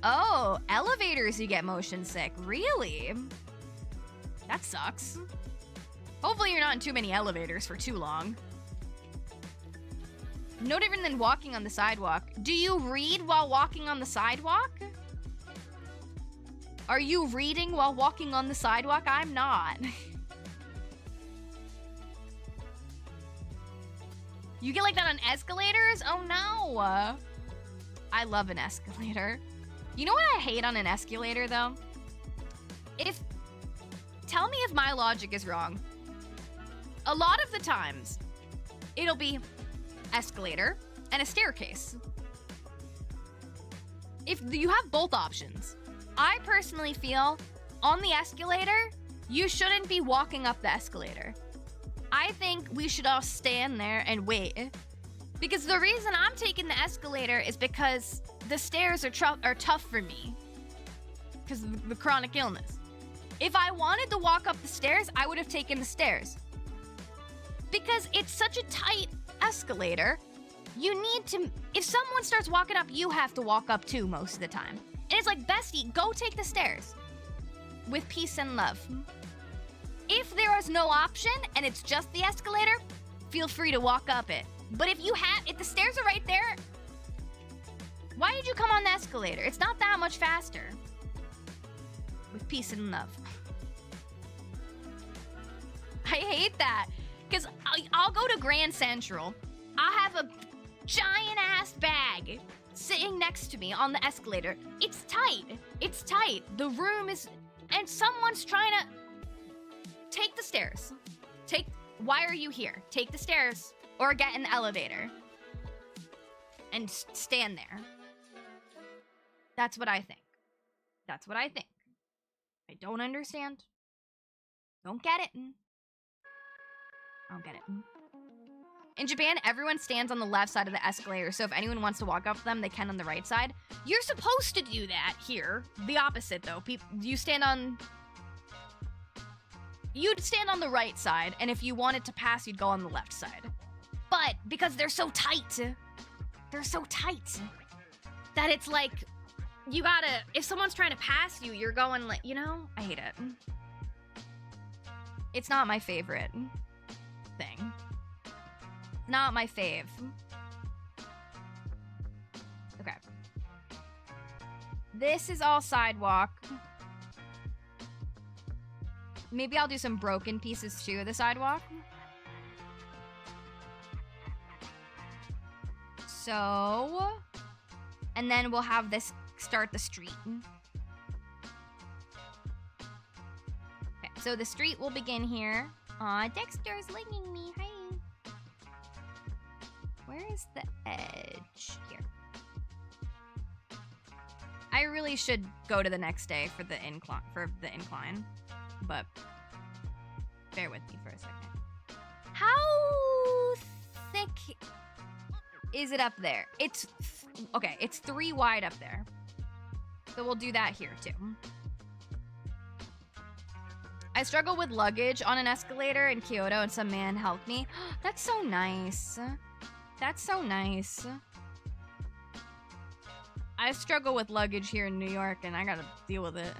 Oh, elevators you get motion sick, really? That sucks. Hopefully you're not in too many elevators for too long. No different than walking on the sidewalk. Do you read while walking on the sidewalk? Are you reading while walking on the sidewalk? I'm not. You get like that on escalators? Oh no. I love an escalator. You know what I hate on an escalator though? Tell me if my logic is wrong. A lot of the times, it'll be escalator and a staircase. If you have both options, I personally feel on the escalator, you shouldn't be walking up the escalator. I think we should all stand there and wait. Because the reason I'm taking the escalator is because the stairs are tough for me. Because of the chronic illness. If I wanted to walk up the stairs, I would have taken the stairs. Because it's such a tight escalator, you need to, if someone starts walking up, you have to walk up too most of the time. And it's like, bestie, go take the stairs. With peace and love. If there is no option and it's just the escalator, feel free to walk up it. But if the stairs are right there, why did you come on the escalator? It's not that much faster. With peace and love. I hate that. Because I'll go to Grand Central. I'll have a giant ass bag sitting next to me on the escalator. It's tight. It's tight. The room is... And someone's trying to... Take the stairs. Why are you here? Take the stairs. Or get in the elevator. And stand there. That's what I think. That's what I think. I don't understand. Don't get it. I don't get it. In Japan, everyone stands on the left side of the escalator, so if anyone wants to walk up them, they can on the right side. You're supposed to do that here. The opposite, though. You'd stand on the right side, and if you wanted to pass, you'd go on the left side. But because they're so tight, that it's like, you gotta, if someone's trying to pass you, you're going like, you know? I hate it. It's not my favorite thing. Not my fave. Okay. This is all sidewalk. Maybe I'll do some broken pieces too of the sidewalk. So, and then we'll have this start the street. Okay, so the street will begin here. Aw, Dexter's licking me. Hi. Where is the edge? Here. I really should go to the next day for the incline, but bear with me for a second. How thick is it up there? It's okay. It's 3 wide up there, so we'll do that here too. I struggle with luggage on an escalator in Kyoto, and some man helped me. That's so nice. That's so nice. I struggle with luggage here in New York, and I gotta deal with it.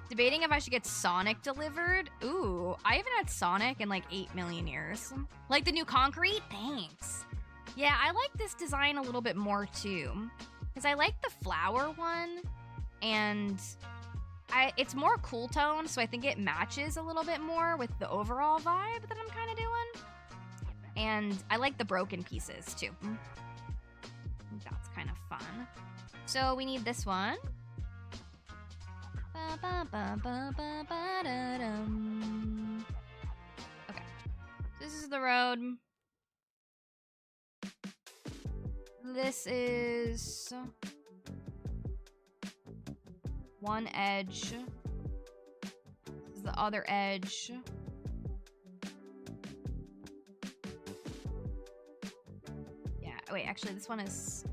Debating if I should get Sonic delivered. Ooh, I haven't had Sonic in like 8 million years. Like the new concrete? Thanks. Yeah, I like this design a little bit more too. Because I like the flower one, and it's more cool tone, so I think it matches a little bit more with the overall vibe that I'm kind of doing. And I like the broken pieces, too. That's kind of fun. So we need this one. Okay. This is the road. This is one edge. This is the other edge. Wait, actually, this one is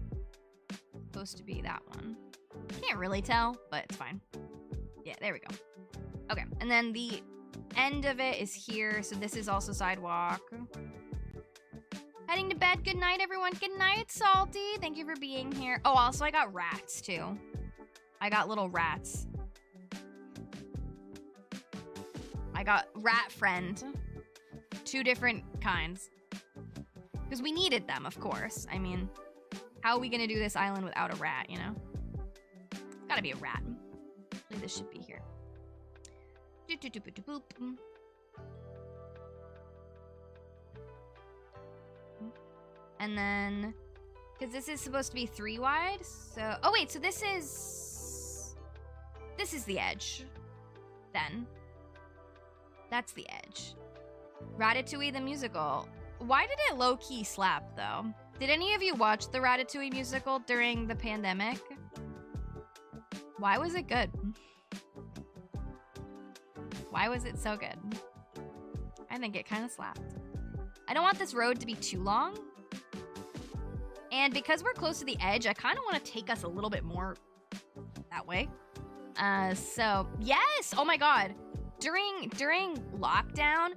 supposed to be that one. Can't really tell, but it's fine. Yeah, there we go. Okay, and then the end of it is here, so this is also sidewalk. Heading to bed. Good night, everyone. Good night, Salty. Thank you for being here. Oh, also, I got rats, too. I got little rats. I got rat friend. 2 different kinds. Because we needed them, of course. I mean, how are we gonna do this island without a rat, you know? Gotta be a rat. Actually, this should be here. And then, because this is supposed to be 3 wide, so... Oh, wait, so this is the edge. Then. That's the edge. Ratatouille the musical. Why did it low-key slap, though? Did any of you watch the Ratatouille musical during the pandemic? Why was it good? Why was it so good? I think it kind of slapped. I don't want this road to be too long. And because we're close to the edge, I kind of want to take us a little bit more that way. So, yes! Oh my god. During lockdown...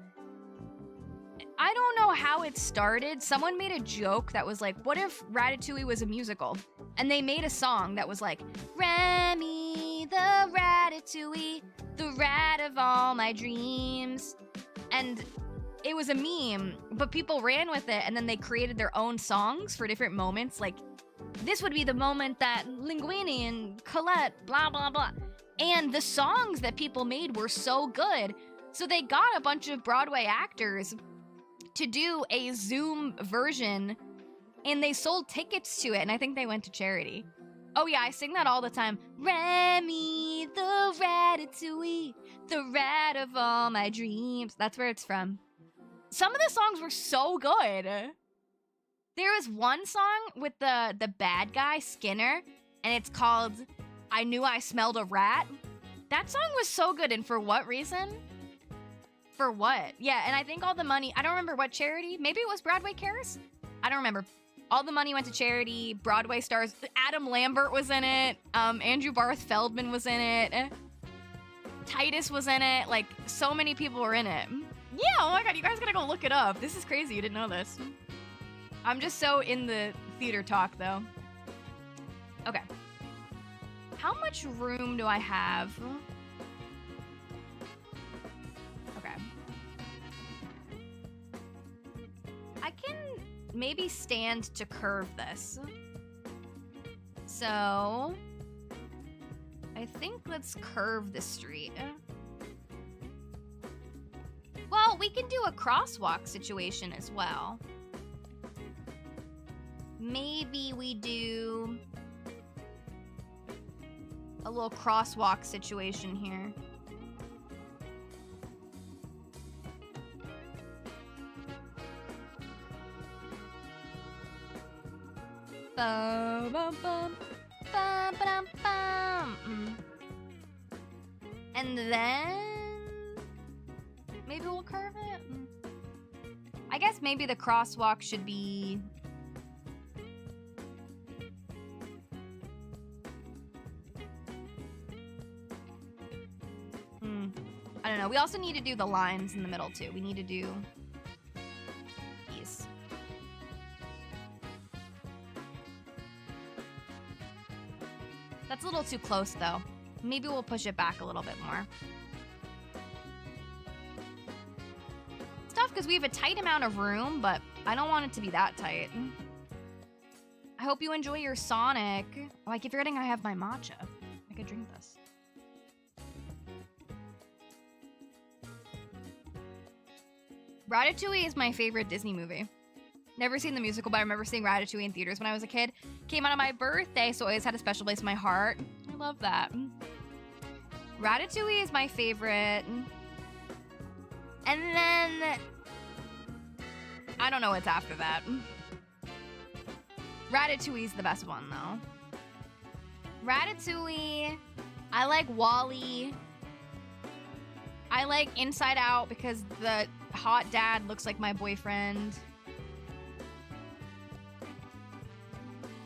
I don't know how it started. Someone made a joke that was like, what if Ratatouille was a musical? And they made a song that was like, Remy the Ratatouille, the rat of all my dreams. And it was a meme, but people ran with it, and then they created their own songs for different moments. Like, this would be the moment that Linguini and Colette, blah, blah, blah. And the songs that people made were so good. So they got a bunch of Broadway actors to do a Zoom version, and they sold tickets to it, and I think they went to charity. Oh yeah, I sing that all the time. Remy, the Ratatouille, the rat of all my dreams. That's where it's from. Some of the songs were so good. There was one song with the bad guy, Skinner, and it's called I Knew I Smelled a Rat. That song was so good, and for what reason? For what? Yeah, and I think all the money, I don't remember what charity, maybe it was Broadway Cares? I don't remember. All the money went to charity, Broadway stars, Adam Lambert was in it, Andrew Barth Feldman was in it, Titus was in it, like, so many people were in it. Yeah, oh my god, you guys gotta go look it up. This is crazy, you didn't know this. I'm just so in the theater talk, though. Okay. How much room do I have? Okay. I can maybe stand to curve this. So, I think let's curve the street. Well, we can do a crosswalk situation as well. Maybe we do a little crosswalk situation here. Bum, bum, bum, bum, bum, bum. And then maybe we'll curve it. I guess maybe the crosswalk should be I don't know. We also need to do the lines in the middle, too. We need to do these. That's a little too close, though. Maybe we'll push it back a little bit more. It's tough because we have a tight amount of room, but I don't want it to be that tight. I hope you enjoy your Sonic. Oh, I keep forgetting I have my matcha. I could drink this. Ratatouille is my favorite Disney movie. Never seen the musical, but I remember seeing Ratatouille in theaters when I was a kid. Came out on my birthday, so it always had a special place in my heart. I love that. Ratatouille is my favorite. And then I don't know what's after that. Ratatouille's the best one, though. Ratatouille. I like WALL-E. I like Inside Out because the hot dad looks like my boyfriend.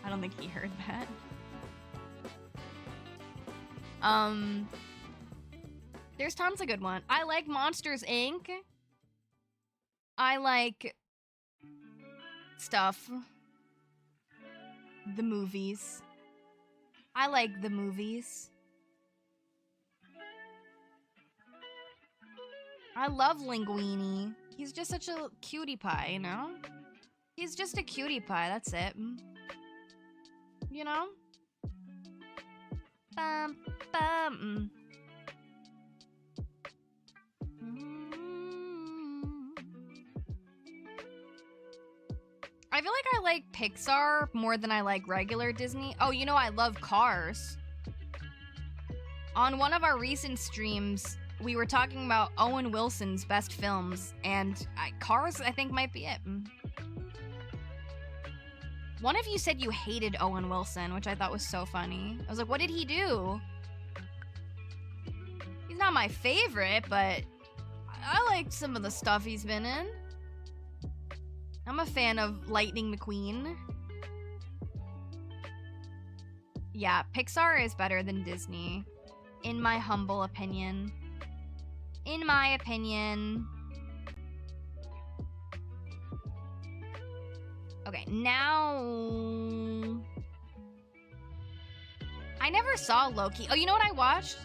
I don't think he heard that. There's tons of good ones. I like Monsters, Inc. I like stuff. The movies. I like the movies. I love Linguini. He's just such a cutie pie, you know? He's just a cutie pie, that's it. You know? Bum, bum. I feel like I like Pixar more than I like regular Disney. Oh, you know, I love Cars. On one of our recent streams, we were talking about Owen Wilson's best films, and Cars, I think, might be it. One of you said you hated Owen Wilson, which I thought was so funny. I was like, what did he do? He's not my favorite, but I liked some of the stuff he's been in. I'm a fan of Lightning McQueen. Yeah, Pixar is better than Disney, in my humble opinion. In my opinion. Okay, now... I never saw Loki. Oh, you know what I watched?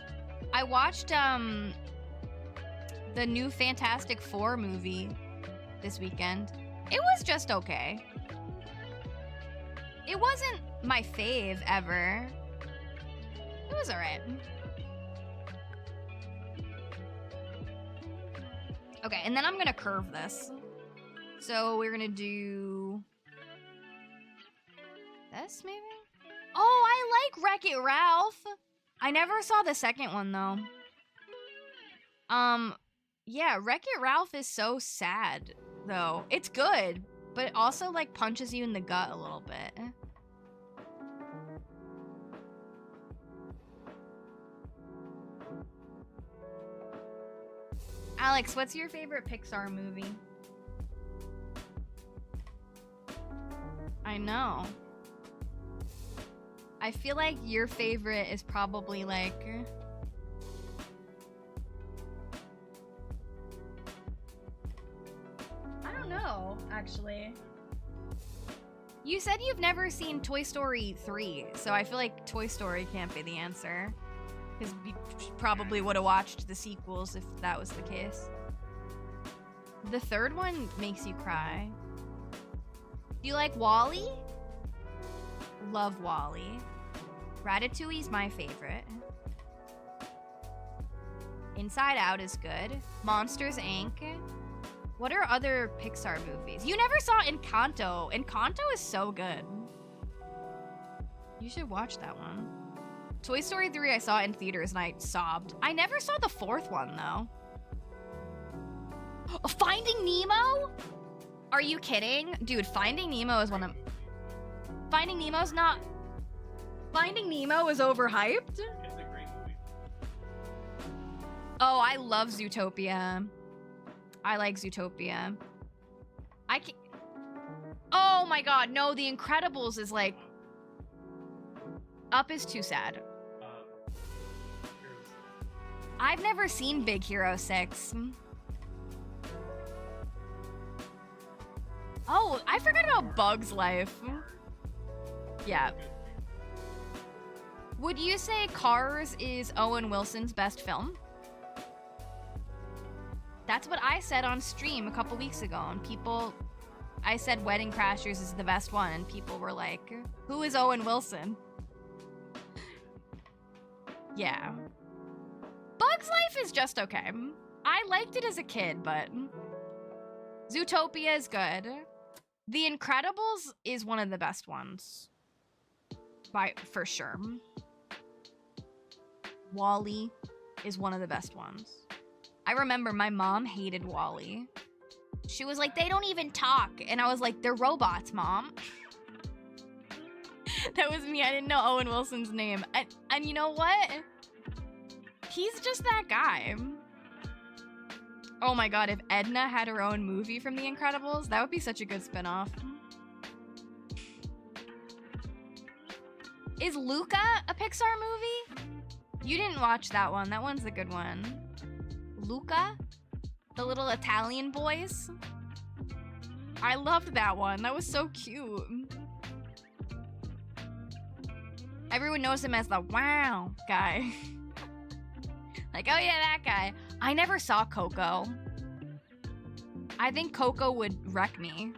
I watched, the new Fantastic Four movie this weekend. It was just okay. It wasn't my fave ever. It was alright. Okay, and then I'm gonna curve this. So we're gonna do... this, maybe? Oh, I like Wreck-It Ralph! I never saw the second one, though. Yeah, Wreck-It Ralph is so sad, though. It's good, but it also, like, punches you in the gut a little bit. Alex, what's your favorite Pixar movie? I know. I feel like your favorite is probably like... I don't know, actually. You said you've never seen Toy Story 3, so I feel like Toy Story can't be the answer. Because you probably would have watched the sequels if that was the case. The third one makes you cry. Do you like WALL-E? Love WALL-E. Ratatouille's my favorite. Inside Out is good. Monsters, Inc. What are other Pixar movies? You never saw Encanto. Encanto is so good. You should watch that one. Toy Story 3 I saw in theaters and I sobbed. I never saw the fourth one, though. Oh, Finding Nemo? Are you kidding? Dude, Finding Nemo is one of... Finding Nemo's not... Finding Nemo is overhyped? It's a great movie. Oh, I love Zootopia. I like Zootopia. I can't... Oh my god, no, The Incredibles is like... Up is too sad. I've never seen Big Hero 6. Oh, I forgot about Bug's Life. Yeah. Would you say Cars is Owen Wilson's best film? That's what I said on stream a couple weeks ago, and people... I said Wedding Crashers is the best one, and people were like, who is Owen Wilson? Yeah. Bug's Life is just okay. I liked it as a kid, but... Zootopia is good. The Incredibles is one of the best ones. For sure. WALL-E is one of the best ones. I remember my mom hated WALL-E. She was like, they don't even talk. And I was like, they're robots, Mom. That was me. I didn't know Owen Wilson's name. And you know what? He's just that guy. Oh my god, if Edna had her own movie from The Incredibles, that would be such a good spinoff. Is Luca a Pixar movie? You didn't watch that one. That one's the good one. Luca? The little Italian boys? I loved that one. That was so cute. Everyone knows him as the wow guy. Like, oh yeah, that guy. I never saw Coco. I think Coco would wreck me.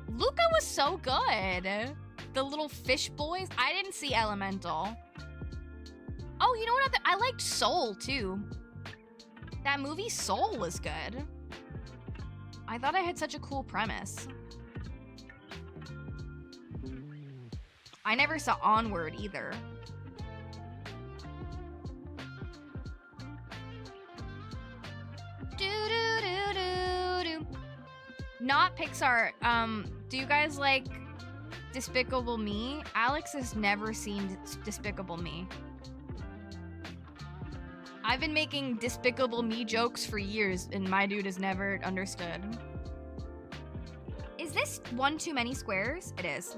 Luca was so good. The little fish boys. I didn't see Elemental. Oh, you know what? I liked Soul, too. That movie Soul was good. I thought I had such a cool premise. I never saw Onward, either. Not Pixar. Do you guys like Despicable Me? Alex has never seen Despicable Me. I've been making Despicable Me jokes for years, and my dude has never understood. Is this one too many squares? It is.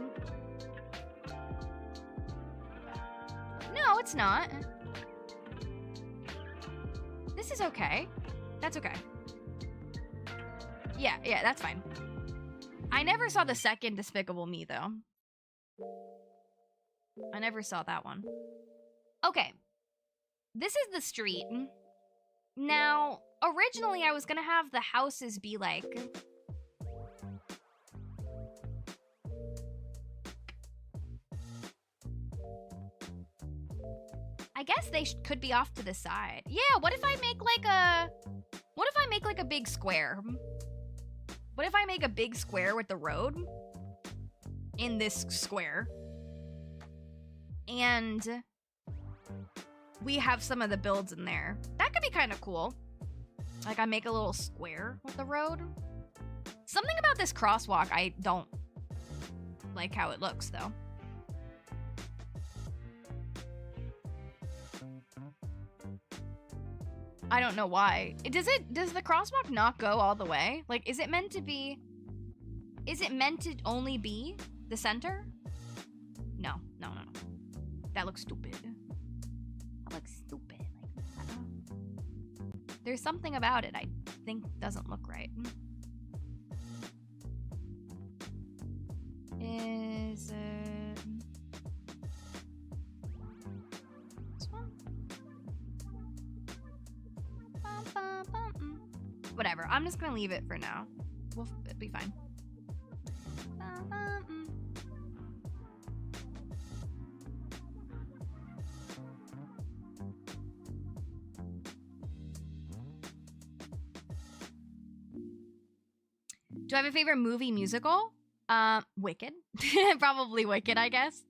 No, it's not. This is okay. That's okay. Yeah, that's fine. I never saw the second Despicable Me, though. I never saw that one. Okay. This is the street. Now, originally I was gonna have the houses be like... I guess they could be off to the side. Yeah, what if I make like a... What if I make like a big square? What if I make a big square with the road? In this square. And we have some of the builds in there. That could be kind of cool. Like I make a little square with the road. Something about this crosswalk, I don't like how it looks though. I don't know why. Does the crosswalk not go all the way? Like, is it meant to only be the center? No. That looks stupid. Like, I don't know. There's something about it I think doesn't look right. Is it... this one? Whatever, I'm just gonna leave it for now. It'll be fine. Do I have a favorite movie musical? Wicked. Probably Wicked, I guess.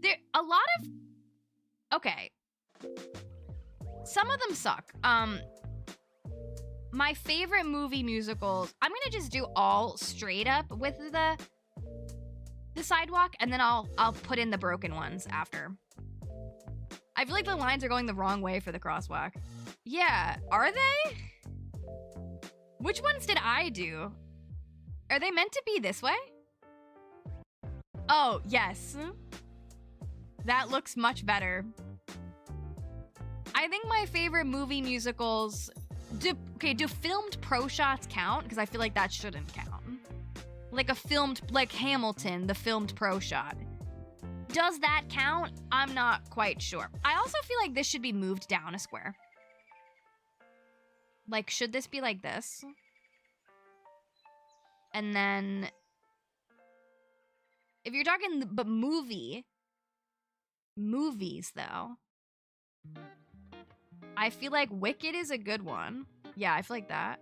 There a lot of... Okay. Some of them suck. My favorite movie musicals, I'm gonna just do all straight up with the sidewalk, and then I'll put in the broken ones after. I feel like the lines are going the wrong way for the crosswalk. Yeah, are they? Which ones did I do? Are they meant to be this way? Oh, yes. That looks much better. I think my favorite movie musicals... Do filmed pro shots count? Because I feel like that shouldn't count. Like a filmed... Like Hamilton, the filmed pro shot. Does that count? I'm not quite sure. I also feel like this should be moved down a square. Like, should this be like this? And then... If you're talking... But movies, though... I feel like Wicked is a good one. Yeah, I feel like that.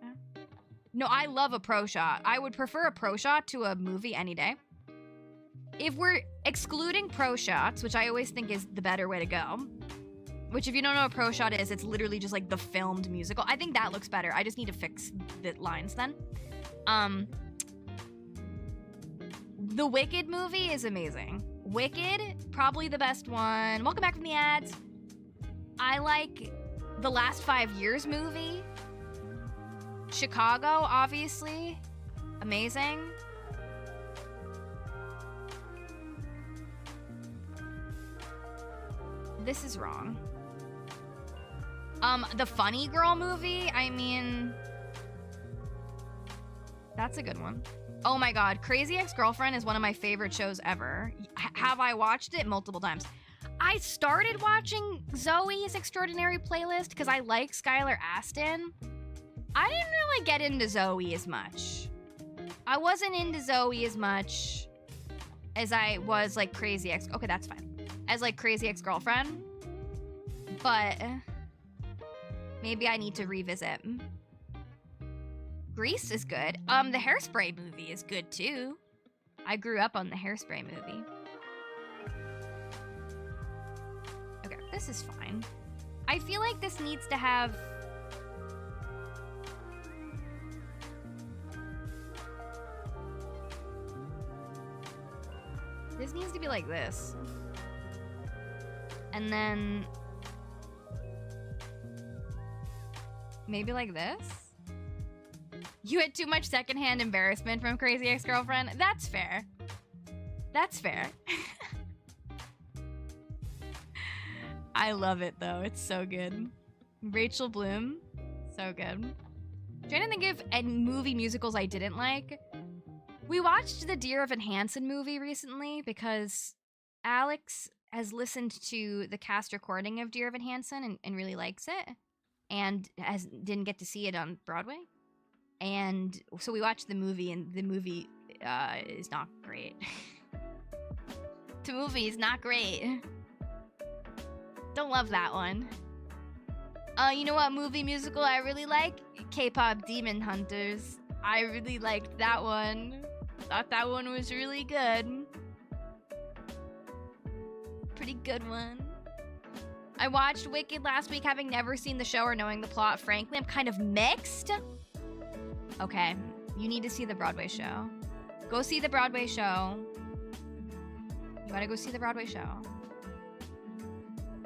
No, I love a pro shot. I would prefer a pro shot to a movie any day. If we're excluding pro shots, which I always think is the better way to go, which if you don't know what a pro shot is, it's literally just like the filmed musical. I think that looks better. I just need to fix the lines then. The Wicked movie is amazing. Wicked, probably the best one. Welcome back from the ads. I like the Last 5 Years movie. Chicago, obviously. Amazing. This is wrong. The Funny Girl movie, I mean... That's a good one. Oh my god, Crazy Ex-Girlfriend is one of my favorite shows ever. Have I watched it? Multiple times. I started watching Zoe's Extraordinary Playlist because I like Skylar Astin. I didn't really get into Zoe as much. I wasn't into Zoe as much as I was like Crazy Ex... Okay, that's fine. As like Crazy Ex-Girlfriend. But maybe I need to revisit. Grease is good. The Hairspray movie is good too. I grew up on the Hairspray movie. Okay, this is fine. I feel like this needs to have... This needs to be like this. And then... maybe like this? You had too much secondhand embarrassment from Crazy Ex-Girlfriend? That's fair. That's fair. I love it, though. It's so good. Rachel Bloom. So good. I'm trying to think of any movie musicals I didn't like. We watched the Dear Evan Hansen movie recently because Alex has listened to the cast recording of Dear Evan Hansen and really likes it, and didn't get to see it on Broadway. And so we watched the movie, and the movie is not great. The movie is not great. Don't love that one. You know what movie musical I really like? K-pop Demon Hunters. I really liked that one. Thought that one was really good. Pretty good one. I watched Wicked last week, having never seen the show or knowing the plot. Frankly, I'm kind of mixed. Okay, you need to see the Broadway show. Go see the Broadway show. You gotta go see the Broadway show.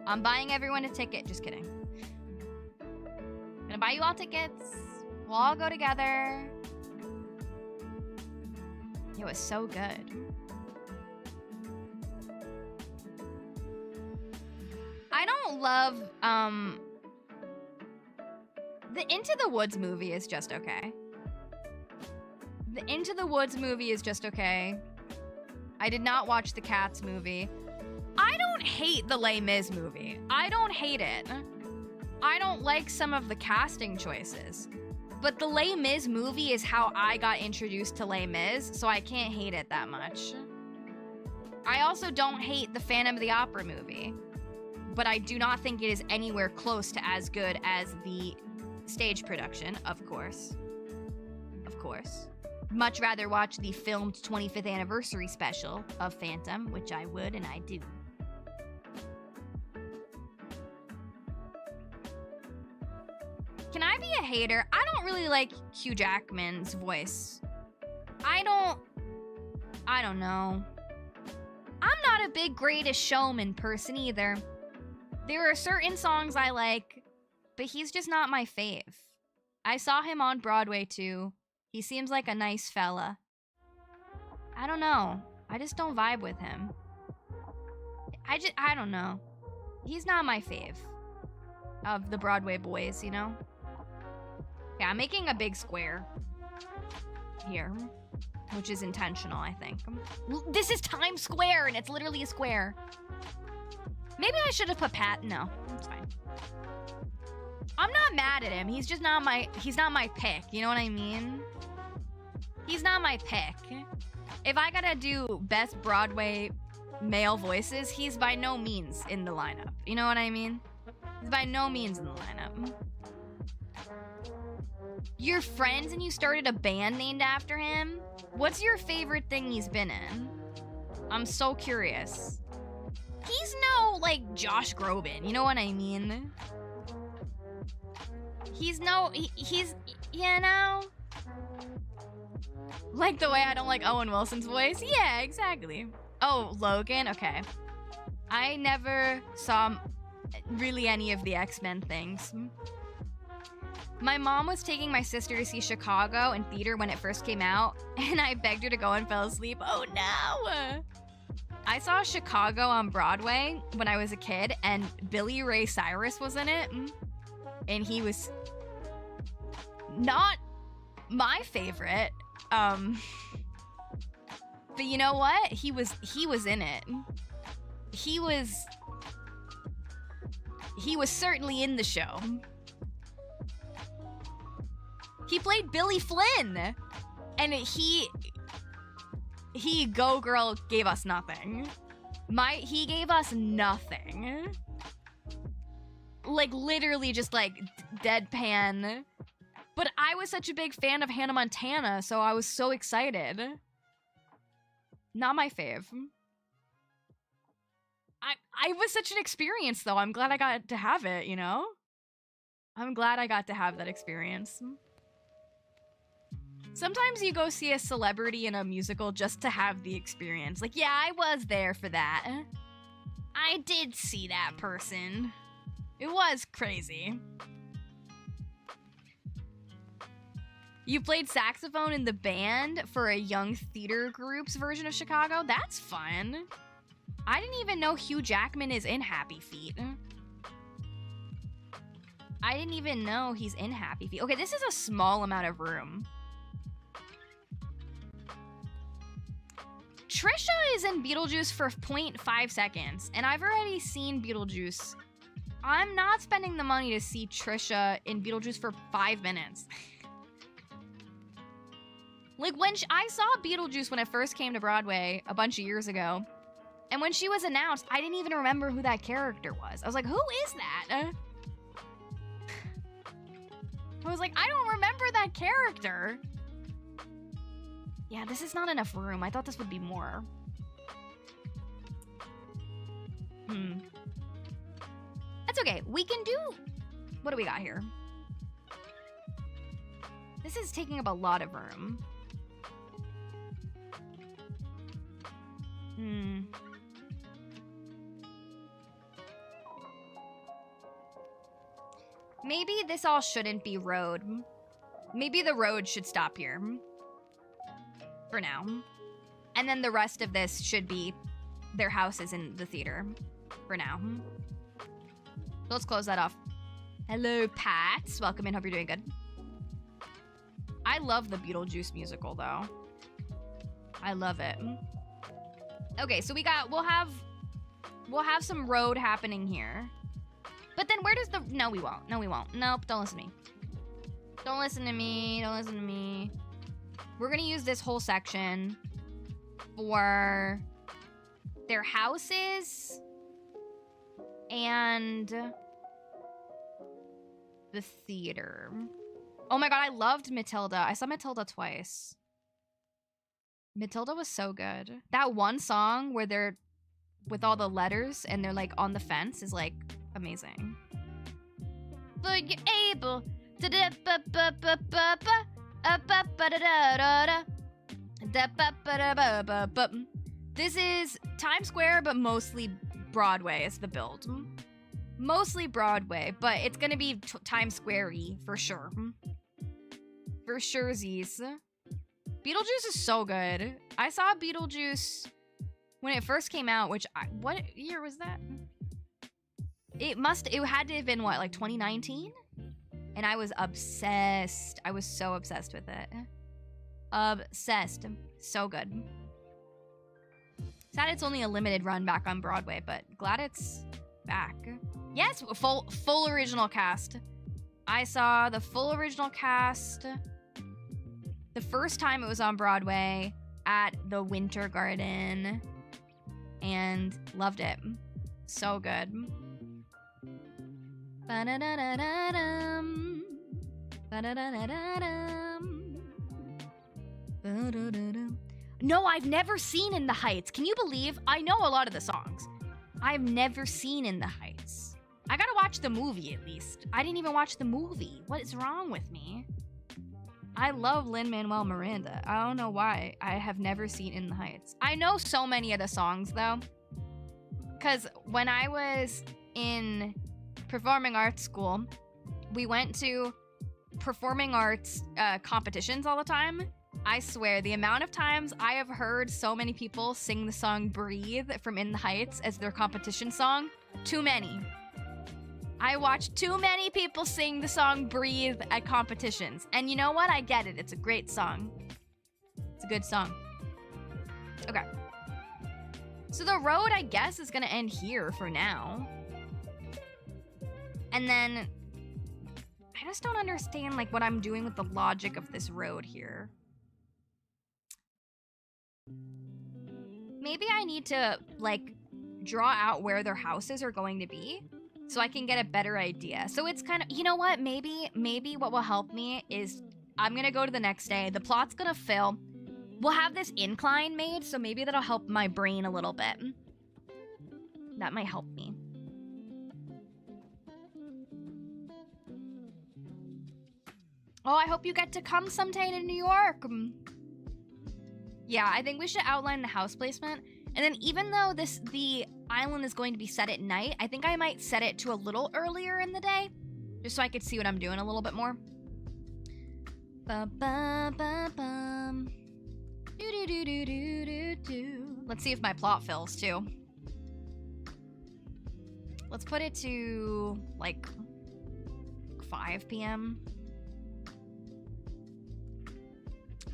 I'm buying everyone a ticket. Just kidding. Gonna buy you all tickets. We'll all go together. It was so good. I don't love, the Into the Woods movie is just okay. The Into the Woods movie is just okay. I did not watch the Cats movie. I don't hate the Les Mis movie. I don't hate it. I don't like some of the casting choices. But the Les Mis movie is how I got introduced to Les Mis, so I can't hate it that much. I also don't hate the Phantom of the Opera movie, but I do not think it is anywhere close to as good as the stage production, of course. Of course. Much rather watch the filmed 25th anniversary special of Phantom, which I would and I do. Can I be a hater? I don't really like Hugh Jackman's voice. I don't know. I'm not a big Greatest Showman person either. There are certain songs I like, but he's just not my fave. I saw him on Broadway too. He seems like a nice fella. I don't know. I just don't vibe with him. I don't know. He's not my fave of the Broadway boys, you know? Yeah, I'm making a big square here, which is intentional, I think. This is Times Square, and it's literally a square. Maybe I should have put Pat. No, it's fine. I'm not mad at him. He's just not he's not my pick. You know what I mean? He's not my pick. If I gotta do best Broadway male voices, he's by no means in the lineup. You know what I mean? He's by no means in the lineup. You're friends and you started a band named after him? What's your favorite thing he's been in? I'm so curious. He's no, like, Josh Groban, you know what I mean? He's, you know? Like the way I don't like Owen Wilson's voice? Yeah, exactly. Oh, Logan? Okay. I never saw really any of the X-Men things. My mom was taking my sister to see Chicago in theater when it first came out, and I begged her to go and fell asleep. Oh no! I saw Chicago on Broadway when I was a kid, and Billy Ray Cyrus was in it, and he was not my favorite. But you know what? He was in it. He was certainly in the show. He played Billy Flynn, and he Go Girl gave us nothing. He gave us nothing. Like literally just like deadpan. But I was such a big fan of Hannah Montana, so I was so excited. Not my fave. I was such an experience though. I'm glad I got to have it, you know? I'm glad I got to have that experience. Sometimes you go see a celebrity in a musical just to have the experience. Like, yeah, I was there for that. I did see that person. It was crazy. You played saxophone in the band for a young theater group's version of Chicago? That's fun. I didn't even know Hugh Jackman is in Happy Feet. I didn't even know he's in Happy Feet. Okay, this is a small amount of room. Trisha is in Beetlejuice for 0.5 seconds, and I've already seen Beetlejuice. I'm not spending the money to see Trisha in Beetlejuice for 5 minutes. Like, when I saw Beetlejuice when it first came to Broadway a bunch of years ago, and when she was announced, I didn't even remember who that character was. I was like, who is that? I was like, I don't remember that character. Yeah, this is not enough room. I thought this would be more. That's okay. We can do... What do we got here? This is taking up a lot of room. Maybe this all shouldn't be road. Maybe the road should stop here. For now. And then the rest of this should be their houses in the theater. For now. So let's close that off. Hello, Pats. Welcome in. Hope you're doing good. I love the Beetlejuice musical, though. I love it. Okay, so we'll have some road happening here. But then where does the... No, we won't. No, we won't. Nope, don't listen to me. Don't listen to me. Don't listen to me. We're gonna use this whole section for their houses and the theater. Oh my god, I loved Matilda. I saw Matilda twice. Matilda was so good. That one song where they're with all the letters and they're like on the fence is like amazing. But you're able to this is Times Square, but mostly Broadway is the build. Mostly Broadway, but it's gonna be Times Square-y for sure. For surezies. Beetlejuice is so good. I saw Beetlejuice when it first came out, which what year was that? It had to have been what, like 2019? And I was obsessed. I was so obsessed with it. Obsessed. So good. Sad it's only a limited run back on Broadway, but glad it's back. Yes, full original cast. I saw the full original cast the first time it was on Broadway at the Winter Garden and loved it. So good. Ba-da-da-da-da-dum. Ba-da-da-da-da-dum. Ba-da-da-dum. No, I've never seen In the Heights. Can you believe? I know a lot of the songs. I've never seen In the Heights. I gotta watch the movie at least. I didn't even watch the movie. What is wrong with me? I love Lin-Manuel Miranda. I don't know why. I have never seen In the Heights. I know so many of the songs though. Because when I was in performing arts school, we went to performing arts competitions all the time. I swear, the amount of times I have heard so many people sing the song Breathe from In the Heights as their competition song, too many. I watched too many people sing the song Breathe at competitions. And you know what? I get it. It's a great song. It's a good song. Okay. So the road, I guess, is gonna end here for now. And then I just don't understand like what I'm doing with the logic of this road here. Maybe I need to like draw out where their houses are going to be so I can get a better idea. So it's kind of, you know what, maybe what will help me is I'm gonna go to the next day. The plot's gonna fill. We'll have this incline made, so maybe that'll help my brain a little bit. That might help me. Oh, I hope you get to come sometime to New York. Yeah, I think we should outline the house placement. And then even though the island is going to be set at night, I think I might set it to a little earlier in the day. Just so I could see what I'm doing a little bit more. Ba-ba-ba-bum. Do-do-do-do-do-do-do. Let's see if my plot fills too. Let's put it to like 5 p.m.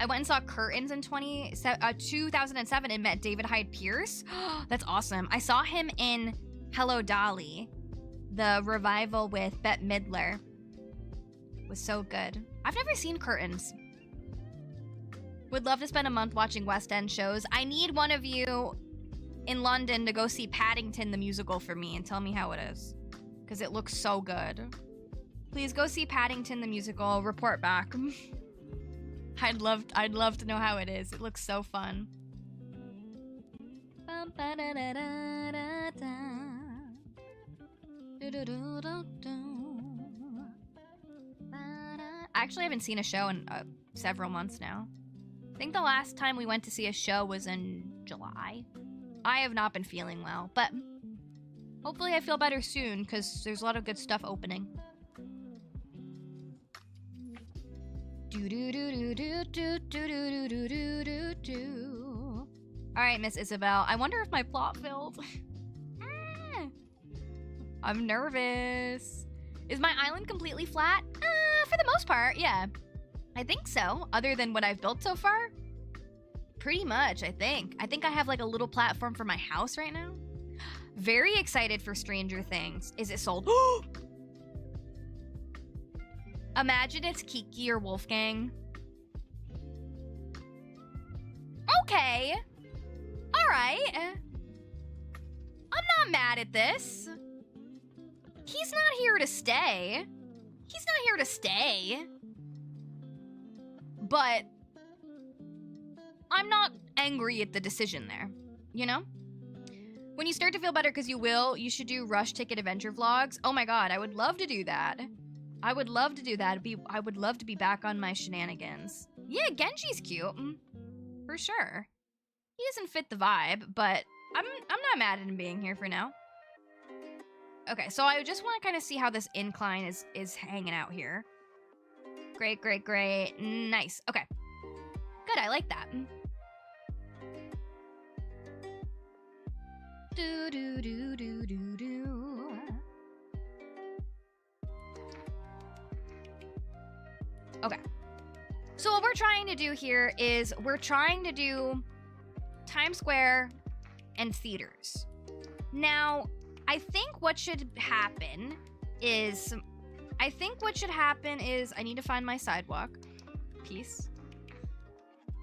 I went and saw Curtains in 2007 and met David Hyde Pierce. That's awesome. I saw him in Hello Dolly, the revival with Bette Midler. It was so good. I've never seen Curtains. Would love to spend a month watching West End shows. I need one of you in London to go see Paddington the musical for me and tell me how it is, because it looks so good. Please go see Paddington the musical. Report back. I'd love to know how it is. It looks so fun. I actually haven't seen a show in several months now. I think the last time we went to see a show was in July. I have not been feeling well, but hopefully I feel better soon because there's a lot of good stuff opening. Alright, Miss Isabel. I wonder if my plot filled. I'm nervous. Is my island completely flat? For the most part, yeah. I think so, other than what I've built so far. Pretty much, I think. I think I have like a little platform for my house right now. Very excited for Stranger Things. Is it sold? Imagine it's Kiki or Wolfgang. Okay. Alright. I'm not mad at this. He's not here to stay. He's not here to stay. But I'm not angry at the decision there, you know? When you start to feel better, because you should do Rush Ticket Adventure vlogs. Oh my god, I would love to do that. I would love to do that. I would love to be back on my shenanigans. Yeah, Genji's cute. For sure. He doesn't fit the vibe, but I'm not mad at him being here for now. Okay, so I just want to kind of see how this incline is hanging out here. Great, great, great. Nice. Okay. Good, I like that. Do do do do do do. Okay. So what we're trying to do here is we're trying to do Times Square and theaters. Now, I think what should happen is I need to find my sidewalk piece.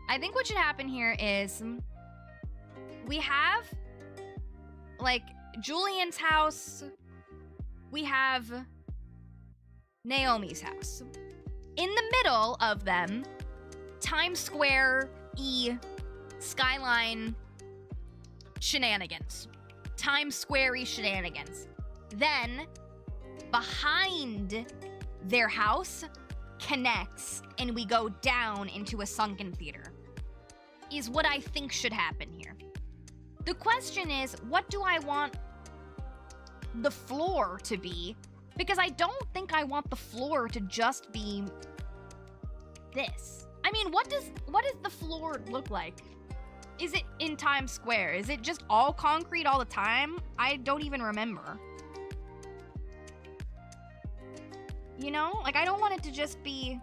I think what should happen here is we have like Julian's house, we have Naomi's house. In the middle of them, Times Square skyline shenanigans. Times Square shenanigans. Then behind their house connects and we go down into a sunken theater is what I think should happen here. The question is, what do I want the floor to be? Because I don't think I want the floor to just be this. I mean, what does the floor look like? Is it in Times Square? Is it just all concrete all the time? I don't even remember. You know? Like, I don't want it to just be...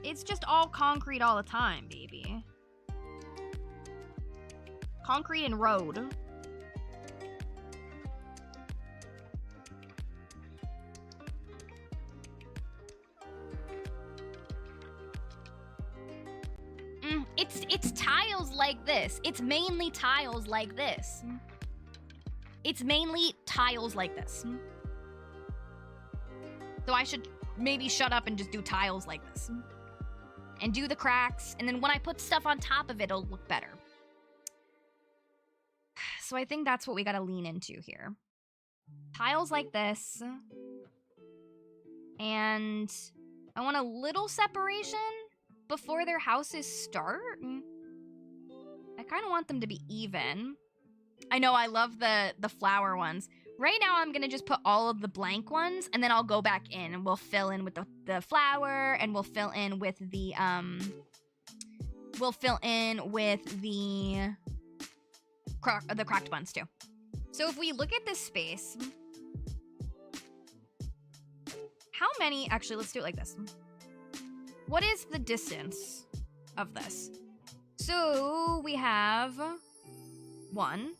It's just all concrete all the time, baby. Concrete and road. It's tiles like this. It's mainly tiles like this. It's mainly tiles like this. So I should maybe shut up and just do tiles like this. And do the cracks, and then when I put stuff on top of it, it'll look better. So I think that's what we gotta lean into here. Tiles like this. And I want a little separation before their houses start. I kind of want them to be even. I know, I love the flower ones. Right now, I'm gonna just put all of the blank ones, and then I'll go back in, and we'll fill in with the flower, and we'll fill in with the, cracked ones, too. So if we look at this space, how many, actually, let's do it like this. what is the distance of this? So we have 1.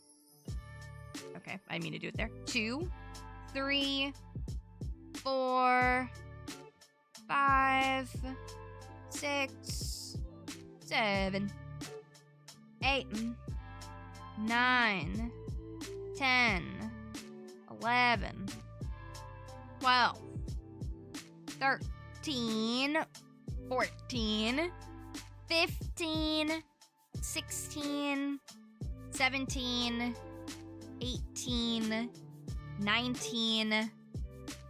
Okay, I mean to do it there. 2, 3, 4, 5, 6, 7, 8, 9, 10, 11, 12, 13, 14, 15, 16, 17, 18, 19,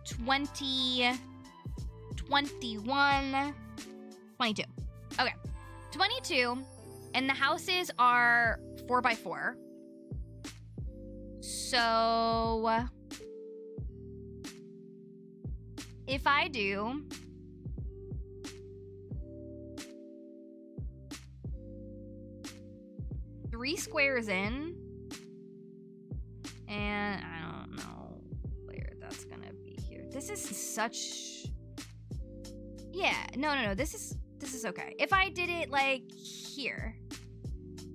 20, 21, 22. Okay, 22, and the houses are 4x4. So if I do three squares in, and I don't know where that's gonna be here. This is such, yeah, no, this is okay. If I did it like here,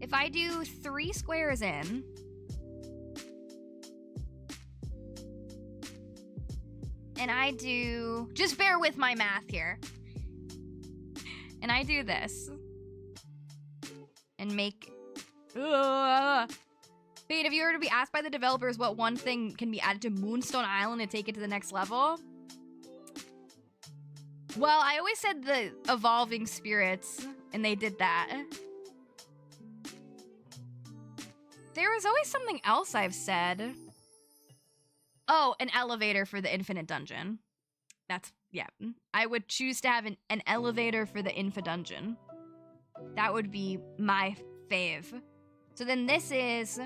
if I do 3 squares in, and I do, just bear with my math here, and I do this, and make, Pete, if you were to be asked by the developers what one thing can be added to Moonstone Island to take it to the next level, well, I always said the evolving spirits, and they did that. There was always something else I've said. Oh, an elevator for the infinite dungeon. That's, yeah. I would choose to have an elevator for the infinite dungeon. That would be my fave. So then this is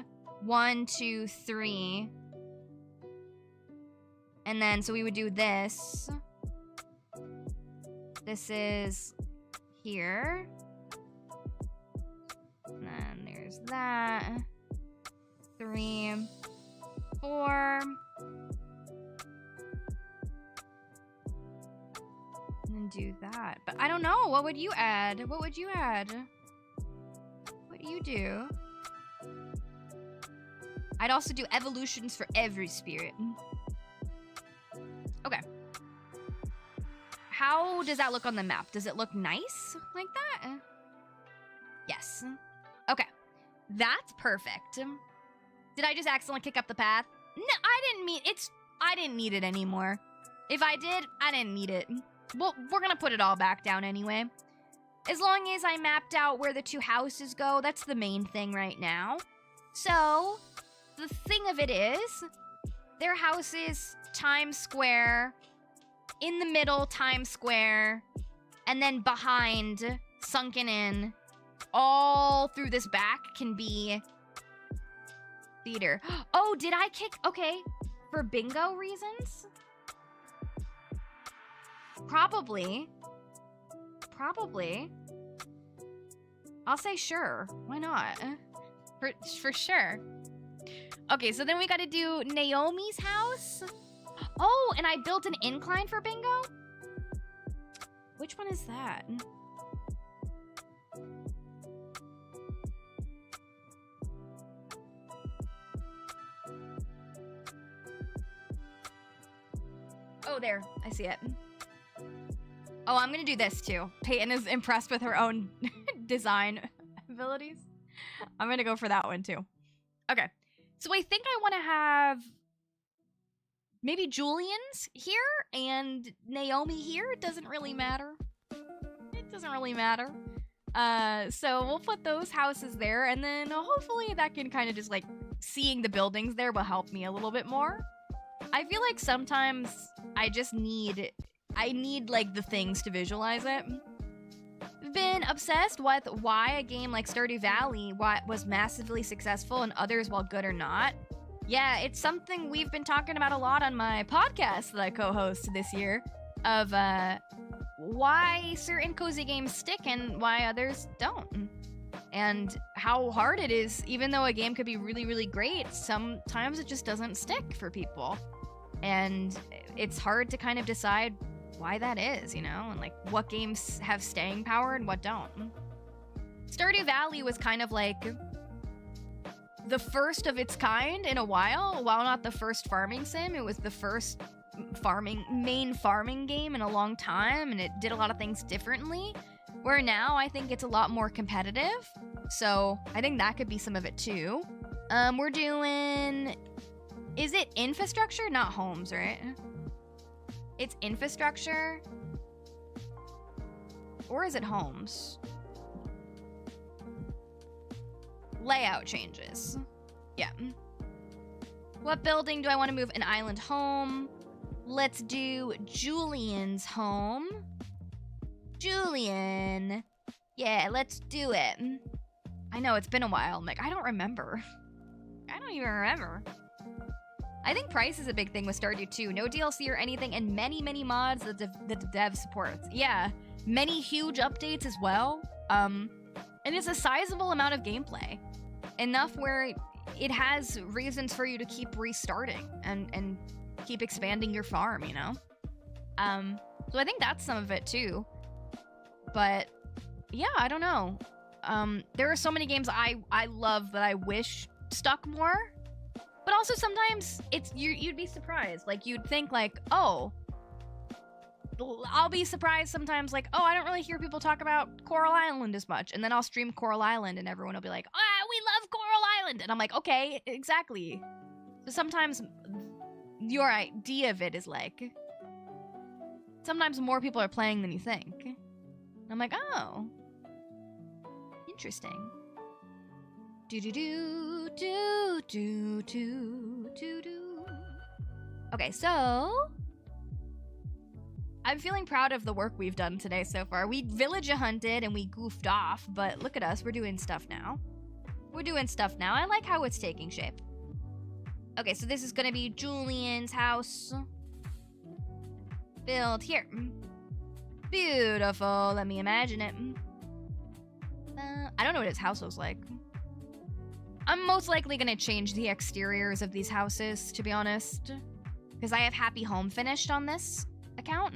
1, 2, 3. And then, so we would do this. This is here. And then there's that. 3, 4. And then do that. But I don't know. What would you add? What would you add? What do you do? I'd also do evolutions for every spirit. Okay. How does that look on the map? Does it look nice like that? Yes. Okay. That's perfect. Did I just accidentally kick up the path? No, I didn't need it anymore. If I did, I didn't need it. Well, we're gonna put it all back down anyway. As long as I mapped out where the 2 houses go, that's the main thing right now. So, the thing of it is, their houses, Times Square, in the middle, Times Square, and then behind, sunken in, all through this back can be theater. Oh, did I kick? Okay, for bingo reasons? Probably. I'll say sure. Why not? For sure. Okay, so then we gotta do Naomi's house. Oh, and I built an incline for bingo? Which one is that? Oh, there. I see it. Oh, I'm gonna do this too. Payton is impressed with her own design abilities. I'm gonna go for that one too. Okay. So I think I want to have maybe Julian's here and Naomi here. It doesn't really matter. It doesn't really matter. So we'll put those houses there, and then hopefully that can kind of just like seeing the buildings there will help me a little bit more. I feel like sometimes I need like the things to visualize it. I've been obsessed with why a game like Stardew Valley was massively successful and others, while good or not. Yeah, it's something we've been talking about a lot on my podcast that I co-host this year, of why certain cozy games stick and why others don't. And how hard it is, even though a game could be really, really great, sometimes it just doesn't stick for people. And it's hard to kind of decide why that is, you know, and like what games have staying power and what don't. Stardew Valley was kind of like the first of its kind in a while not the first farming sim. It was the first main farming game in a long time, and it did a lot of things differently, where now I think it's a lot more competitive. So I think that could be some of it too. We're doing, is it infrastructure? Not homes, right? It's infrastructure. Or is it homes? Layout changes. Yeah. What building do I want to move? An island home. Let's do Julian's home. Julian. Yeah, let's do it. I know, it's been a while. I'm like, I don't remember. I don't even remember. I think price is a big thing with Stardew too. No DLC or anything, and many, many mods that the dev supports. Yeah, many huge updates as well. And it's a sizable amount of gameplay. Enough where it has reasons for you to keep restarting and keep expanding your farm, you know? So I think that's some of it too. But yeah, I don't know. There are so many games I love that I wish stuck more. But also sometimes it's you'd be surprised. Like you'd think like, oh, I'll be surprised sometimes like, oh, I don't really hear people talk about Coral Island as much. And then I'll stream Coral Island and everyone will be like, ah, we love Coral Island. And I'm like, okay, exactly. So sometimes your idea of it is like, sometimes more people are playing than you think. And I'm like, oh, interesting. Okay, so I'm feeling proud of the work we've done today so far. We village hunted and we goofed off, but look at us, we're doing stuff now. We're doing stuff now. I like how it's taking shape. Okay, so this is gonna be Julian's house. Built here. Beautiful, let me imagine it. I don't know what his house looks like. I'm most likely gonna change the exteriors of these houses, to be honest. Because I have Happy Home finished on this account.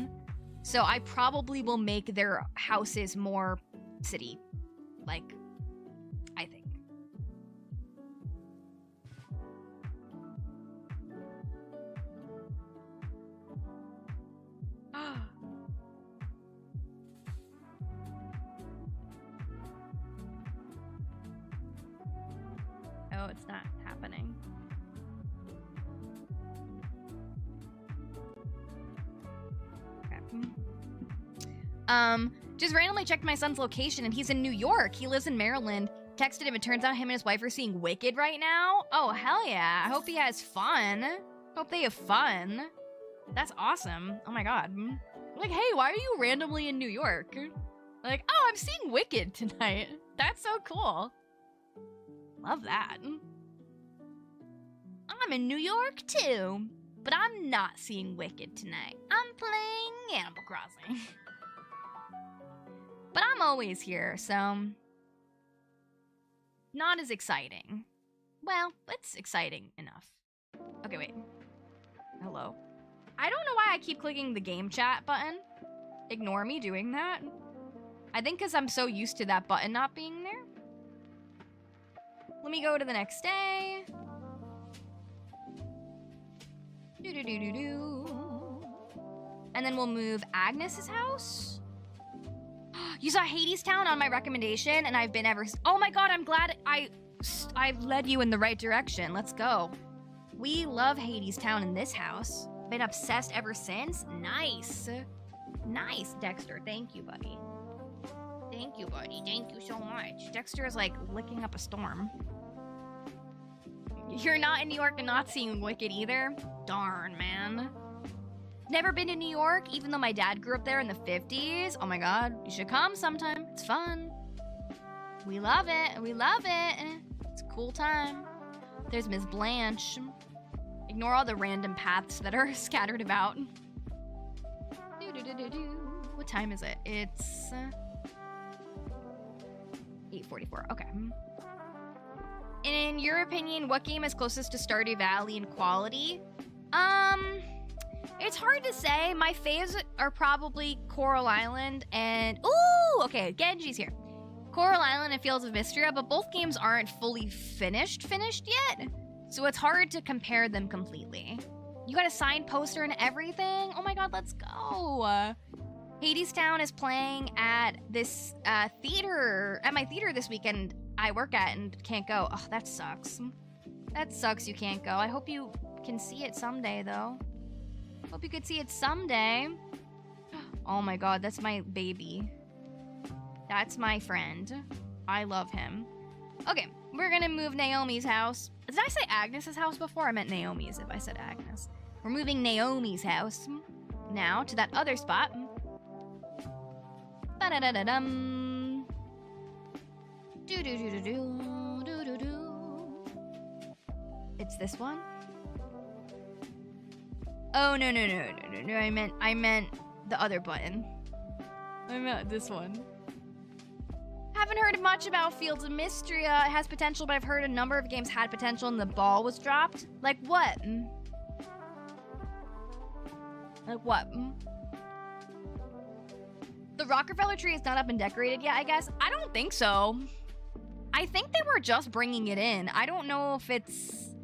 So I probably will make their houses more city-like, I think. Oh, it's not happening. Okay. Just randomly checked my son's location and he's in New York. He lives in Maryland. Texted him, it turns out him and his wife are seeing Wicked right now. Oh, hell yeah. I hope he has fun. Hope they have fun. That's awesome. Oh my god. Like, hey, why are you randomly in New York? Like, oh, I'm seeing Wicked tonight. That's so cool. Love that. I'm in New York too, but I'm not seeing Wicked tonight. I'm playing Animal Crossing. But I'm always here, so not as exciting. Well, it's exciting enough. Okay, wait. Hello. I don't know why I keep clicking the game chat button. Ignore me doing that. I think because I'm so used to that button not being there. Let me go to the next day. And then we'll move Agnes's house. You saw Hades Town on my recommendation, and I've been ever. Oh my god, I'm glad I've led you in the right direction. Let's go. We love Hades Town in this house. Been obsessed ever since. Nice. Nice, Dexter. Thank you, buddy. Thank you, buddy. Thank you so much. Dexter is like licking up a storm. You're not in New York and not seeing Wicked either? Darn, man. Never been to New York, even though my dad grew up there in the 50s. Oh my god, you should come sometime. It's fun. We love it. We love it. It's a cool time. There's Miss Blanche. Ignore all the random paths that are scattered about. What time is it? It's 8:44. Okay. In your opinion, what game is closest to Stardew Valley in quality? It's hard to say. My faves are probably Coral Island and... Ooh! Okay, Genji's here. Coral Island and Fields of Mystria, but both games aren't fully finished yet. So it's hard to compare them completely. You got a signed poster and everything? Oh my god, let's go! Hadestown is playing at this theater, at my theater this weekend I work at and can't go. Oh, that sucks. That sucks you can't go. I hope you can see it someday, though. Hope you could see it someday. Oh my god, that's my baby. That's my friend. I love him. Okay, we're gonna move Naomi's house. Did I say Agnes's house before? I meant Naomi's if I said Agnes. We're moving Naomi's house now to that other spot. Ba-da-da-da-dum. Do-do-do-do-do. It's this one? Oh, no. I meant the other button. I meant this one. Haven't heard much about Fields of Mystria. It has potential, but I've heard a number of games had potential and the ball was dropped. Like what? Like what? The Rockefeller tree is not up and decorated yet, I guess. I don't think so. I think they were just bringing it in. I don't know if it's...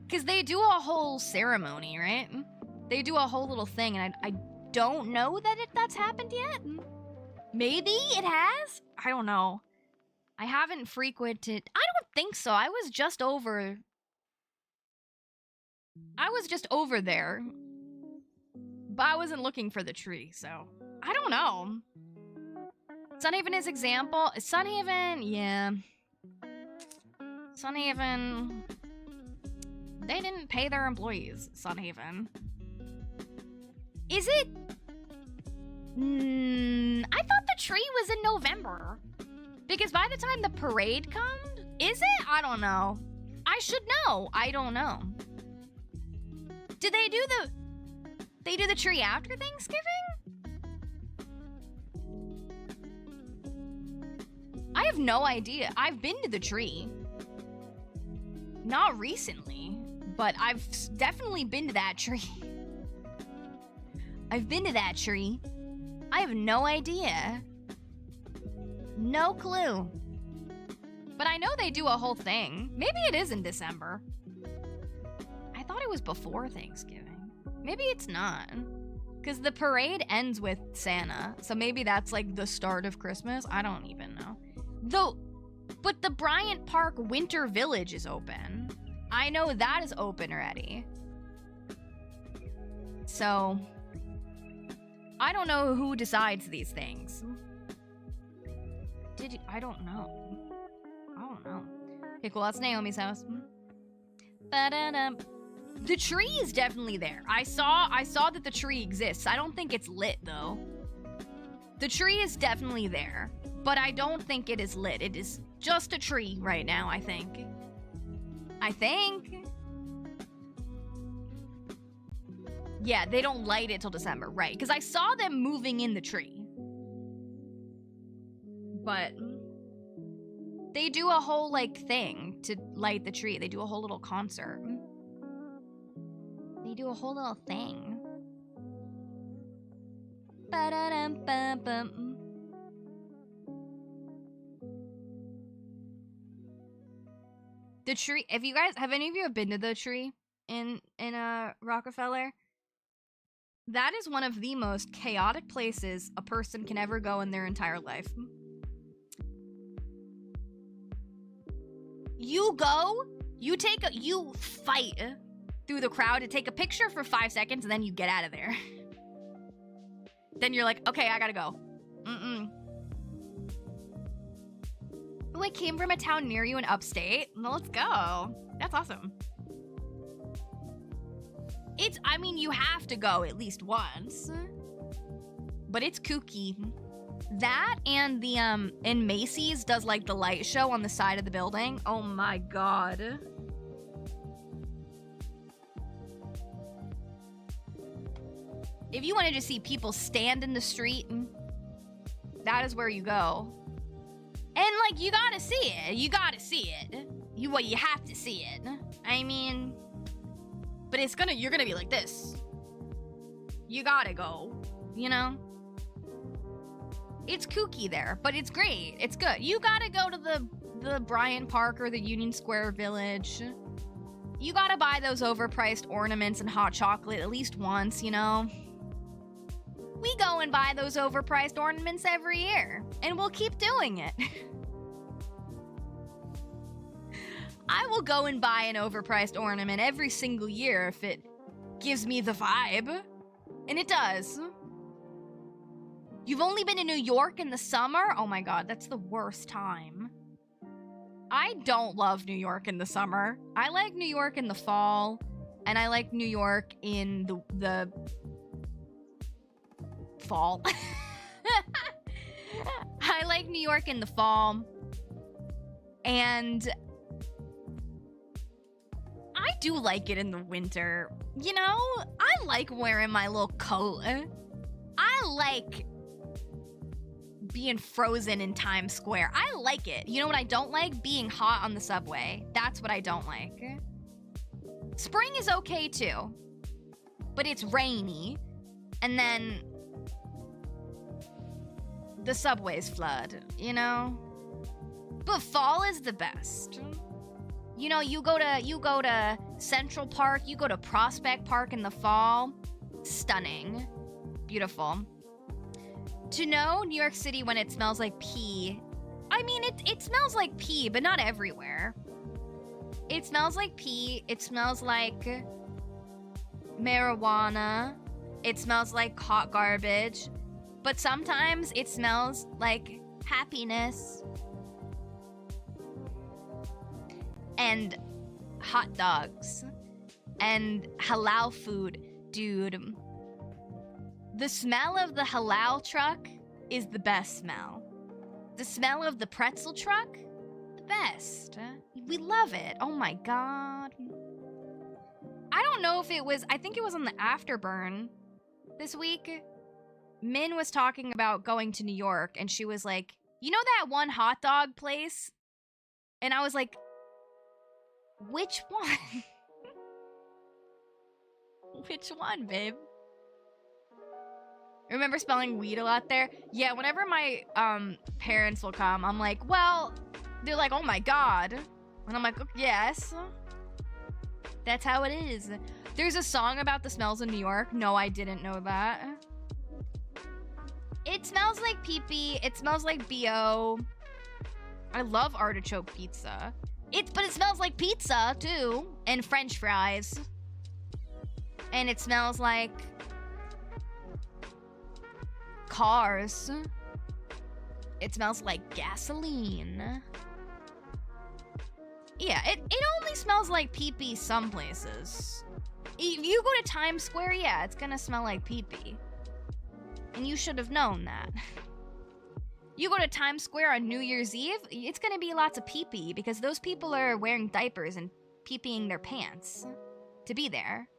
Because they do a whole ceremony, right? They do a whole little thing, and I don't know that that's happened yet. Maybe it has? I don't know. I haven't frequented... I don't think so. I was just over there. But I wasn't looking for the tree, so... I don't know. Sunhaven is example. Sunhaven, yeah. Sunhaven... They didn't pay their employees, Sunhaven. Is it? I thought the tree was in November. Because by the time the parade comes, is it? I don't know. I should know. I don't know. Did they do the tree after Thanksgiving? I have no idea. I've been to the tree. Not recently, but I've definitely been to that tree. I've been to that tree. I have no idea. No clue. But I know they do a whole thing. Maybe it is in December. I thought it was before Thanksgiving. Maybe it's not. Because the parade ends with Santa. So maybe that's like the start of Christmas. I don't even know. But the Bryant Park Winter Village is open. I know that is open already. So... I don't know who decides these things. I don't know. Okay, cool. That's Naomi's house. Ba-da-da. The tree is definitely there. I saw that the tree exists. I don't think it's lit, though. The tree is definitely there. But I don't think it is lit. It is just a tree right now, I think. Yeah, they don't light it till December, right? Because I saw them moving in the tree. But they do a whole, like, thing to light the tree. They do a whole little concert. They do a whole little thing. Ba-da-dum-bum-bum. The tree, have any of you been to the tree in Rockefeller? That is one of the most chaotic places a person can ever go in their entire life. You go, you fight through the crowd to take a picture for 5 seconds and then you get out of there. Then you're like, okay, I gotta go. Oh, I came from a town near you in upstate. Well, let's go. That's awesome. I mean, you have to go at least once. But it's kooky. That and the, and Macy's does, like, the light show on the side of the building. Oh my god. If you wanted to see people stand in the street, that is where you go. And, like, you gotta see it. You gotta see it. You have to see it. I mean... But you're gonna be like this. You gotta go, you know? It's kooky there, but it's great. It's good. You gotta go to the Bryant Park or the Union Square Village. You gotta buy those overpriced ornaments and hot chocolate at least once, you know? We go and buy those overpriced ornaments every year, and we'll keep doing it. I will go and buy an overpriced ornament every single year if it gives me the vibe. And it does. You've only been to New York in the summer? Oh my god, that's the worst time. I don't love New York in the summer. I like New York in the fall, and I like New York in the fall. I like New York in the fall, and I do like it in the winter. You know, I like wearing my little coat. I like being frozen in Times Square. I like it. You know what I don't like? Being hot on the subway. That's what I don't like. Spring is okay too, but it's rainy, and then the subways flood, you know? But fall is the best. You know, you go to Central Park, you go to Prospect Park in the fall. Stunning. Beautiful. To know New York City when it smells like pee. I mean, it smells like pee, but not everywhere. It smells like pee. It smells like marijuana. It smells like hot garbage. But sometimes it smells like happiness. And hot dogs. And halal food. Dude. The smell of the halal truck is the best smell. The smell of the pretzel truck? The best. We love it. Oh my god. I don't know if it was... I think it was on the Afterburn this week. Min was talking about going to New York, and she was like, you know that one hot dog place? And I was like, which one? Which one, babe? Remember smelling weed a lot there? Yeah, whenever my parents will come, I'm like, well, they're like, oh my god. And I'm like, yes. That's how it is. There's a song about the smells in New York. No, I didn't know that. It smells like pee-pee. It smells like BO. I love artichoke pizza. But it smells like pizza, too. And French fries. And it smells like... cars. It smells like gasoline. Yeah, it only smells like pee-pee some places. If you go to Times Square, yeah, it's gonna smell like pee-pee. And you should have known that. You go to Times Square on New Year's Eve, it's gonna be lots of pee-pee because those people are wearing diapers and pee-peeing their pants to be there.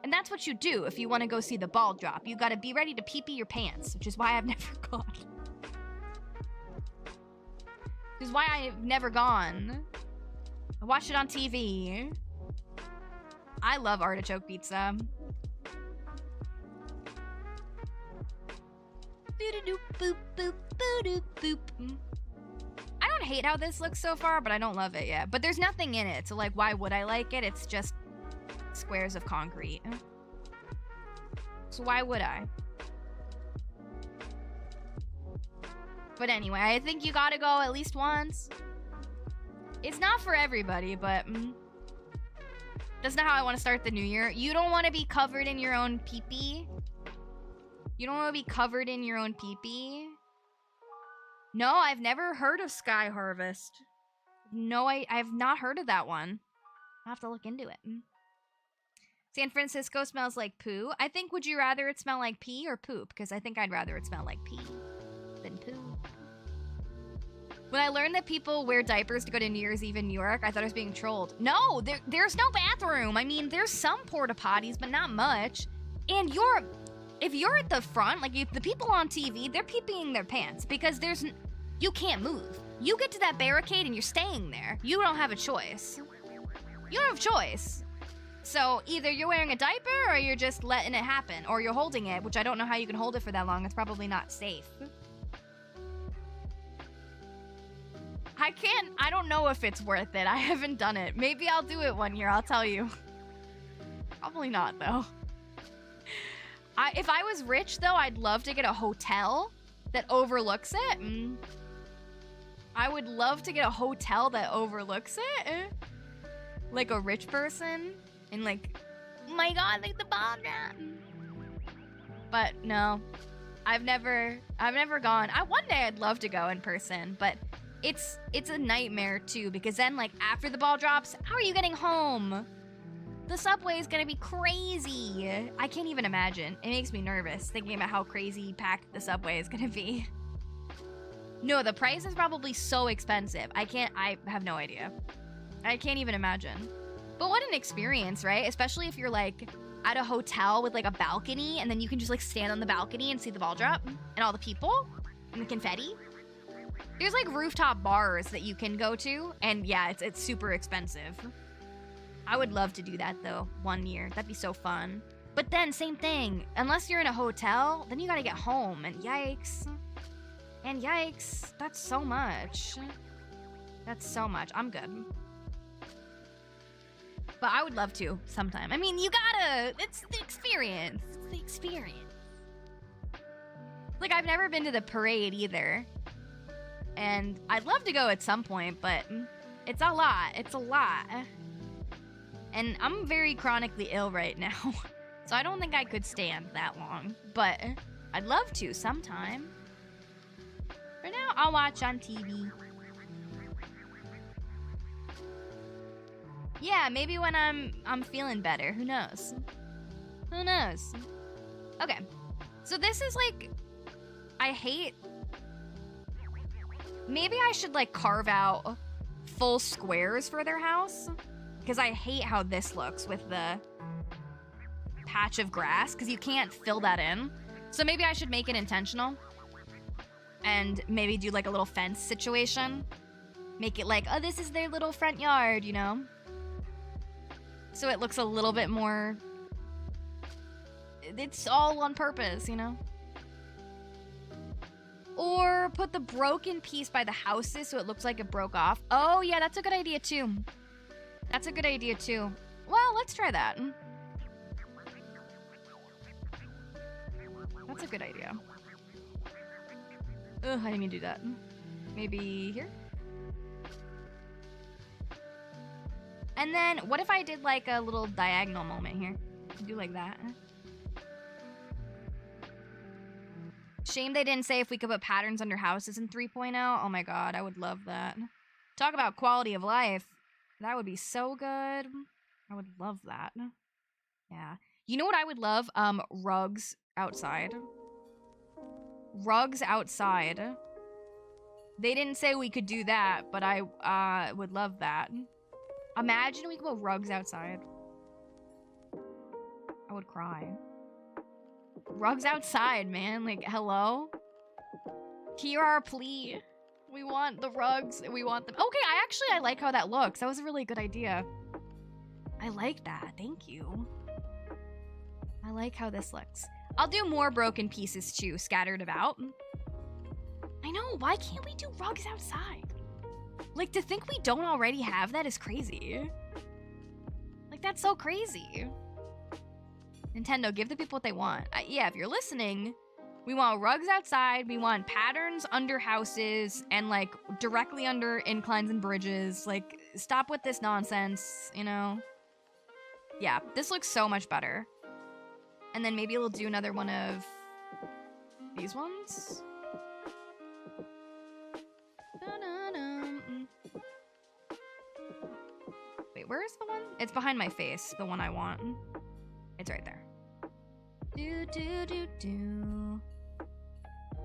And that's what you do if you want to go see the ball drop. You gotta be ready to pee-pee your pants, which is why I've never gone. Which is why I've never gone. I watched it on TV. I love artichoke pizza. I don't hate how this looks so far, but I don't love it yet. But there's nothing in it, so like, why would I like it? It's just squares of concrete. So why would I? But anyway, I think you gotta go at least once. It's not for everybody, but that's not how I want to start the new year. You don't want to be covered in your own pee-pee? You don't want to be covered in your own pee-pee? No, I've never heard of Sky Harvest. No, I've not heard of that one. I'll have to look into it. San Francisco smells like poo. I think, would you rather it smell like pee or poop? Because I think I'd rather it smell like pee than poo. When I learned that people wear diapers to go to New Year's Eve in New York, I thought I was being trolled. No, there's no bathroom. I mean, there's some porta potties, but not much. And if you're at the front, like if the people on TV, they're pee-peeing their pants because you can't move. You get to that barricade and you're staying there. You don't have a choice. You don't have a choice. So either you're wearing a diaper or you're just letting it happen, or you're holding it, which I don't know how you can hold it for that long. It's probably not safe. I don't know if it's worth it. I haven't done it. Maybe I'll do it one year, I'll tell you. Probably not, though. If I was rich, though, I'd love to get a hotel that overlooks it. I would love to get a hotel that overlooks it. Like a rich person. And like, oh my god, like the bomb drop. But no, I've never gone. One day I'd love to go in person, but it's a nightmare too, because then like after the ball drops, how are you getting home? The subway is gonna be crazy. I can't even imagine. It makes me nervous thinking about how crazy packed the subway is gonna be. No, the price is probably so expensive. I have no idea. I can't even imagine. But what an experience, right? Especially if you're like at a hotel with like a balcony and then you can just like stand on the balcony and see the ball drop and all the people and the confetti. There's like rooftop bars that you can go to, and yeah, it's super expensive. I would love to do that though, one year. That'd be so fun. But then same thing, unless you're in a hotel, then you gotta get home, and yikes. And yikes, that's so much. That's so much. I'm good. But I would love to sometime. I mean, you gotta, it's the experience. It's the experience. Like, I've never been to the parade either. And I'd love to go at some point, but it's a lot. It's a lot. And I'm very chronically ill right now. So I don't think I could stand that long. But I'd love to sometime. For now, I'll watch on TV. Yeah, maybe when I'm feeling better. Who knows? Who knows? Okay. So this is like, I hate. Maybe I should like carve out full squares for their house, because I hate how this looks with the patch of grass, because you can't fill that in. So maybe I should make it intentional and maybe do like a little fence situation. Make it like, oh, this is their little front yard, you know? So it looks a little bit more, it's all on purpose, you know? Or put the broken piece by the houses so it looks like it broke off. Oh yeah, that's a good idea too. That's a good idea too. Well, let's try that. That's a good idea. Ugh, I didn't mean to do that. Maybe here? And then, what if I did like a little diagonal moment here? Do like that. Shame they didn't say if we could put patterns under houses in 3.0. Oh my god, I would love that. Talk about quality of life. That would be so good. I would love that. Yeah. You know what I would love? Rugs outside. Rugs outside. They didn't say we could do that, but I would love that. Imagine we could put rugs outside. I would cry. Rugs outside, man. Like, hello? Hear our plea. We want the rugs. We want them. Okay, I like how that looks. That was a really good idea. I like that. Thank you. I like how this looks. I'll do more broken pieces too, scattered about. I know. Why can't we do rugs outside? Like, to think we don't already have that is crazy. Like, that's so crazy. Nintendo, give the people what they want. Yeah, if you're listening, we want rugs outside, we want patterns under houses, and, like, directly under inclines and bridges. Like, stop with this nonsense, you know? Yeah, this looks so much better. And then maybe we'll do another one of these ones. Wait, where is the one? It's behind my face, the one I want. It's right there.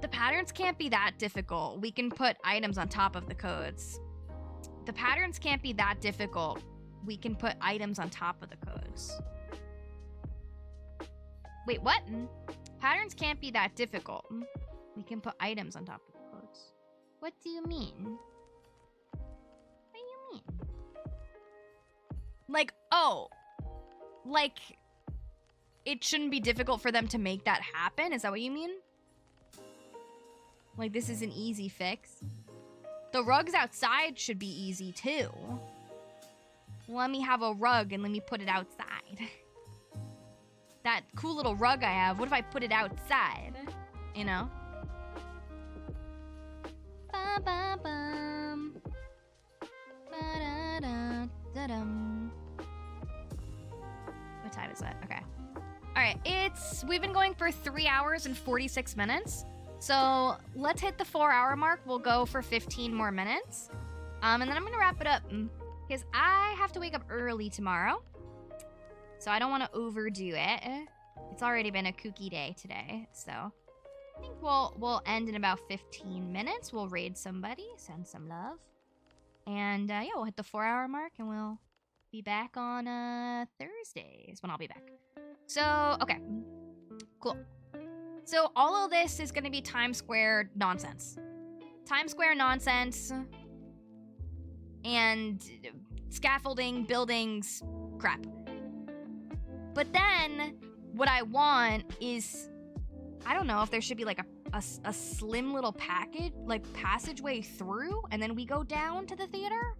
The patterns can't be that difficult. We can put items on top of the codes. The patterns can't be that difficult. We can put items on top of the codes. Wait, what? Patterns can't be that difficult. We can put items on top of the codes. What do you mean? What do you mean? Like, oh. like, it shouldn't be difficult for them to make that happen. Is that what you mean? Like, this is an easy fix. The rugs outside should be easy, too. Let me have a rug and let me put it outside. That cool little rug I have, what if I put it outside? You know? Ba-ba-bum. Ba-da-da-da-dum. What time is it? Okay. Alright, we've been going for 3 hours and 46 minutes. So let's hit the 4-hour mark. We'll go for 15 more minutes. And then I'm gonna wrap it up because I have to wake up early tomorrow. So I don't want to overdo it. It's already been a kooky day today. So I think we'll end in about 15 minutes. We'll raid somebody, send some love. And yeah, we'll hit the 4-hour mark and we'll be back on Thursdays when I'll be back. So, okay. Cool. So all of this is going to be Times Square nonsense. Times Square nonsense and scaffolding, buildings, crap. But then what I want is, I don't know if there should be like a slim little passageway through and then we go down to the theater.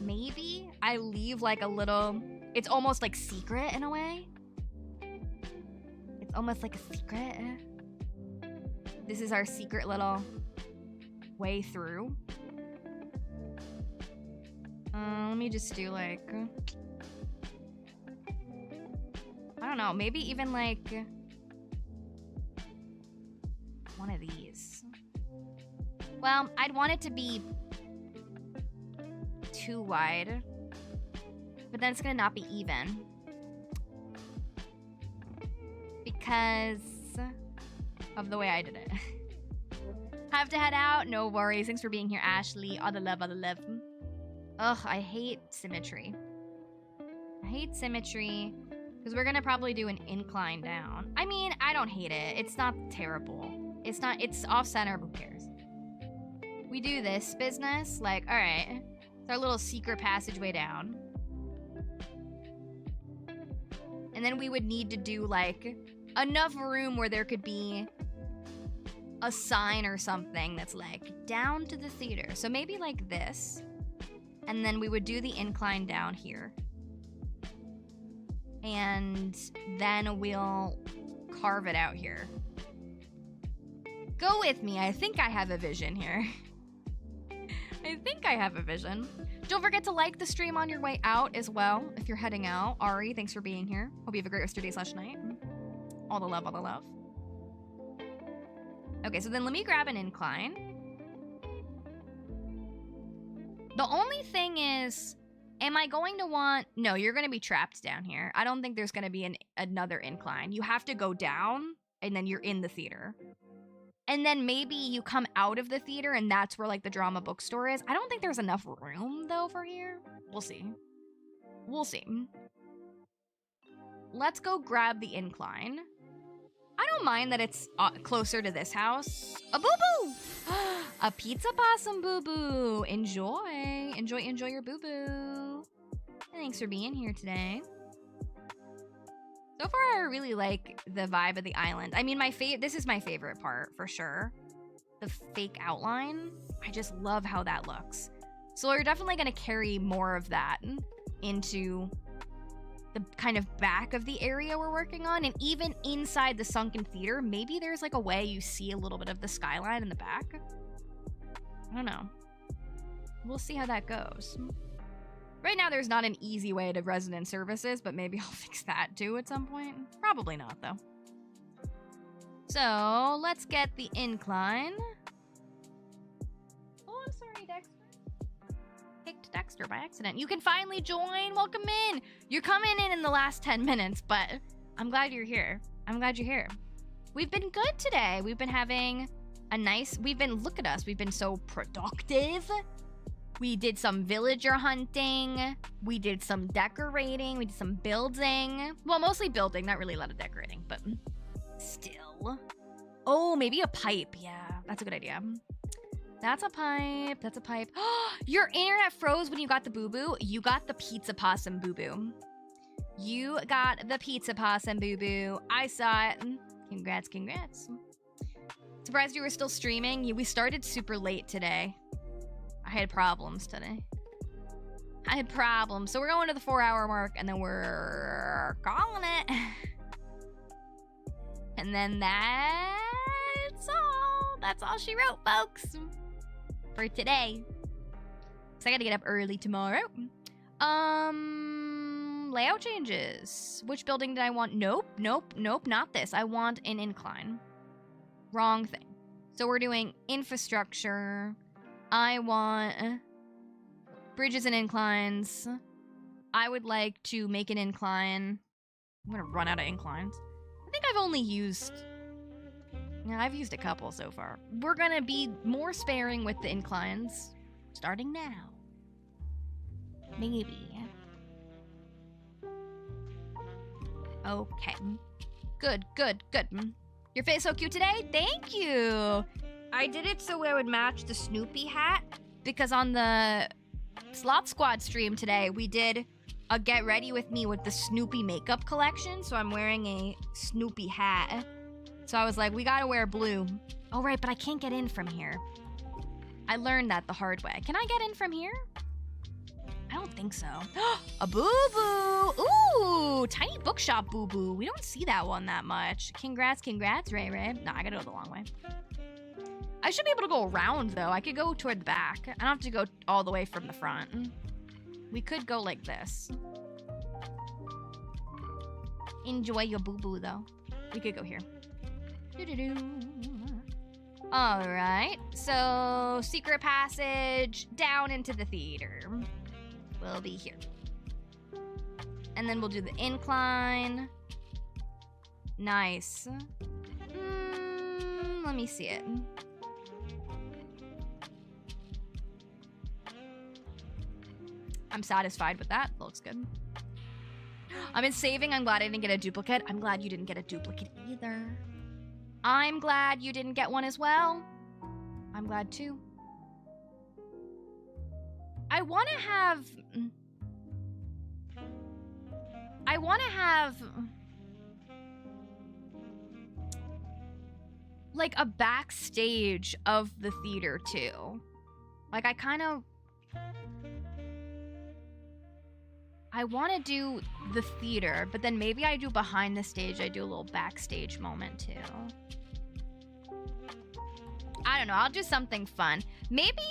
Maybe I leave like a little, it's almost like secret in a way. It's almost like a secret. This is our secret little way through. Let me just do like, I don't know, maybe even like one of these. Well, I'd want it to be too wide, but then it's gonna not be even because of the way I did it. Have to head out, no worries. Thanks for being here, Ashley. All the love, all the love. Ugh, I hate symmetry. I hate symmetry because we're gonna probably do an incline down. I mean, I don't hate it. It's not terrible. It's off center, who cares? We do this business, like, all right, it's our little secret passageway down. And then we would need to do like enough room where there could be a sign or something that's like down to the theater. So maybe like this. And then we would do the incline down here. And then we'll carve it out here. Go with me. I think I have a vision here. I think I have a vision. Don't forget to like the stream on your way out as well if you're heading out. Ari, thanks for being here. Hope you have a great rest of your day / night. All the love, all the love. Okay, so then let me grab an incline. The only thing is, am I going to want... No, you're going to be trapped down here. I don't think there's going to be another incline. You have to go down, and then you're in the theater. And then maybe you come out of the theater, and that's where, like, the drama bookstore is. I don't think there's enough room, though, for here. We'll see. We'll see. Let's go grab the incline. I don't mind that it's closer to this house. A boo-boo! A pizza possum boo-boo. Enjoy. Enjoy your boo-boo. Thanks for being here today. So far, I really like the vibe of the island. I mean, this is my favorite part, for sure. The fake outline. I just love how that looks. So we're definitely going to carry more of that into the kind of back of the area we're working on. And even inside the sunken theater, maybe there's like a way you see a little bit of the skyline in the back. I don't know. We'll see how that goes. Right now, there's not an easy way to resident services, but maybe I'll fix that too at some point. Probably not, though. So, let's get the incline. Oh, I'm sorry, Dexter. Kicked Dexter by accident. You can finally join. Welcome in. You're coming in the last 10 minutes, but I'm glad you're here. I'm glad you're here. We've been good today. We've been having a nice... Look at us. We've been so productive. We did some villager hunting. We did some decorating. We did some building. Well, mostly building. Not really a lot of decorating, but still. Oh, maybe a pipe. Yeah, that's a good idea. That's a pipe. That's a pipe. Your internet froze when you got the boo-boo. You got the pizza possum boo-boo. You got the pizza possum boo-boo. I saw it. Congrats, congrats. Surprised you were still streaming. We started super late today. I had problems today. I had problems. So we're going to the 4-hour mark and then we're calling it. And then that's all. That's all she wrote, folks. For today. So I gotta get up early tomorrow. Layout changes. Which building did I want? Nope, not this. I want an incline. Wrong thing. So we're doing infrastructure. I want bridges and inclines. I would like to make an incline. I'm gonna run out of inclines. I think I've only used... Yeah, I've used a couple so far. We're gonna be more sparing with the inclines. Starting now. Maybe. Okay. Good. Your face so cute today? Thank you! I did it so I would match the Snoopy hat, because on the Sloth Squad stream today, we did a get ready with me with the Snoopy makeup collection, so I'm wearing a Snoopy hat. So I was like, we gotta wear blue. Oh, right, but I can't get in from here. I learned that the hard way. Can I get in from here? I don't think so. A boo-boo! Ooh, tiny bookshop boo-boo. We don't see that one that much. Congrats, Ray Ray. No, I gotta go the long way. I should be able to go around, though. I could go toward the back. I don't have to go all the way from the front. We could go like this. Enjoy your boo-boo, though. We could go here. Alright, so secret passage down into the theater. We'll be here. And then we'll do the incline. Nice. Let me see it. I'm satisfied with that. Looks good. I've been saving. I'm glad I didn't get a duplicate. I'm glad you didn't get a duplicate either. I'm glad you didn't get one as well. I'm glad too. I want to have like a backstage of the theater too. Like I want to do the theater, but then maybe I do behind the stage. I do a little backstage moment too. I don't know. I'll do something fun. Maybe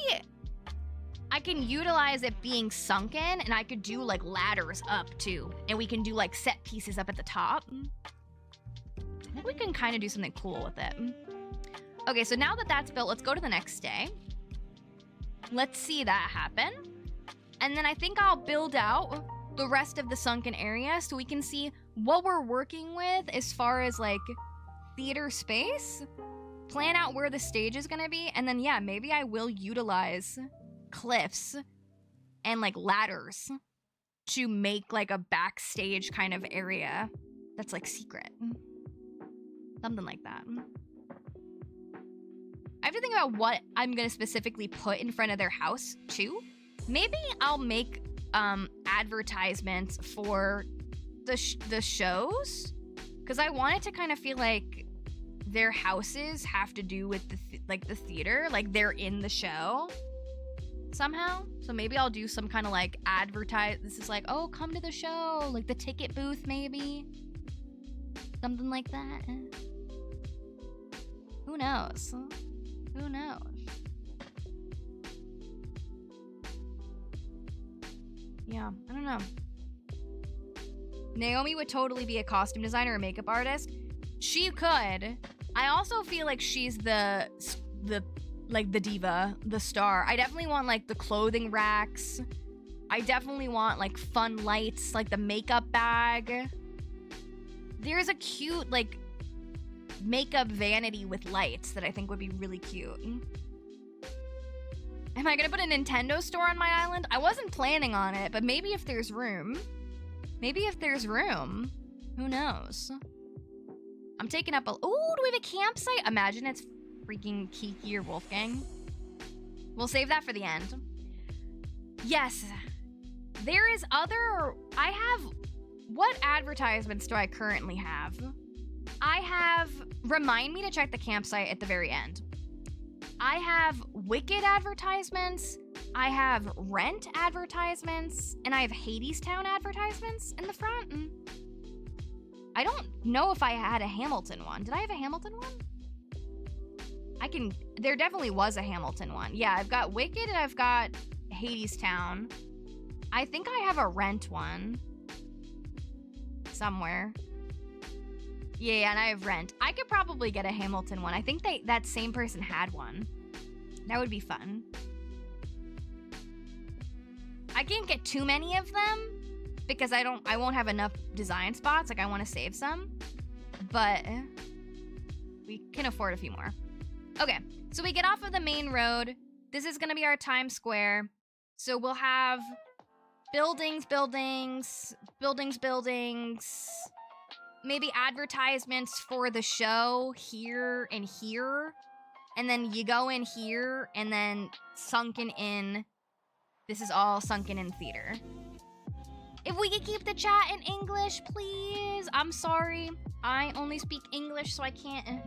I can utilize it being sunken and I could do like ladders up too. And we can do like set pieces up at the top. I think we can kind of do something cool with it. Okay, so now that that's built, let's go to the next day. Let's see that happen. And then I think I'll build out the rest of the sunken area so we can see what we're working with as far as like theater space. Plan out where the stage is gonna be, and then yeah, maybe I will utilize cliffs and like ladders to make like a backstage kind of area that's like secret. Something like that. I have to think about what I'm gonna specifically put in front of their house too. Maybe I'll make advertisements for the shows, because I want it to kind of feel like their houses have to do with the theater, like they're in the show somehow. So maybe I'll do some kind of like advertise. This is like, oh, come to the show, like the ticket booth, maybe something like that. Who knows? Who knows? Yeah, I don't know. Naomi would totally be a costume designer or makeup artist. She could. I also feel like she's the diva, the star. I definitely want like the clothing racks. I definitely want like fun lights, like the makeup bag. There's a cute like makeup vanity with lights that I think would be really cute. Am I gonna put a Nintendo store on my island? I wasn't planning on it, but maybe if there's room. Maybe if there's room. Who knows? I'm taking up a... Ooh, do we have a campsite? Imagine it's freaking Kiki or Wolfgang. We'll save that for the end. Yes. There is other... I have... What advertisements do I currently have? I have... Remind me to check the campsite at the very end. I have Wicked advertisements. I have Rent advertisements. And I have Hadestown advertisements in the front. I don't know if I had a Hamilton one. Did I have a Hamilton one? There definitely was a Hamilton one. Yeah, I've got Wicked and I've got Hadestown. I think I have a Rent one. Somewhere. Yeah, and I have Rent. I could probably get a Hamilton one. I think that same person had one. That would be fun. I can't get too many of them because I won't have enough design spots. Like, I want to save some. But we can afford a few more. Okay, so we get off of the main road. This is going to be our Times Square. So we'll have buildings, maybe advertisements for the show here and here. And then you go in here and then sunken in. This is all sunken in theater. If we could keep the chat in English, please. I'm sorry. I only speak English, so I can't.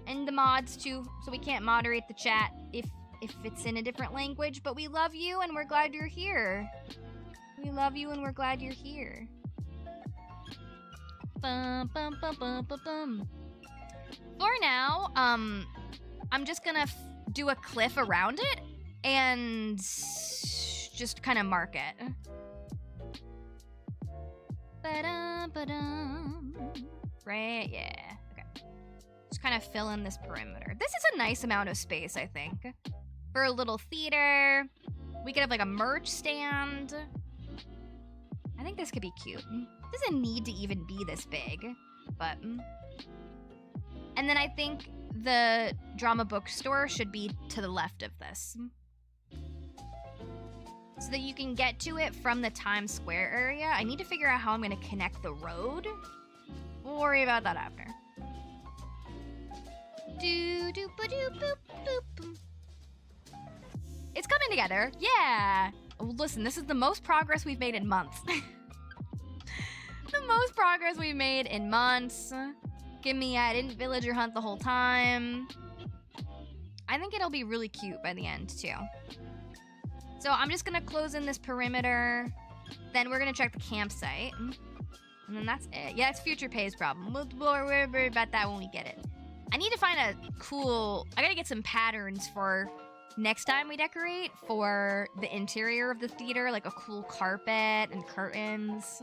And the mods too, so we can't moderate the chat if it's in a different language. But we love you and we're glad you're here. We love you and we're glad you're here. Bum, bum, bum, bum, bum, bum. For now, I'm just gonna do a cliff around it and just kind of mark it. Ba-dum, ba-dum. Right, yeah. Okay. Just kind of fill in this perimeter. This is a nice amount of space, I think. For a little theater. We could have like a merch stand. I think this could be cute. Doesn't need to even be this big, but... And then I think the drama bookstore should be to the left of this. So that you can get to it from the Times Square area. I need to figure out how I'm going to connect the road. We'll worry about that after. It's coming together. Yeah. Listen, this is the most progress we've made in months. The most progress we've made in months. Give me, I didn't villager hunt the whole time. I think it'll be really cute by the end, too. So I'm just gonna close in this perimeter. Then we're gonna check the campsite. And then that's it. Yeah, it's Future Pay's problem. We'll worry about that when we get it. I need to find a cool... I gotta get some patterns for next time we decorate for the interior of the theater. Like a cool carpet and curtains.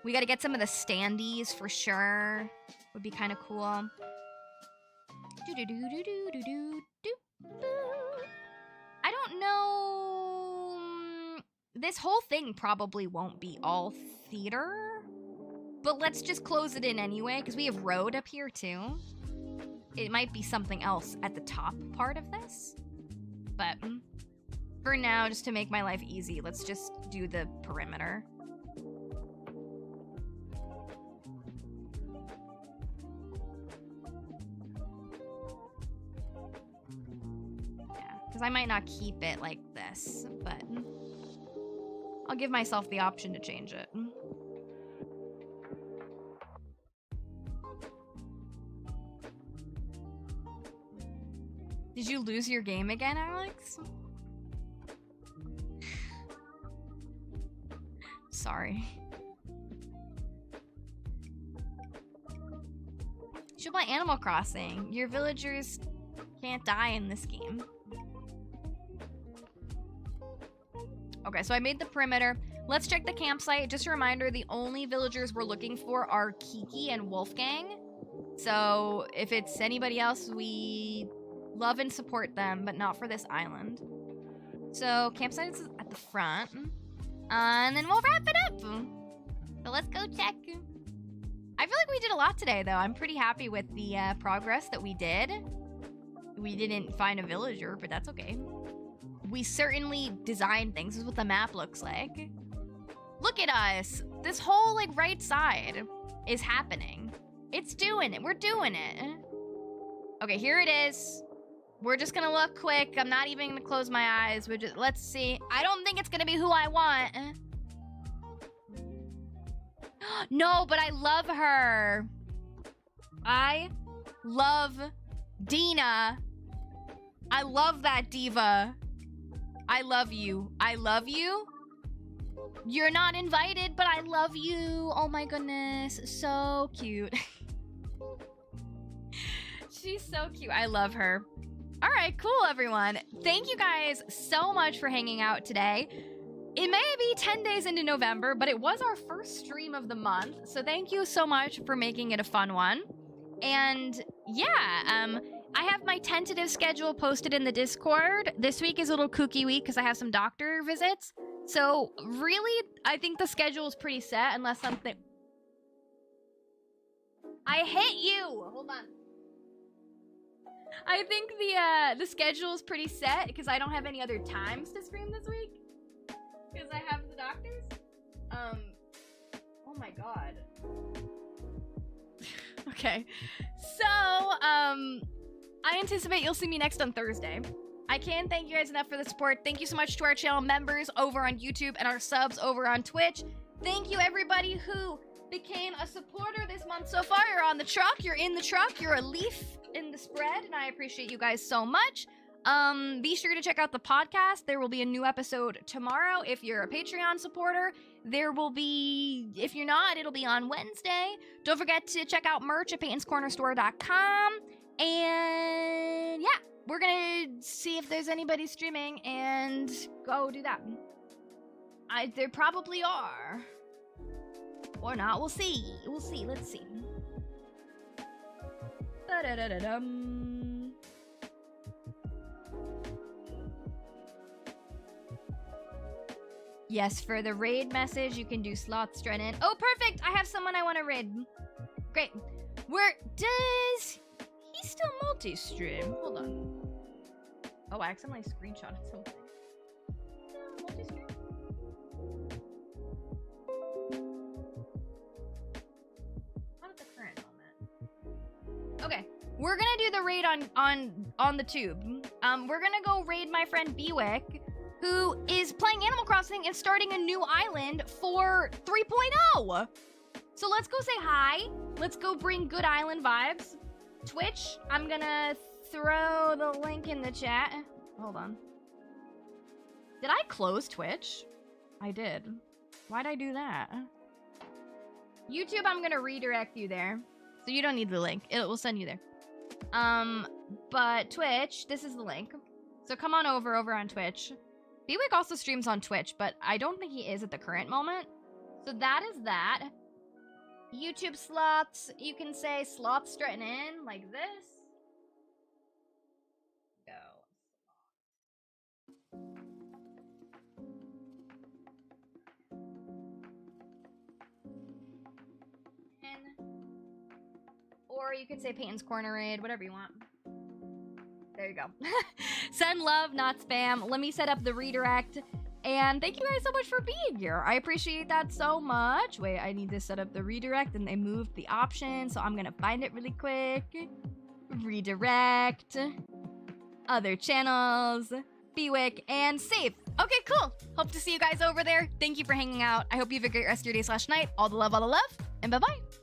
We gotta get some of the standees for sure. Would be kind of cool. I don't know. This whole thing probably won't be all theater. But let's just close it in anyway, because we have road up here too. It might be something else at the top part of this. But for now, just to make my life easy, let's just do the perimeter. Because I might not keep it like this, but I'll give myself the option to change it. Did you lose your game again, Alex? Sorry. You should play Animal Crossing. Your villagers can't die in this game. Okay, so I made the perimeter. Let's check the campsite. Just a reminder, the only villagers we're looking for are Kiki and Wolfgang. So if it's anybody else, we love and support them, but not for this island. So campsite is at the front. And then we'll wrap it up. So let's go check. I feel like we did a lot today, though. I'm pretty happy with the progress that we did. We didn't find a villager, but that's okay. We certainly designed things. This is what the map looks like. Look at us. This whole, like, right side is happening. It's doing it. We're doing it. Okay, here it is. We're just gonna look quick. I'm not even gonna close my eyes. Let's see. I don't think it's gonna be who I want. No, but I love her. I love Dina. I love that diva. I love you. I love you. You're not invited, but I love you. Oh my goodness. So cute. She's so cute. I love her. All right, cool, everyone. Thank you guys so much for hanging out today. It may be 10 days into November, but it was our first stream of the month. So thank you so much for making it a fun one. And yeah, I have my tentative schedule posted in the Discord. This week is a little kooky week because I have some doctor visits. So really, I think the schedule is pretty set unless something... I hit you! Hold on. I think the schedule is pretty set because I don't have any other times to stream this week. Because I have the doctors. Oh my god. Okay. So, I anticipate you'll see me next on Thursday. I can't thank you guys enough for the support. Thank you so much to our channel members over on YouTube and our subs over on Twitch. Thank you everybody who became a supporter this month so far. You're on the truck, you're in the truck, you're a leaf in the spread, and I appreciate you guys so much. Be sure to check out the podcast. There will be a new episode tomorrow if you're a Patreon supporter. There will be, if you're not, it'll be on Wednesday. Don't forget to check out merch at paytonscorner.com. And yeah, we're gonna see if there's anybody streaming and go do that. There probably are. Or not, we'll see. We'll see, let's see. Ba-da-da-da-dum. Yes, for the raid message, you can do Sloth Squad. Oh, perfect! I have someone I want to raid. Great. Does he still multi-stream? Hold on. Oh, I accidentally screenshotted something. Multi-stream? Not at the current moment. Okay, we're gonna do the raid on the tube. We're gonna go raid my friend Bewick, who is playing Animal Crossing and starting a new island for 3.0. So let's go say hi. Let's go bring good island vibes. Twitch, I'm gonna throw the link in the chat. Hold on. Did I close Twitch? I did. Why'd I do that? YouTube, I'm gonna redirect you there. So you don't need the link. It will send you there. But Twitch, this is the link. So come on over on Twitch. Bewick also streams on Twitch, but I don't think he is at the current moment. So that is that. YouTube sloths, you can say sloth strutting in like this. Go. Or you could say Payton's Corner raid, whatever you want. There you go. Send love, not spam. Let me set up the redirect. And thank you guys so much for being here. I appreciate that so much. Wait, I need to set up the redirect and they moved the option. So I'm gonna find it really quick. Redirect. Other channels. Bewick and save. Okay, cool. Hope to see you guys over there. Thank you for hanging out. I hope you have a great rest of your day / night. All the love, and bye-bye.